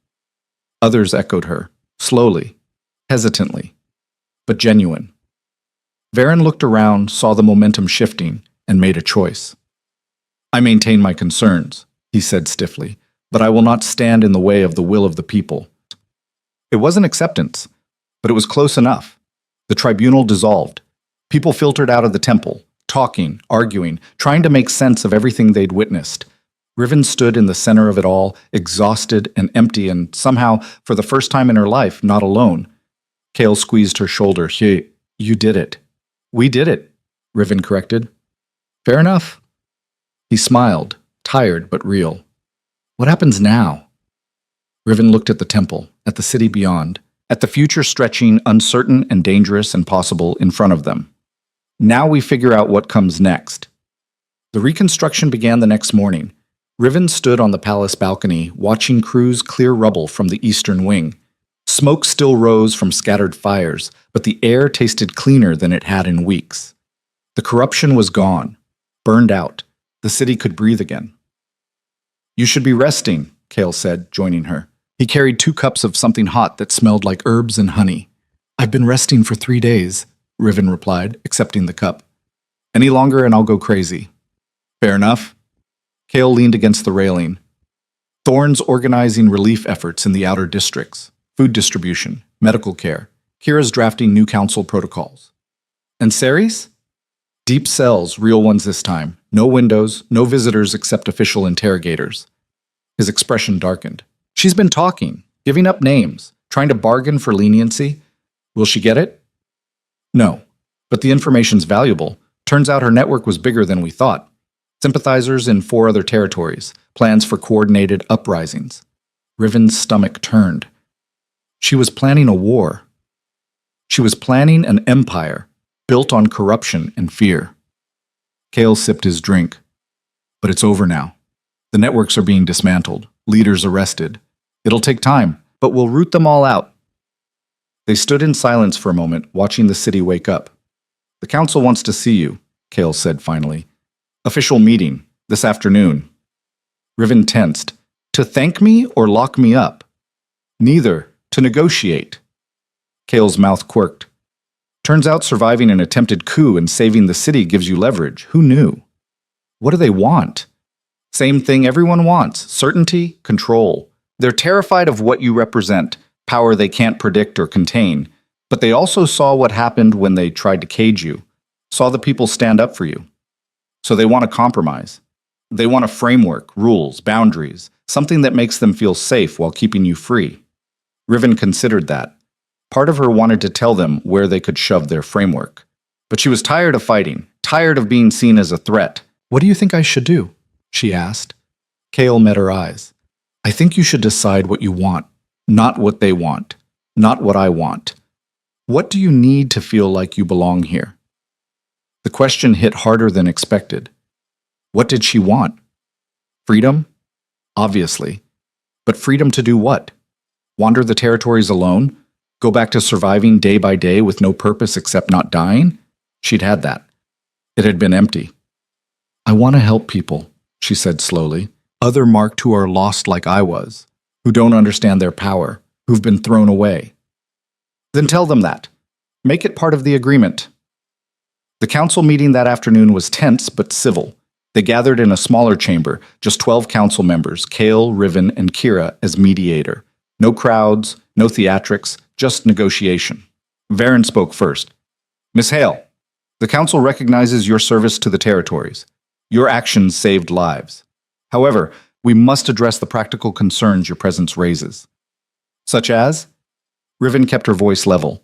Others echoed her, slowly, hesitantly, but genuine. Varen looked around, saw the momentum shifting, and made a choice. I maintain my concerns, he said stiffly, but I will not stand in the way of the will of the people. It wasn't acceptance, but it was close enough. The tribunal dissolved. People filtered out of the temple, talking, arguing, trying to make sense of everything they'd witnessed. Riven stood in the center of it all, exhausted and empty and somehow, for the first time in her life, not alone. Kale squeezed her shoulder. You did it. We did it, Riven corrected. Fair enough. He smiled, tired but real. What happens now? Riven looked at the temple, at the city beyond, at the future stretching uncertain and dangerous and possible in front of them. Now we figure out what comes next. The reconstruction began the next morning. Riven stood on the palace balcony, watching crews clear rubble from the eastern wing. Smoke still rose from scattered fires, but the air tasted cleaner than it had in weeks. The corruption was gone, burned out. The city could breathe again. You should be resting, Kale said, joining her. He carried 2 cups of something hot that smelled like herbs and honey. I've been resting for 3 days, Riven replied, accepting the cup. Any longer and I'll go crazy. Fair enough. Kale leaned against the railing. Thorn's organizing relief efforts in the outer districts, food distribution, medical care. Kira's drafting new council protocols. And Ceres? Deep cells, real ones this time. No windows, no visitors except official interrogators. His expression darkened. She's been talking, giving up names, trying to bargain for leniency. Will she get it? No, but the information's valuable. Turns out her network was bigger than we thought. Sympathizers in 4 other territories, plans for coordinated uprisings. Riven's stomach turned. She was planning a war. She was planning an empire built on corruption and fear. Kale sipped his drink. But it's over now. The networks are being dismantled, leaders arrested. It'll take time, but we'll root them all out. They stood in silence for a moment, watching the city wake up. The council wants to see you, Kale said finally. Official meeting, this afternoon. Riven tensed. To thank me or lock me up? Neither, to negotiate. Kale's mouth quirked. Turns out surviving an attempted coup and saving the city gives you leverage. Who knew? What do they want? Same thing everyone wants. Certainty, control. They're terrified of what you represent, power they can't predict or contain. But they also saw what happened when they tried to cage you. Saw the people stand up for you. So they want a compromise. They want a framework, rules, boundaries, something that makes them feel safe while keeping you free. Riven considered that. Part of her wanted to tell them where they could shove their framework. But she was tired of fighting, tired of being seen as a threat. What do you think I should do? She asked. Kale met her eyes. I think you should decide what you want, not what they want, not what I want. What do you need to feel like you belong here? The question hit harder than expected. What did she want? Freedom? Obviously. But freedom to do what? Wander the territories alone? Go back to surviving day by day with no purpose except not dying? She'd had that. It had been empty. I want to help people, she said slowly. Other Marked who are lost like I was, who don't understand their power, who've been thrown away. Then tell them that. Make it part of the agreement. The council meeting that afternoon was tense but civil. They gathered in a smaller chamber, just 12 council members, Kale, Riven, and Kira as mediator. No crowds, no theatrics, just negotiation. Varen spoke first. Miss Hale, the Council recognizes your service to the territories. Your actions saved lives. However, we must address the practical concerns your presence raises. Such as? Riven kept her voice level.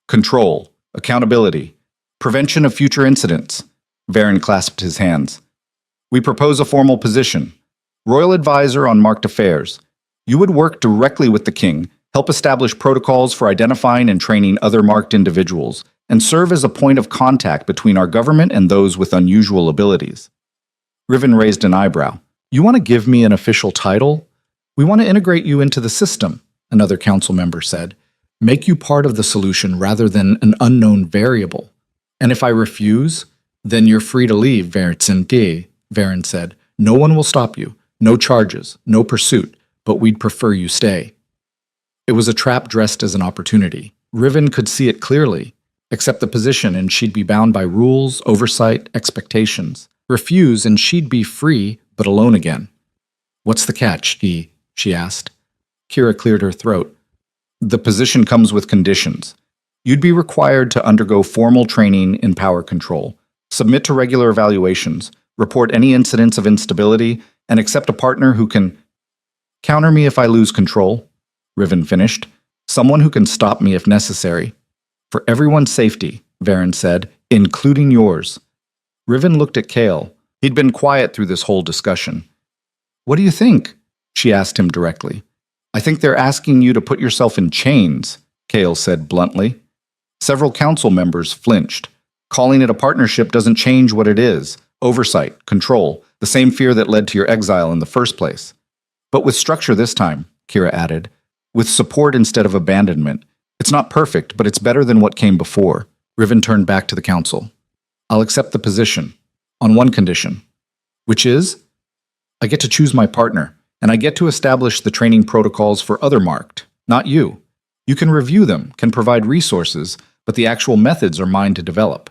Control, accountability, prevention of future incidents. Varen clasped his hands. We propose a formal position. Royal Advisor on Marked Affairs. You would work directly with the King, help establish protocols for identifying and training other marked individuals, and serve as a point of contact between our government and those with unusual abilities. Riven raised an eyebrow. You want to give me an official title? We want to integrate you into the system, another council member said. Make you part of the solution rather than an unknown variable. And if I refuse, then you're free to leave, Varen said. No one will stop you. No charges, no pursuit, but we'd prefer you stay. It was a trap dressed as an opportunity. Riven could see it clearly. Accept the position and she'd be bound by rules, oversight, expectations. Refuse and she'd be free, but alone again. What's the catch, she asked. Kira cleared her throat. The position comes with conditions. You'd be required to undergo formal training in power control, submit to regular evaluations, report any incidents of instability, and accept a partner who can counter me if I lose control, Riven finished. Someone who can stop me if necessary. For everyone's safety, Varen said, including yours. Riven looked at Kale. He'd been quiet through this whole discussion. What do you think? She asked him directly. I think they're asking you to put yourself in chains, Kale said bluntly. Several council members flinched. Calling it a partnership doesn't change what it is. Oversight, control, the same fear that led to your exile in the first place. But with structure this time, Kira added, with support instead of abandonment. It's not perfect, but it's better than what came before. Riven turned back to the council. I'll accept the position, on one condition, which is, I get to choose my partner, and I get to establish the training protocols for other marked, not you. You can review them, can provide resources, but the actual methods are mine to develop.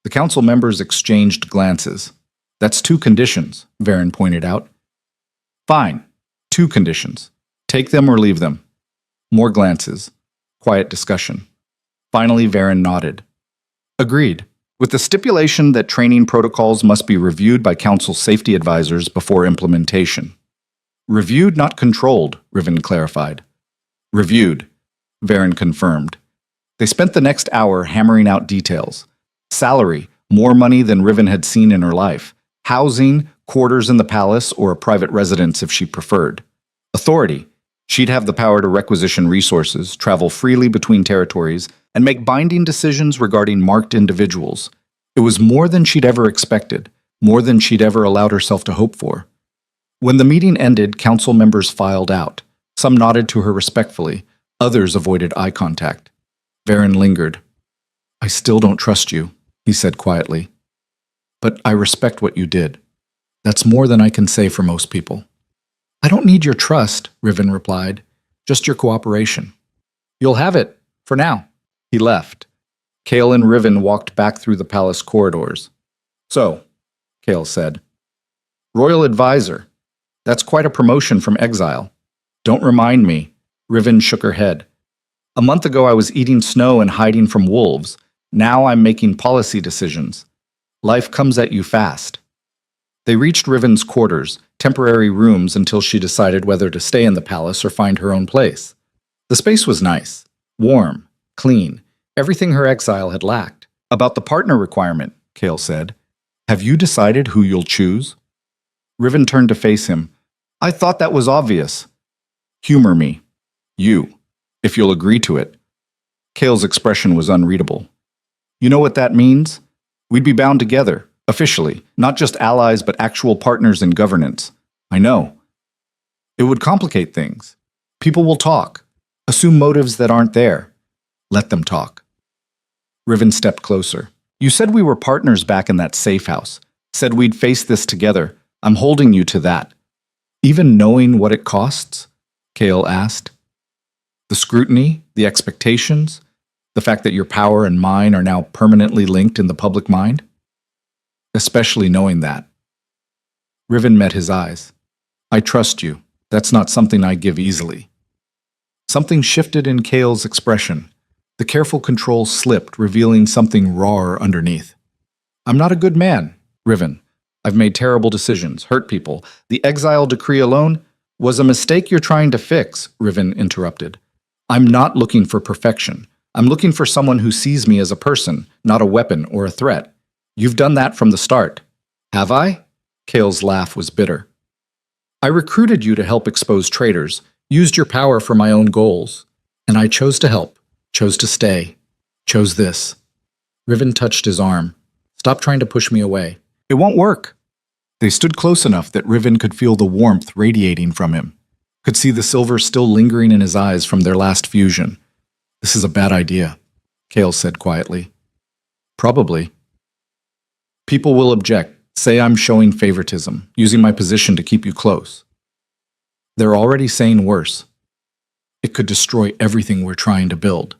The council members exchanged glances. That's 2 conditions, Varen pointed out. Fine, 2 conditions. Take them or leave them. More glances. Quiet discussion. Finally, Varen nodded. Agreed, with the stipulation that training protocols must be reviewed by council safety advisors before implementation. Reviewed, not controlled, Riven clarified. Reviewed, Varen confirmed. They spent the next hour hammering out details. Salary, more money than Riven had seen in her life. Housing, quarters in the palace, or a private residence if she preferred. Authority, she'd have the power to requisition resources, travel freely between territories, and make binding decisions regarding marked individuals. It was more than she'd ever expected, more than she'd ever allowed herself to hope for. When the meeting ended, council members filed out. Some nodded to her respectfully, others avoided eye contact. Varen lingered. I still don't trust you, he said quietly. But I respect what you did. That's more than I can say for most people. I don't need your trust, Riven replied, just your cooperation. You'll have it, for now. He left. Kale and Riven walked back through the palace corridors. So, Kale said, Royal Advisor. That's quite a promotion from exile. Don't remind me. Riven shook her head. A month ago I was eating snow and hiding from wolves. Now I'm making policy decisions. Life comes at you fast. They reached Riven's quarters, temporary rooms until she decided whether to stay in the palace or find her own place. The space was nice, warm, clean, everything her exile had lacked. About the partner requirement, Kale said. Have you decided who you'll choose? Riven turned to face him. I thought that was obvious. Humor me. You, if you'll agree to it. Kale's expression was unreadable. You know what that means? We'd be bound together, officially, not just allies but actual partners in governance. I know. It would complicate things. People will talk, assume motives that aren't there. Let them talk. Riven stepped closer. You said we were partners back in that safe house. Said we'd face this together. I'm holding you to that. Even knowing what it costs? Kale asked. The scrutiny, the expectations, the fact that your power and mine are now permanently linked in the public mind? Especially knowing that. Riven met his eyes. I trust you. That's not something I give easily. Something shifted in Kale's expression. The careful control slipped, revealing something rawer underneath. I'm not a good man, Riven. I've made terrible decisions, hurt people. The exile decree alone was a mistake you're trying to fix, Riven interrupted. I'm not looking for perfection. I'm looking for someone who sees me as a person, not a weapon or a threat. You've done that from the start. Have I? Kale's laugh was bitter. I recruited you to help expose traitors, used your power for my own goals. And I chose to help, chose to stay, chose this. Riven touched his arm. Stop trying to push me away. It won't work. They stood close enough that Riven could feel the warmth radiating from him, could see the silver still lingering in his eyes from their last fusion. This is a bad idea, Kale said quietly. Probably. People will object, say I'm showing favoritism, using my position to keep you close. They're already saying worse. It could destroy everything we're trying to build.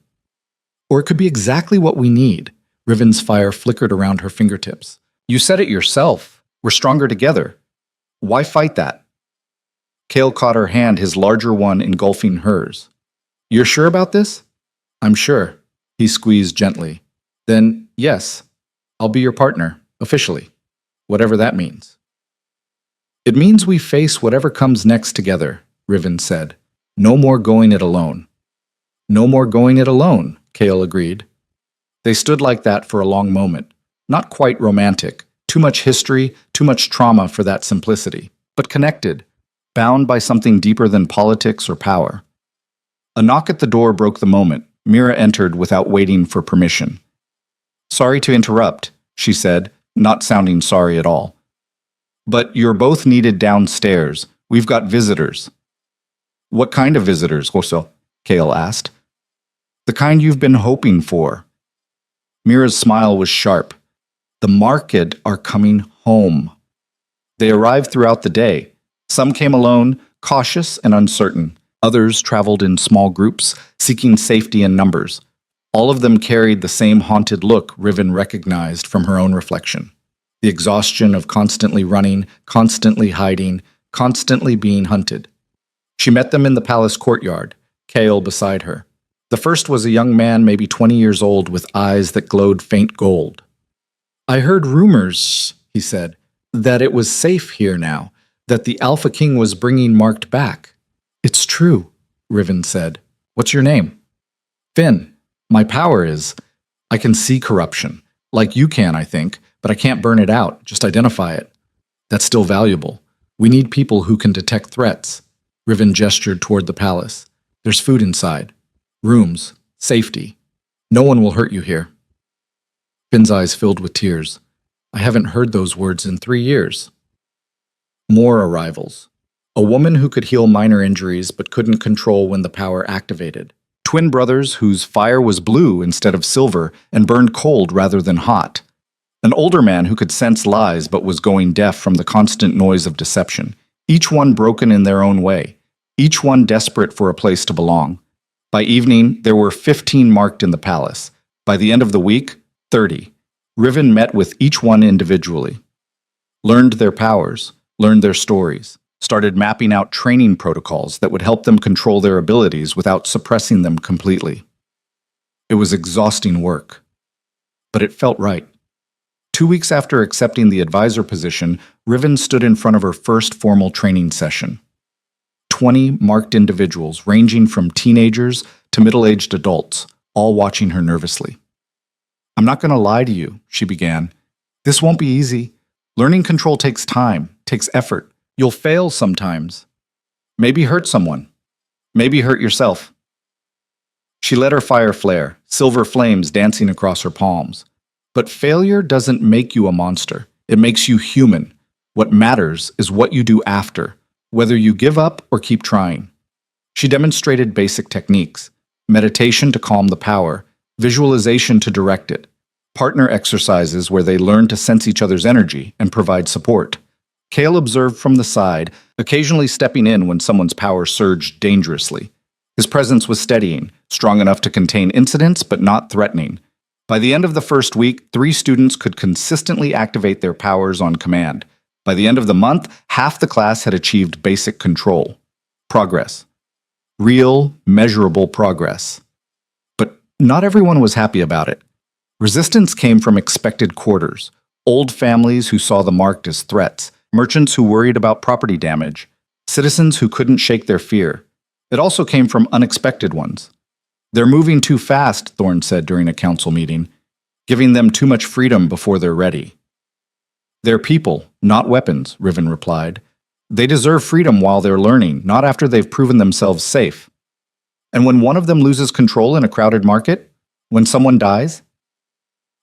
Or it could be exactly what we need. Riven's fire flickered around her fingertips. You said it yourself. We're stronger together. Why fight that? Kale caught her hand, his larger one engulfing hers. You're sure about this? I'm sure. He squeezed gently. Then, yes, I'll be your partner, officially, whatever that means. It means we face whatever comes next together, Riven said. No more going it alone. No more going it alone, Kale agreed. They stood like that for a long moment, not quite romantic, too much history, too much trauma for that simplicity, but connected, bound by something deeper than politics or power. A knock at the door broke the moment. Mira entered without waiting for permission. Sorry to interrupt, she said, not sounding sorry at all. But you're both needed downstairs. We've got visitors. What kind of visitors, Hoso? Kale asked. The kind you've been hoping for. Mira's smile was sharp. The market are coming home. They arrived throughout the day. Some came alone, cautious and uncertain. Others traveled in small groups, seeking safety in numbers. All of them carried the same haunted look Riven recognized from her own reflection. The exhaustion of constantly running, constantly hiding, constantly being hunted. She met them in the palace courtyard, Kale beside her. The first was a young man, maybe 20 years old, with eyes that glowed faint gold. I heard rumors, he said, that it was safe here now, that the Alpha King was bringing Marked back. It's true, Riven said. What's your name? Finn. My power is, I can see corruption, like you can, I think, but I can't burn it out, just identify it. That's still valuable. We need people who can detect threats. Riven gestured toward the palace. There's food inside. Rooms. Safety. No one will hurt you here. Finn's eyes filled with tears. I haven't heard those words in 3 years. More arrivals. A woman who could heal minor injuries but couldn't control when the power activated. Twin brothers whose fire was blue instead of silver and burned cold rather than hot. An older man who could sense lies but was going deaf from the constant noise of deception. Each one broken in their own way. Each one desperate for a place to belong. By evening, there were 15 marked in the palace. By the end of the week, 30. Riven met with each one individually. Learned their powers, learned their stories, started mapping out training protocols that would help them control their abilities without suppressing them completely. It was exhausting work, but it felt right. 2 weeks after accepting the advisor position, Riven stood in front of her first formal training session. 20 marked individuals, ranging from teenagers to middle-aged adults, all watching her nervously. I'm not going to lie to you, she began. This won't be easy. Learning control takes time, takes effort. You'll fail sometimes. Maybe hurt someone. Maybe hurt yourself. She let her fire flare, silver flames dancing across her palms. But failure doesn't make you a monster. It makes you human. What matters is what you do after, whether you give up or keep trying. She demonstrated basic techniques: meditation to calm the power, visualization to direct it, partner exercises where they learn to sense each other's energy and provide support. Kale observed from the side, occasionally stepping in when someone's power surged dangerously. His presence was steadying, strong enough to contain incidents but not threatening. By the end of the first week, 3 students could consistently activate their powers on command. By the end of the month, half the class had achieved basic control. Progress. Real, measurable progress. But not everyone was happy about it. Resistance came from expected quarters, old families who saw the marked as threats, merchants who worried about property damage, citizens who couldn't shake their fear. It also came from unexpected ones. They're moving too fast, Thorne said during a council meeting, giving them too much freedom before they're ready. They're people, not weapons, Riven replied. They deserve freedom while they're learning, not after they've proven themselves safe. And when one of them loses control in a crowded market, when someone dies,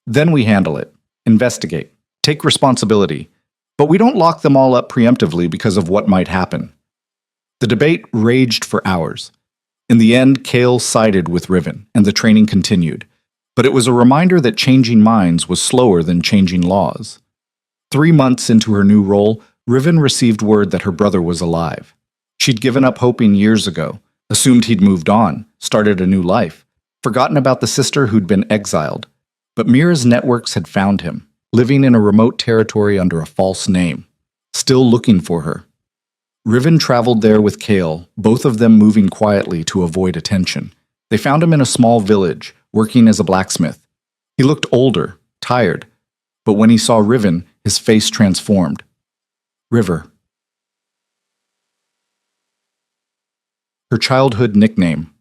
then we handle it, investigate, take responsibility. But we don't lock them all up preemptively because of what might happen. The debate raged for hours. In the end, Kale sided with Riven, and the training continued. But it was a reminder that changing minds was slower than changing laws. 3 months into her new role, Riven received word that her brother was alive. She'd given up hoping years ago, assumed he'd moved on, started a new life, forgotten about the sister who'd been exiled. But Mira's networks had found him, living in a remote territory under a false name, still looking for her. Riven traveled there with Kale, both of them moving quietly to avoid attention. They found him in a small village, working as a blacksmith. He looked older, tired, but when he saw Riven, his face transformed. River. Her childhood nickname.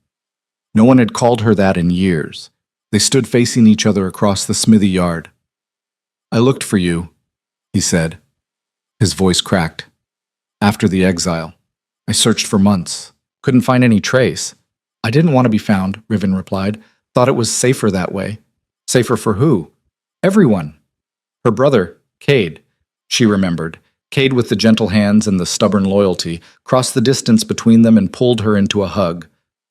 No one had called her that in years. They stood facing each other across the smithy yard. I looked for you, he said. His voice cracked. After the exile, I searched for months. Couldn't find any trace. I didn't want to be found, Riven replied. Thought it was safer that way. Safer for who? Everyone. Her brother, Cade. She remembered. Cade, with the gentle hands and the stubborn loyalty, crossed the distance between them and pulled her into a hug.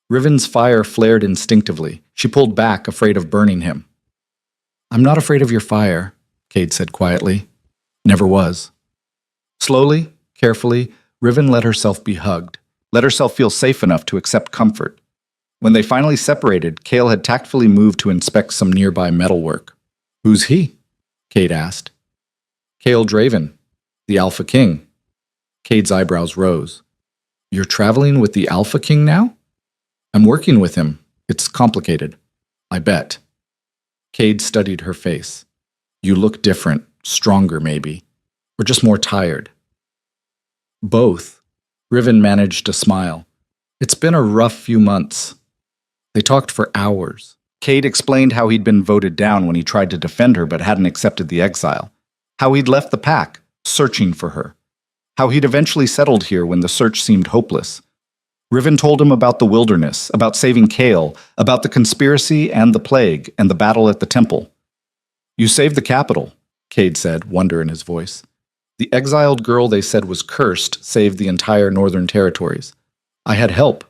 Riven's fire flared instinctively. She pulled back, afraid of burning him. I'm not afraid of your fire, Cade said quietly. Never was. Slowly, carefully, Riven let herself be hugged, let herself feel safe enough to accept comfort. When they finally separated, Kale had tactfully moved to inspect some nearby metalwork. Who's he? Cade asked. Kale Draven, the Alpha King. Cade's eyebrows rose. You're traveling with the Alpha King now? I'm working with him. It's complicated. I bet. Cade studied her face. You look different, stronger maybe, or just more tired. Both. Riven managed to smile. It's been a rough few months. They talked for hours. Cade explained how he'd been voted down when he tried to defend her but hadn't accepted the exile. How he'd left the pack, searching for her. How he'd eventually settled here when the search seemed hopeless. Riven told him about the wilderness, about saving Kale, about the conspiracy and the plague, and the battle at the temple. You saved the capital, Cade said, wonder in his voice. The exiled girl they said was cursed saved the entire northern territories. I had help.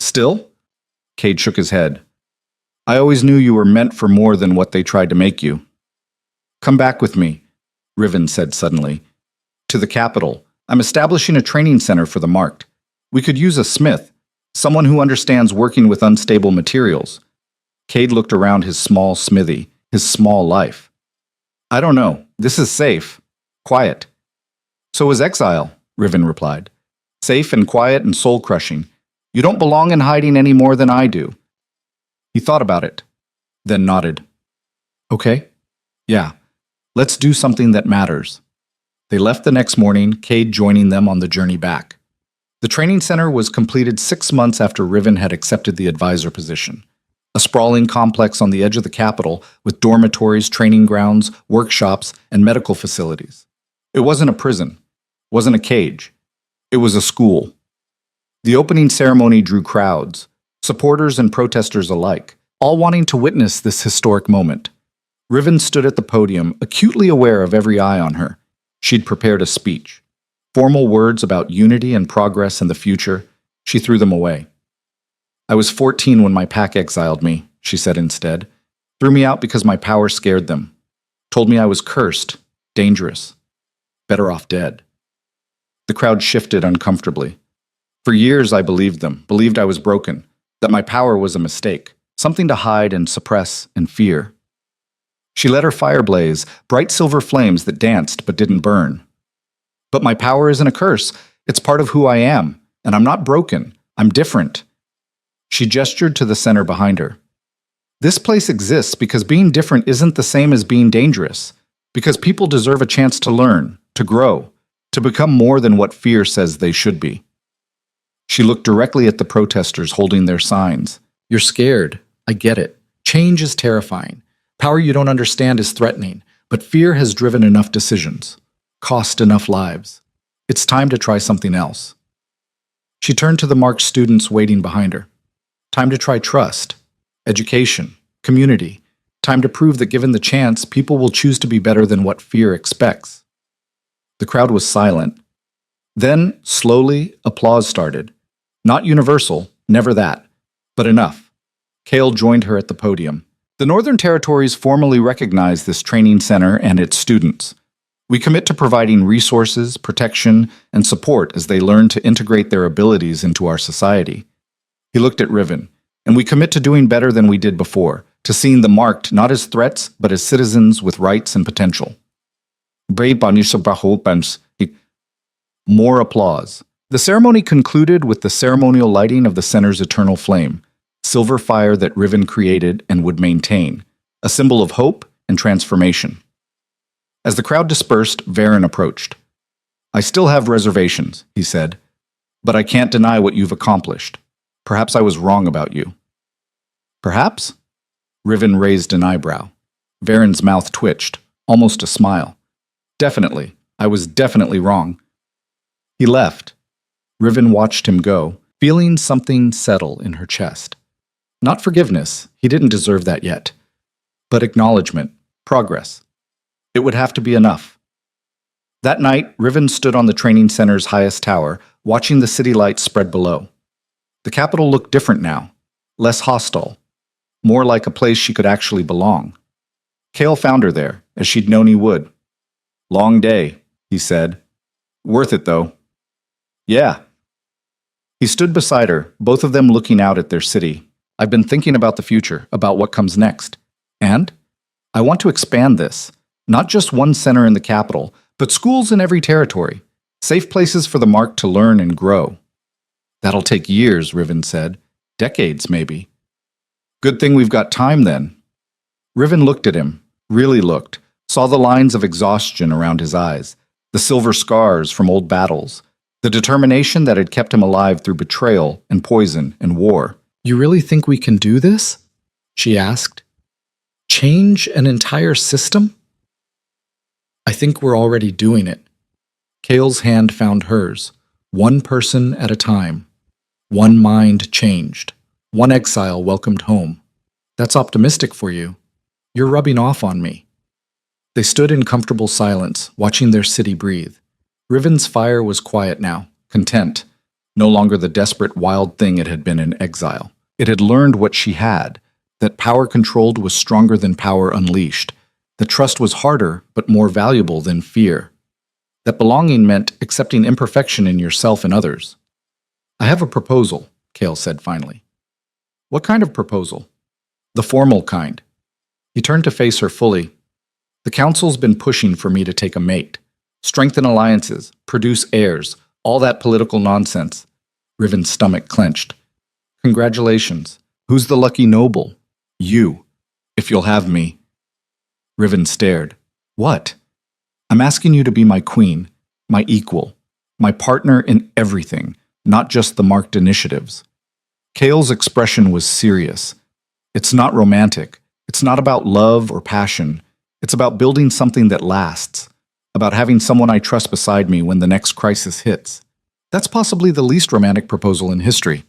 Still? Cade shook his head. I always knew you were meant for more than what they tried to make you. Come back with me, Riven said suddenly. To the capital. I'm establishing a training center for the marked. We could use a smith, someone who understands working with unstable materials. Cade looked around his small smithy, his small life. I don't know. This is safe. Quiet. So is exile, Riven replied. Safe and quiet and soul-crushing. You don't belong in hiding any more than I do. He thought about it, then nodded. Okay. Yeah. Let's do something that matters. They left the next morning, Cade joining them on the journey back. The training center was completed 6 months after Riven had accepted the advisor position. A sprawling complex on the edge of the capital with dormitories, training grounds, workshops, and medical facilities. It wasn't a prison, wasn't a cage. It was a school. The opening ceremony drew crowds, supporters and protesters alike, all wanting to witness this historic moment. Riven stood at the podium, acutely aware of every eye on her. She'd prepared a speech. Formal words about unity and progress in the future, she threw them away. I was 14 when my pack exiled me, she said instead. Threw me out because my power scared them. Told me I was cursed, dangerous. Better off dead. The crowd shifted uncomfortably. For years I believed them, believed I was broken, that my power was a mistake, something to hide and suppress and fear. She let her fire blaze, bright silver flames that danced but didn't burn. But my power isn't a curse. It's part of who I am, and I'm not broken. I'm different. She gestured to the center behind her. This place exists because being different isn't the same as being dangerous, because people deserve a chance to learn, to grow, to become more than what fear says they should be. She looked directly at the protesters holding their signs. You're scared. I get it. Change is terrifying. Power you don't understand is threatening, but fear has driven enough decisions, cost enough lives. It's time to try something else. She turned to the marked students waiting behind her. Time to try trust, education, community. Time to prove that given the chance, people will choose to be better than what fear expects. The crowd was silent. Then, slowly, applause started. Not universal, never that, but enough. Cale joined her at the podium. The Northern Territories formally recognize this training center and its students. We commit to providing resources, protection, and support as they learn to integrate their abilities into our society. He looked at Riven, and we commit to doing better than we did before, to seeing the marked not as threats, but as citizens with rights and potential. More applause. The ceremony concluded with the ceremonial lighting of the center's eternal flame, silver fire that Riven created and would maintain, a symbol of hope and transformation. As the crowd dispersed, Varen approached. I still have reservations, he said, but I can't deny what you've accomplished. Perhaps I was wrong about you. Perhaps? Riven raised an eyebrow. Varen's mouth twitched, almost a smile. Definitely. I was definitely wrong. He left. Riven watched him go, feeling something settle in her chest. Not forgiveness, he didn't deserve that yet. But acknowledgement, progress. It would have to be enough. That night, Riven stood on the training center's highest tower, watching the city lights spread below. The capital looked different now, less hostile, more like a place she could actually belong. Cale found her there, as she'd known he would. Long day, he said. Worth it, though. Yeah. He stood beside her, both of them looking out at their city. I've been thinking about the future, about what comes next. And I want to expand this. Not just one center in the capital, but schools in every territory. Safe places for the mark to learn and grow. That'll take years, Riven said. Decades, maybe. Good thing we've got time, then. Riven looked at him, really looked, saw the lines of exhaustion around his eyes, the silver scars from old battles, the determination that had kept him alive through betrayal and poison and war. You really think we can do this? She asked. Change an entire system? I think we're already doing it. Cale's hand found hers, one person at a time. One mind changed. One exile welcomed home. That's optimistic for you. You're rubbing off on me. They stood in comfortable silence, watching their city breathe. Riven's fire was quiet now, content, no longer the desperate wild thing it had been in exile. It had learned what she had, that power controlled was stronger than power unleashed, that trust was harder but more valuable than fear, that belonging meant accepting imperfection in yourself and others. I have a proposal, Cale said finally. What kind of proposal? The formal kind. He turned to face her fully. The council's been pushing for me to take a mate. Strengthen alliances, produce heirs, all that political nonsense. Riven's stomach clenched. Congratulations. Who's the lucky noble? You. If you'll have me. Riven stared. What? I'm asking you to be my queen, my equal, my partner in everything, not just the marked initiatives. Cale's expression was serious. It's not romantic. It's not about love or passion. It's about building something that lasts, about having someone I trust beside me when the next crisis hits. That's possibly the least romantic proposal in history.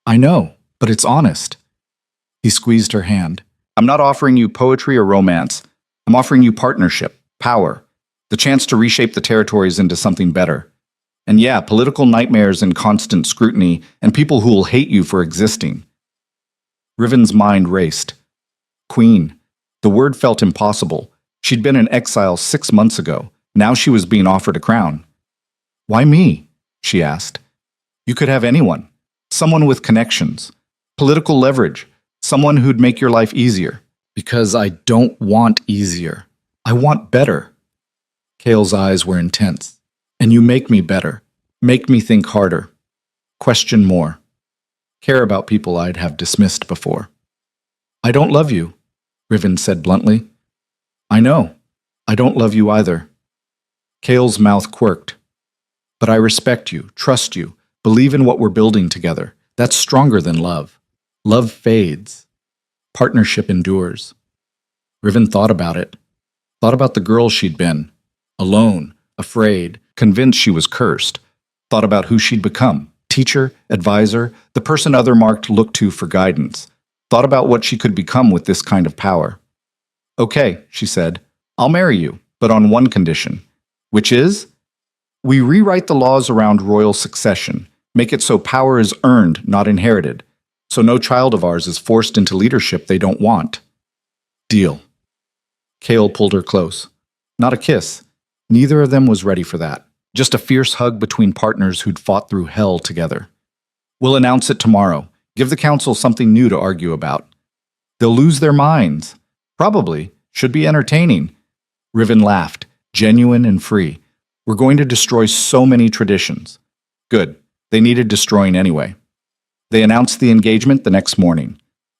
I know, but it's honest. He squeezed her hand. I'm not offering you poetry or romance. I'm offering you partnership, power, the chance to reshape the territories into something better. And yeah, political nightmares and constant scrutiny, and people who will hate you for existing. Riven's mind raced. Queen. The word felt impossible. She'd been in exile 6 months ago. Now she was being offered a crown. Why me? She asked. You could have anyone. Someone with connections, political leverage, someone who'd make your life easier. Because I don't want easier. I want better. Cale's eyes were intense. And you make me better. Make me think harder. Question more. care about people I'd have dismissed before. I don't love you, Riven said bluntly. I know. I don't love you either. Kale's mouth quirked. But I respect you, trust you, believe in what we're building together. That's stronger than love. Love fades. Partnership endures. Riven thought about it. Thought about the girl she'd been. Alone, afraid, convinced she was cursed. Thought about who she'd become. Teacher, advisor, the person other marked looked to for guidance. Thought about what she could become with this kind of power. Okay, she said, I'll marry you, but on one condition. Which is? We rewrite the laws around royal succession, make it so power is earned, not inherited, so no child of ours is forced into leadership they don't want. Deal. Kale pulled her close. Not a kiss. Neither of them was ready for that. Just a fierce hug between partners who'd fought through hell together. We'll announce it tomorrow. Give the council something new to argue about. They'll lose their minds. Probably. Should be entertaining. Riven laughed, genuine and free. We're going to destroy so many traditions. Good. They needed destroying anyway. They announced the engagement the next morning.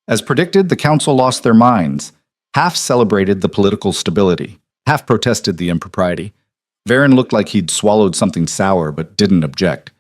As predicted, the council lost their minds. Half celebrated the political stability. Half protested the impropriety. Varen looked like he'd swallowed something sour but didn't object.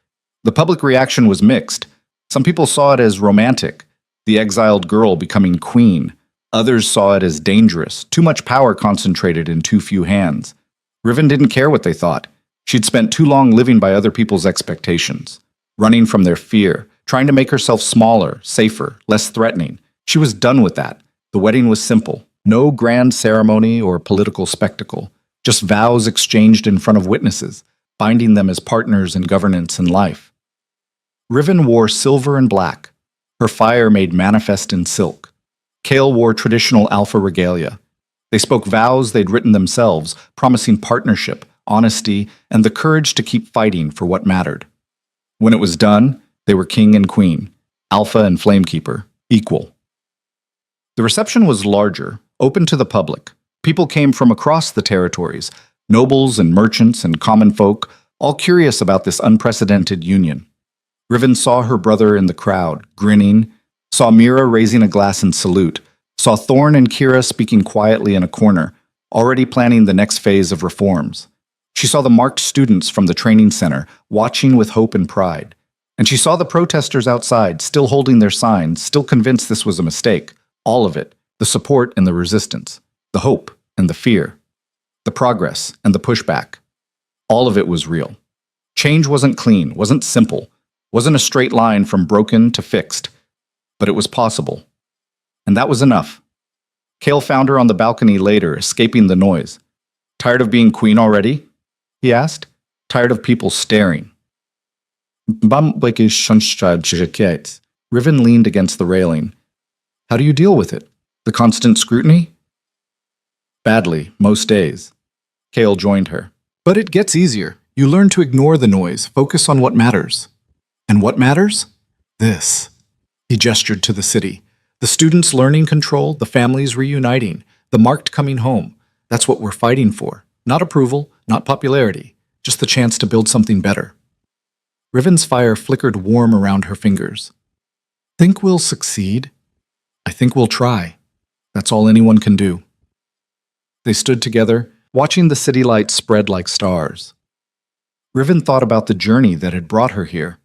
The public reaction was mixed. Some people saw it as romantic, the exiled girl becoming queen. Others saw it as dangerous, too much power concentrated in too few hands. Riven didn't care what they thought. She'd spent too long living by other people's expectations, running from their fear, trying to make herself smaller, safer, less threatening. She was done with that. The wedding was simple. No grand ceremony or political spectacle. Just vows exchanged in front of witnesses, binding them as partners in governance and life. Riven wore silver and black, her fire made manifest in silk. Kale wore traditional alpha regalia. They spoke vows they'd written themselves, promising partnership, honesty, and the courage to keep fighting for what mattered. When it was done, they were king and queen, alpha and flamekeeper, equal. The reception was larger, open to the public. People came from across the territories, nobles and merchants and common folk, all curious about this unprecedented union. Riven saw her brother in the crowd, grinning, saw Mira raising a glass in salute, saw Thorn and Kira speaking quietly in a corner, already planning the next phase of reforms. She saw the marked students from the training center, watching with hope and pride. And she saw the protesters outside, still holding their signs, still convinced this was a mistake. All of it, the support and the resistance, the hope and the fear, the progress and the pushback. All of it was real. Change wasn't clean, wasn't simple, wasn't a straight line from broken to fixed, but it was possible. And that was enough. Kale found her on the balcony later, escaping the noise. Tired of being queen already? He asked. Tired of people staring. Riven leaned against the railing. How do you deal with it? The constant scrutiny? Badly, most days. Kale joined her. But it gets easier. You learn to ignore the noise, focus on what matters. And what matters? This. He gestured to the city. The students learning control, the families reuniting, the marked coming home. That's what we're fighting for. Not approval, not popularity, just the chance to build something better. Riven's fire flickered warm around her fingers. Think we'll succeed? I think we'll try. That's all anyone can do. They stood together, watching the city lights spread like stars. Riven thought about the journey that had brought her here.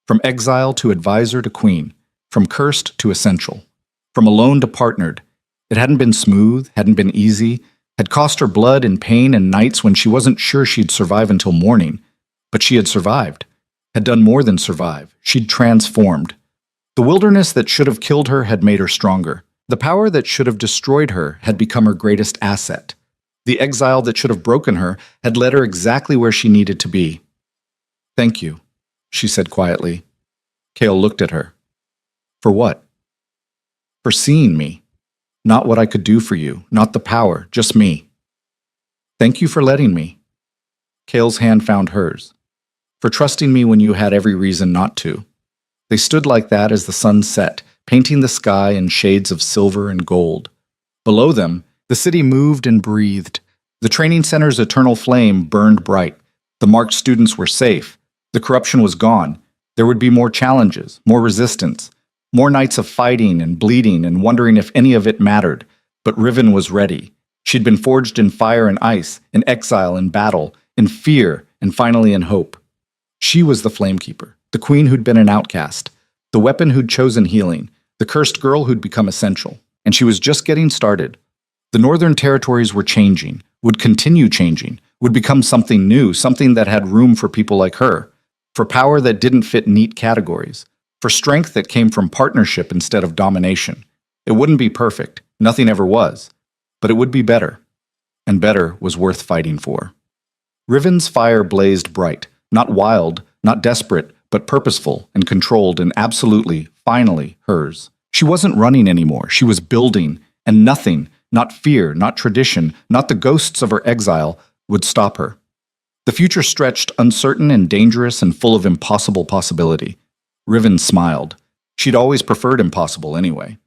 From exile to advisor to queen, from cursed to essential, from alone to partnered. It hadn't been smooth, hadn't been easy, had cost her blood and pain and nights when she wasn't sure she'd survive until morning. But she had survived, had done more than survive. She'd transformed. The wilderness that should have killed her had made her stronger. The power that should have destroyed her had become her greatest asset. The exile that should have broken her had led her exactly where she needed to be. Thank you, she said quietly. Kale looked at her. For what? For seeing me. Not what I could do for you, not the power, just me. Thank you for letting me. Kale's hand found hers. For trusting me when you had every reason not to. They stood like that as the sun set, painting the sky in shades of silver and gold. Below them, the city moved and breathed. The training center's eternal flame burned bright. The marked students were safe. The corruption was gone. There would be more challenges, more resistance, More nights of fighting and bleeding and wondering if any of it mattered. But Riven was ready. She'd been forged in fire and ice, in exile and battle, in fear, and finally in hope. She was the Flamekeeper, the queen who'd been an outcast, the weapon who'd chosen healing, the cursed girl who'd become essential. And she was just getting started. The Northern Territories were changing, would continue changing, would become something new, something that had room for people like her, for power that didn't fit neat categories, for strength that came from partnership instead of domination. It wouldn't be perfect, nothing ever was, but it would be better. And better was worth fighting for. Riven's fire blazed bright, not wild, not desperate, but purposeful and controlled and absolutely, finally, hers. She wasn't running anymore, she was building, and nothing, not fear, not tradition, not the ghosts of her exile, would stop her. The future stretched uncertain and dangerous and full of impossible possibility. Riven smiled. She'd always preferred impossible anyway.